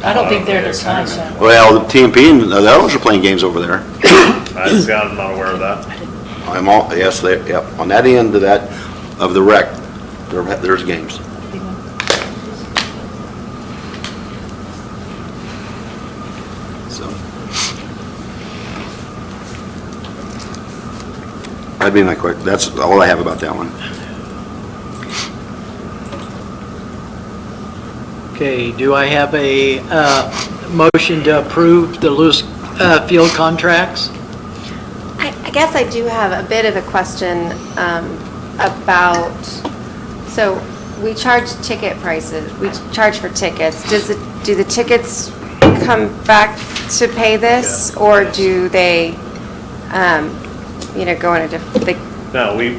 I don't think they're this nice. Well, the TMP and the others are playing games over there. I'm not aware of that. Yes, yep, on that end of that, of the rec, there's games. So. That'd be my question, that's all I have about that one. Okay, do I have a motion to approve the Lewisfield contracts? I guess I do have a bit of a question about, so we charge ticket prices, we charge for tickets. Do the tickets come back to pay this? Yeah. Or do they, go in a different, No, we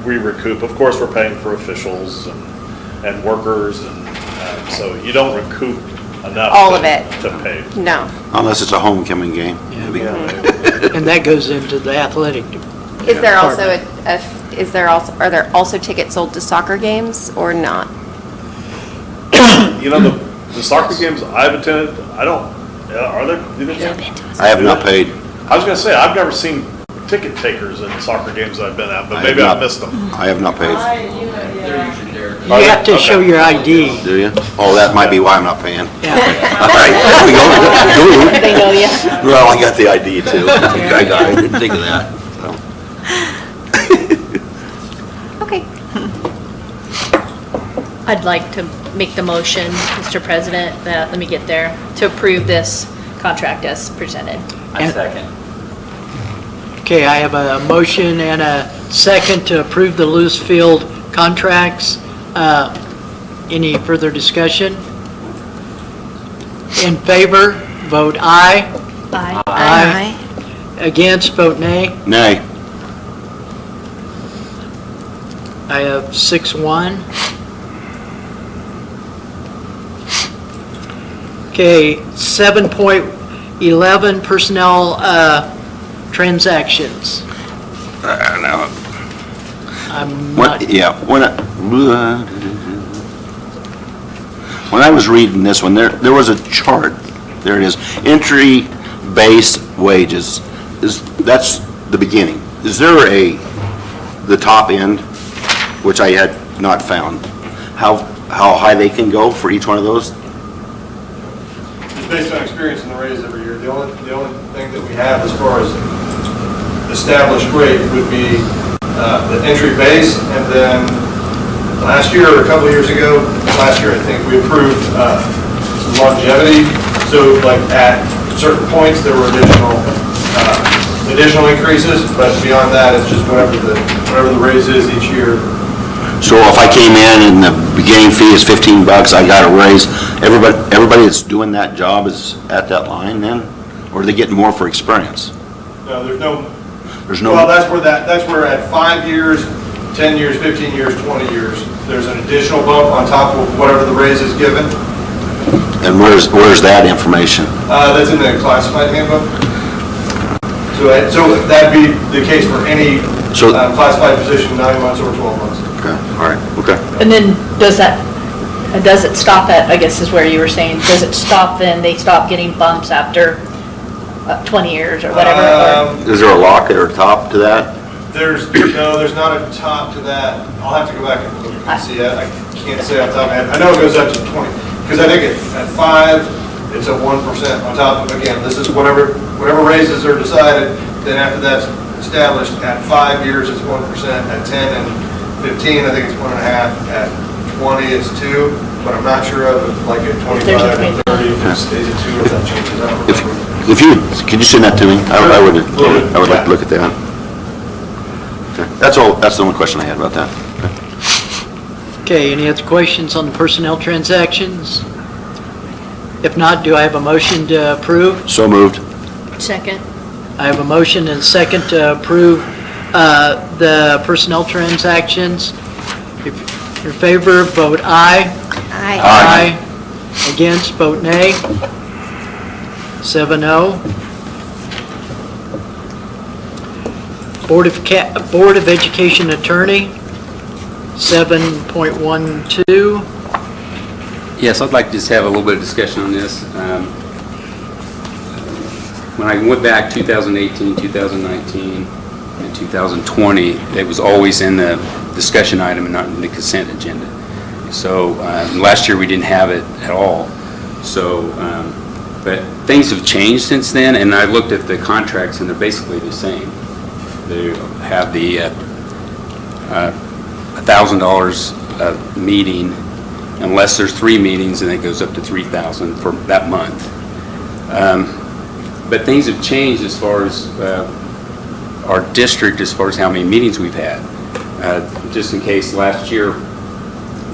recoup. Of course, we're paying for officials and workers, and so you don't recoup enough. All of it. To pay. no. Unless it's a homecoming game. maybe. And that goes into the athletic. Is there also department. are there also tickets sold to soccer games or not? You know, the soccer games I've attended, are there? I have not paid. I was gonna say, I've never seen ticket takers in soccer games I've been at, but maybe I've missed them. I have not paid. They're usually there. You have to show your ID. Do you? Oh, that might be why I'm not paying. Yeah. All right, there we go. They know you. Well, I got the ID too. I didn't think of that. so. Okay. I'd like to make the motion, Mr. President, let me get there, to approve this contract as presented. I second. Okay, I have a motion and a second to approve the Lewisfield contracts. Any further discussion? In favor, vote aye. Aye. Aye. Against, vote nay. Nay. I have 6-1. Okay, 7.11 personnel transactions. No. I'm not, Yeah, when I was reading this one, there was a chart, there it is, entry base wages, that's the beginning. is there the top end, which I had not found, how high they can go for each one of those? It's based on experience in the raise every year. The only thing that we have as far as established rate would be the entry base, and then last year or a couple of years ago, last year I think, we approved some longevity. So like at certain points, there were additional increases, but beyond that, it's just whatever the raise is each year. So if I came in and the beginning fee is $15, I got a raise, everybody that's doing that job is at that line then? Or are they getting more for experience? No, there's no. There's no. Well, that's where at 5 years, 10 years, 15 years, 20 years, there's an additional bump on top of whatever the raise is given. And where's that information? That's in the classified handbook. So that'd be the case for any classified position, 9 months or 12 months. Okay, all right, okay. And then does it stop at, I guess is where you were saying, does it stop then, they stop getting bumps after 20 years or whatever? Is there a lock or top to that? There's not a top to that. I'll have to go back and look and see. I can't say off the top of my head. I know it goes up to 20, because I think at 5, it's a 1% on top of, again, this is whatever raises are decided, then after that's established, at 5 years, it's 1%, at 10 and 15, I think it's 1.5, at 20, it's 2, but I'm not sure of, like at 25 and 30, if it stays at 2 or if that changes. I don't remember. Could you send that to me? I would like to look at that. Okay. That's the only question I had about that. Okay, any other questions on the personnel transactions? If not, do I have a motion to approve? So moved. Second. I have a motion and second to approve the personnel transactions. If you're in favor, vote aye. Aye. Aye. Against, vote nay. 7-0. Board of Education Attorney, 7.12. Yes, I'd like to just have a little bit of discussion on this. When I went back 2018, 2019, and 2020, it was always in the discussion item and not in the consent agenda. So last year we didn't have it at all. So, but things have changed since then, and I looked at the contracts and they're basically the same. They have the $1,000 a meeting, unless there's 3 meetings, and it goes up to $3,000 for that month. But things have changed as far as our district, as far as how many meetings we've had. Just in case, last year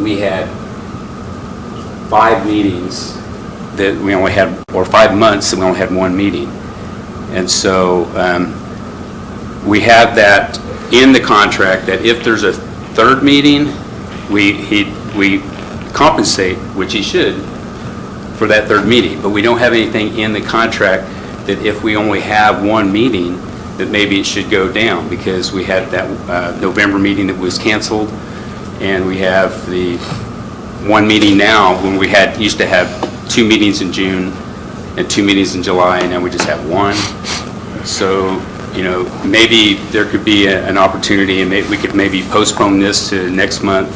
we had 5 meetings that we only had, or 5 months that we only had 1 meeting. And so we have that in the contract that if there's a 3rd meeting, we compensate, which he should, for that 3rd meeting. But we don't have anything in the contract that if we only have 1 meeting, that maybe it should go down, because we had that November meeting that was canceled, and we have the 1 meeting now when we used to have 2 meetings in June and 2 meetings in July, and now we just have 1. So, maybe there could be an opportunity, and we could maybe postpone this to next month,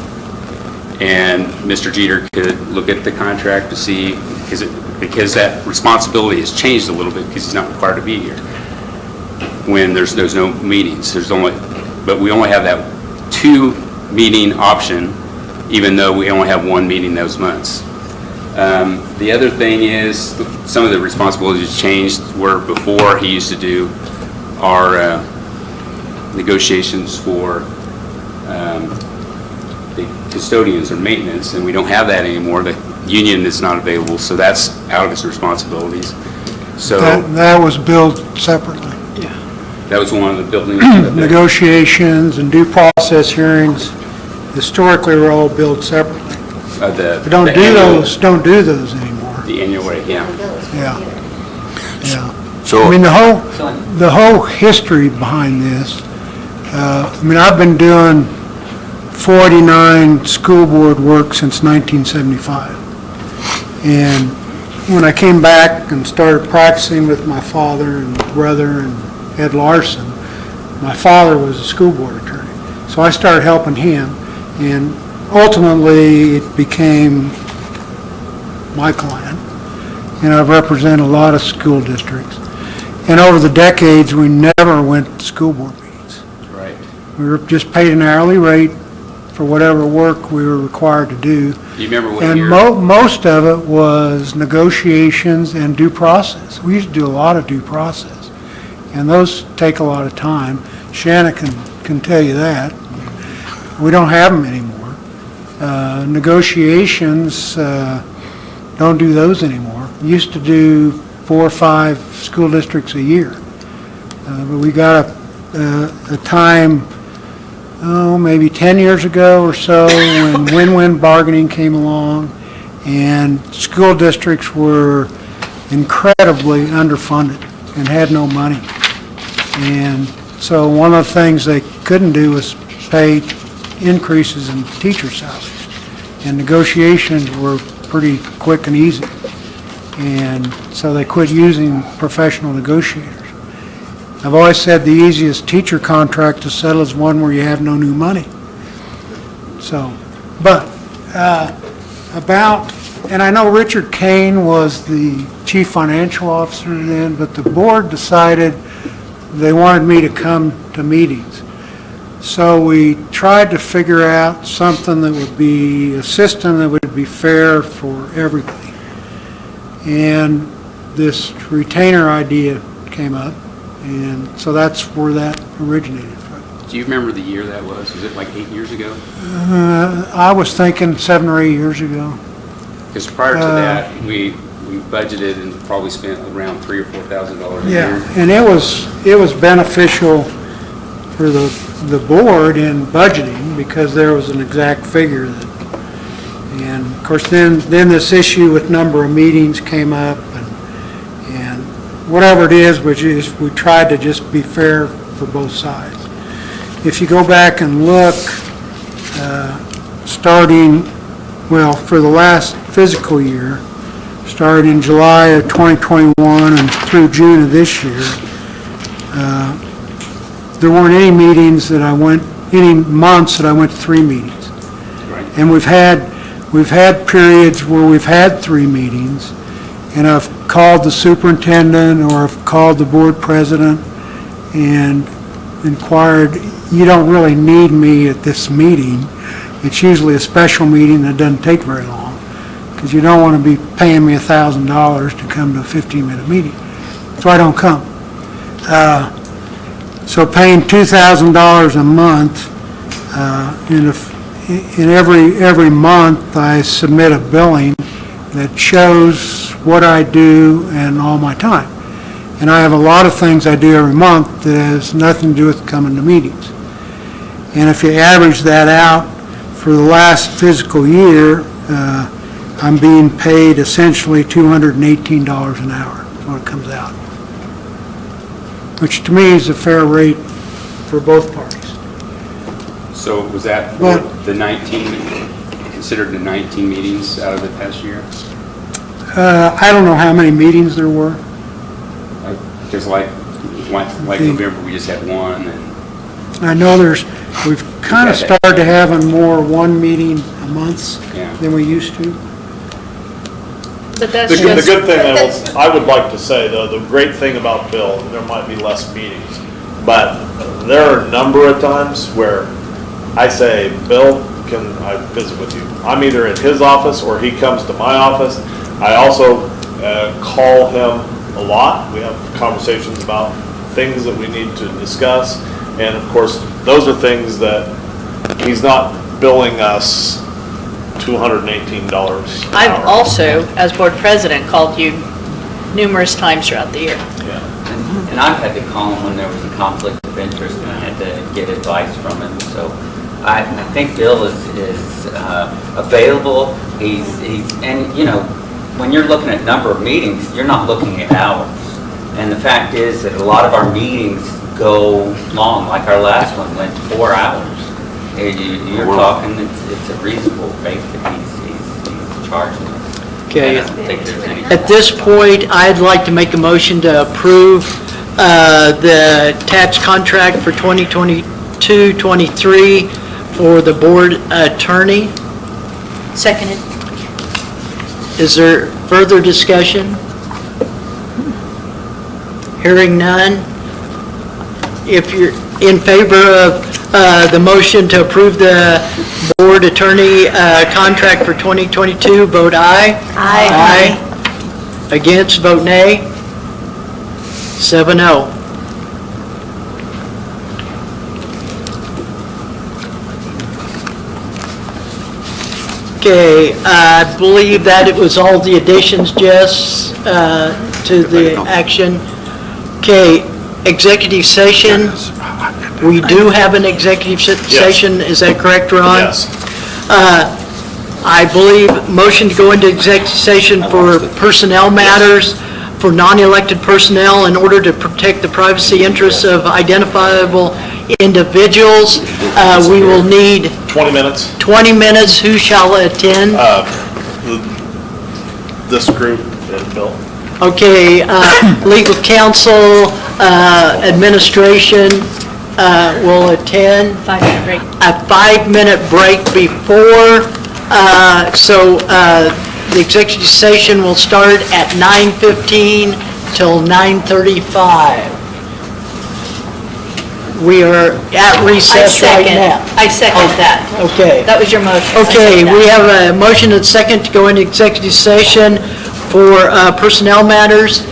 and Mr. Jeter could look at the contract to see, because that responsibility has changed a little bit, because he's not required to be here when there's no meetings. But we only have that 2 meeting option, even though we only have 1 meeting those months. The other thing is, some of the responsibilities changed, where before he used to do our negotiations for the custodians or maintenance, and we don't have that anymore. The union is not available, so that's out of his responsibilities. So That was billed separately. that was one of the buildings. Negotiations and due process hearings historically were all billed separately. We don't do those anymore. The annual rate, yeah. Yeah. Yeah. So, I mean, the whole history behind this, I've been doing 49 school board work since 1975. And when I came back and started practicing with my father and brother and Ed Larson, my father was a school board attorney. So I started helping him, and ultimately it became my client. And I've represented a lot of school districts. And over the decades, we never went to school board meetings. Right. We were just paid an hourly rate for whatever work we were required to do. Do you remember what And year? most of it was negotiations and due process. We used to do a lot of due process, and those take a lot of time. Shanna can tell you that. We don't have them anymore. Negotiations, don't do those anymore. We used to do 4 or 5 school districts a year. But we got a time, maybe 10 years ago or so, when win-win bargaining came along, and school districts were incredibly underfunded and had no money. And so one of the things they couldn't do was pay increases in teacher salaries. And negotiations were pretty quick and easy. And so they quit using professional negotiators. I've always said the easiest teacher contract to settle is one where you have no new money. So, but and I know Richard Kane was the chief financial officer then, but the board decided they wanted me to come to meetings. So we tried to figure out something that would be a system that would be fair for everybody. And this retainer idea came up, and so that's where that originated from. Do you remember the year that was? Was it like 8 years ago? I was thinking 7 or 8 years ago. Because prior to that, we budgeted and probably spent around $3,000 or $4,000 a year. Yeah, and it was beneficial for the board in budgeting because there was an exact figure that, and of course then this issue with number of meetings came up, and whatever it is, we tried to just be fair for both sides. If you go back and look, starting, well, for the last fiscal year, starting in July of 2021 and through June of this year, there weren't any meetings that any months that I went to 3 meetings. Right. And we've had periods where we've had 3 meetings, and I've called the superintendent or I've called the board president and inquired, you don't really need me at this meeting. It's usually a special meeting that doesn't take very long, because you don't want to be paying me $1,000 to come to a 15-minute meeting. So I don't come. So paying $2,000 a month, in every month I submit a billing that shows what I do and all my time. And I have a lot of things I do every month that has nothing to do with coming to meetings. And if you average that out for the last fiscal year, I'm being paid essentially $218 an hour, is what it comes out, which to me is a fair rate for both parties. So was that for the 19, considered the 19 meetings out of the past year? I don't know how many meetings there were. Because like November, we just had one, and I know we've kind of started to having more 1 meeting a month than we used to. But that's The just. good thing I would like to say, though, the great thing about Bill, there might be less meetings, but there are a number of times where I say, Bill, can I visit with you? I'm either at his office or he comes to my office. I also call him a lot. We have conversations about things that we need to discuss. And of course, those are things that he's not billing us $218 an I've hour. also, as board president, called you numerous times throughout the year. Yeah. And I've had to call him when there was a conflict of interest and I had to get advice from him. So I think Bill is available. And you know, when you're looking at number of meetings, you're not looking at hours. And the fact is that a lot of our meetings go long, like our last one went 4 hours. You're talking, it's a reasonable rate that he's charging us. Okay. I don't think there's any. At this point, I'd like to make a motion to approve the attached contract for 2022-23 for the board attorney. Seconded. Is there further discussion? Hearing none. If you're in favor of the motion to approve the board attorney contract for 2022, vote aye. Aye. Against, vote nay. 7-0. Okay, I believe that it was all the additions, Jess, to the action. Okay, executive session. We do have an executive session, is that correct, Ron? Yes. I believe motion to go into executive session for personnel matters, for non-elected personnel in order to protect the privacy interests of identifiable individuals. We will need 20 minutes. 20 minutes. Who shall attend? This group and Bill. Okay, legal counsel, administration will attend. 5-minute break. A 5-minute break before, so the executive session will start at 9:15 till 9:35. We are at recess right now. I second that. Okay. That was your motion. I Okay, second we that. have a motion and second to go into executive session for personnel matters.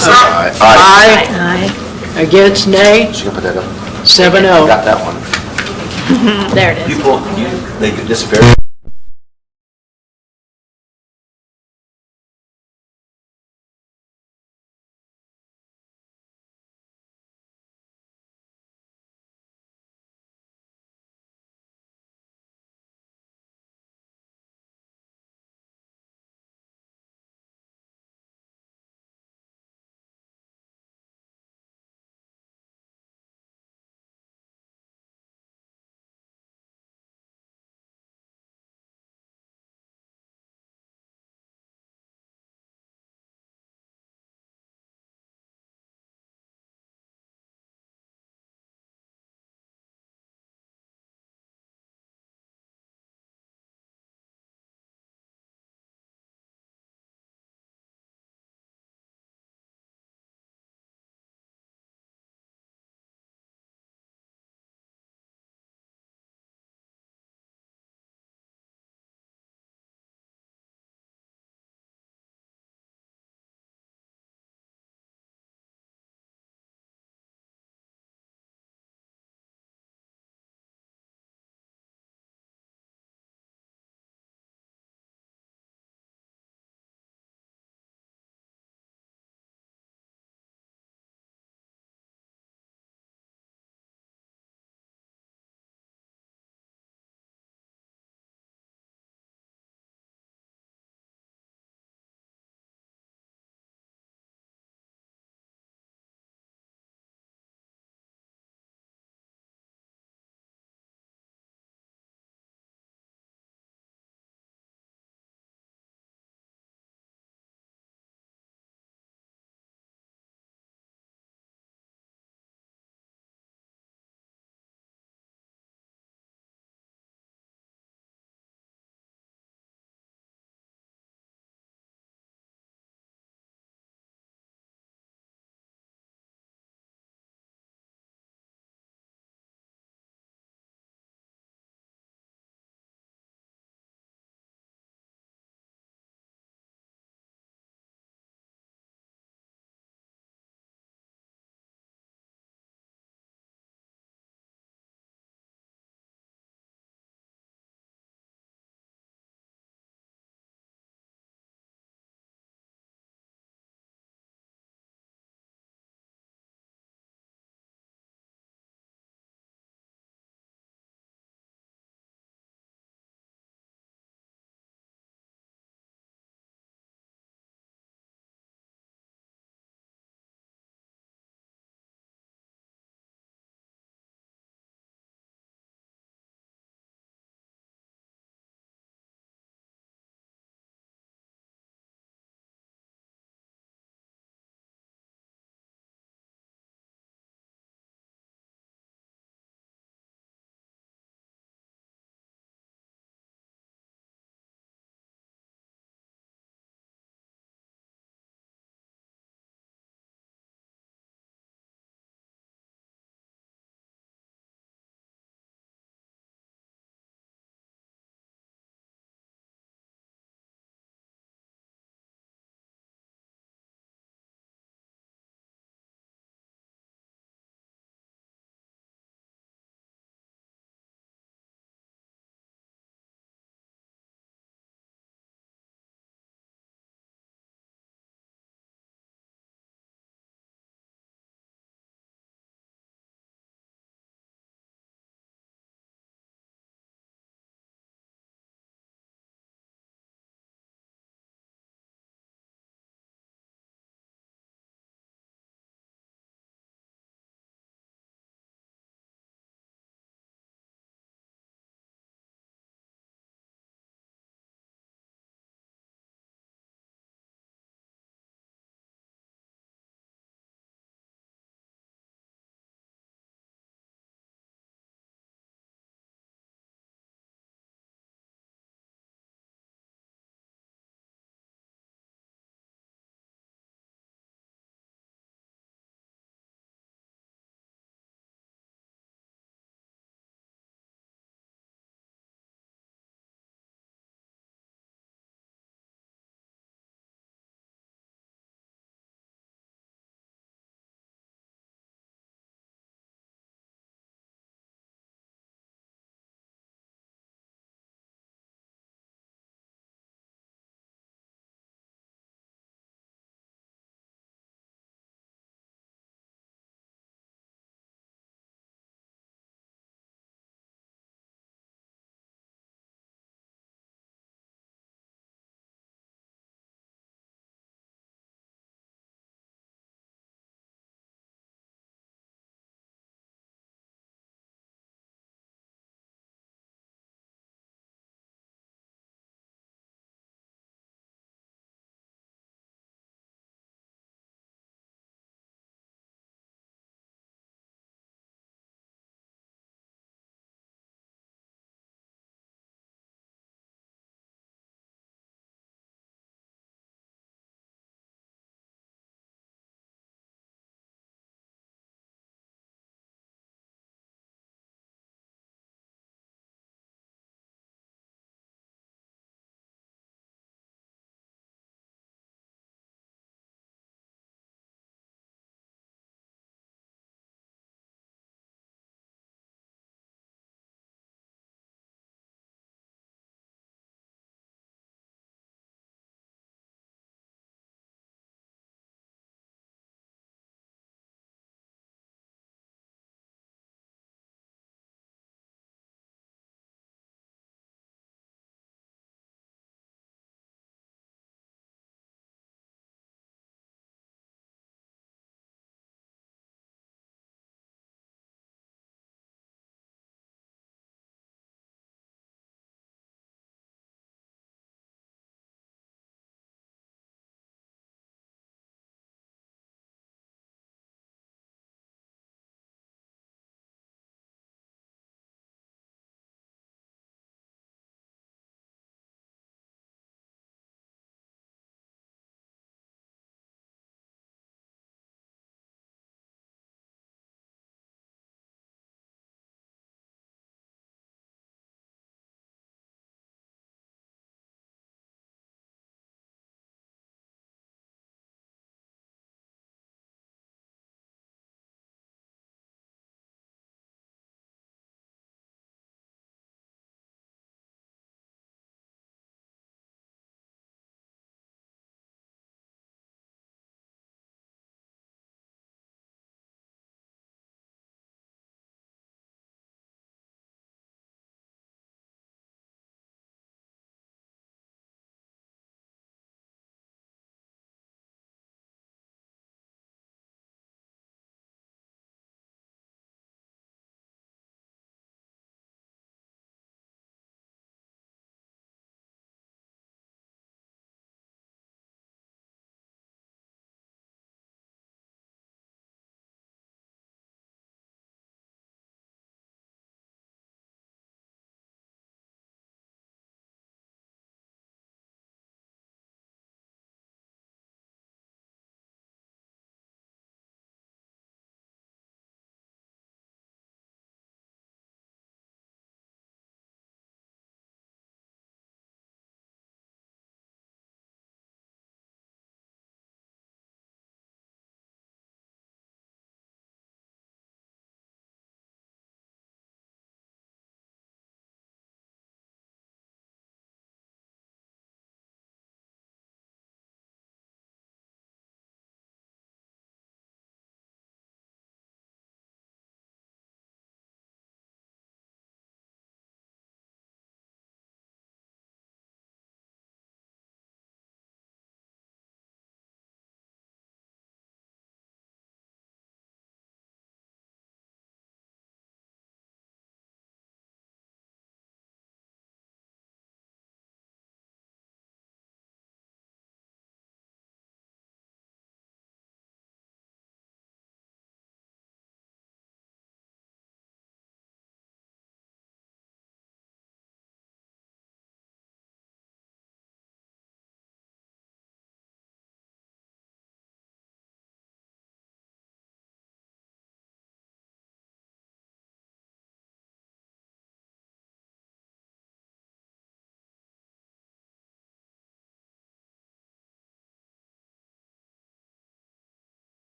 Aye. Against, nay. She can put that up. 7-0. Got that one. There it is. People, they could disappear.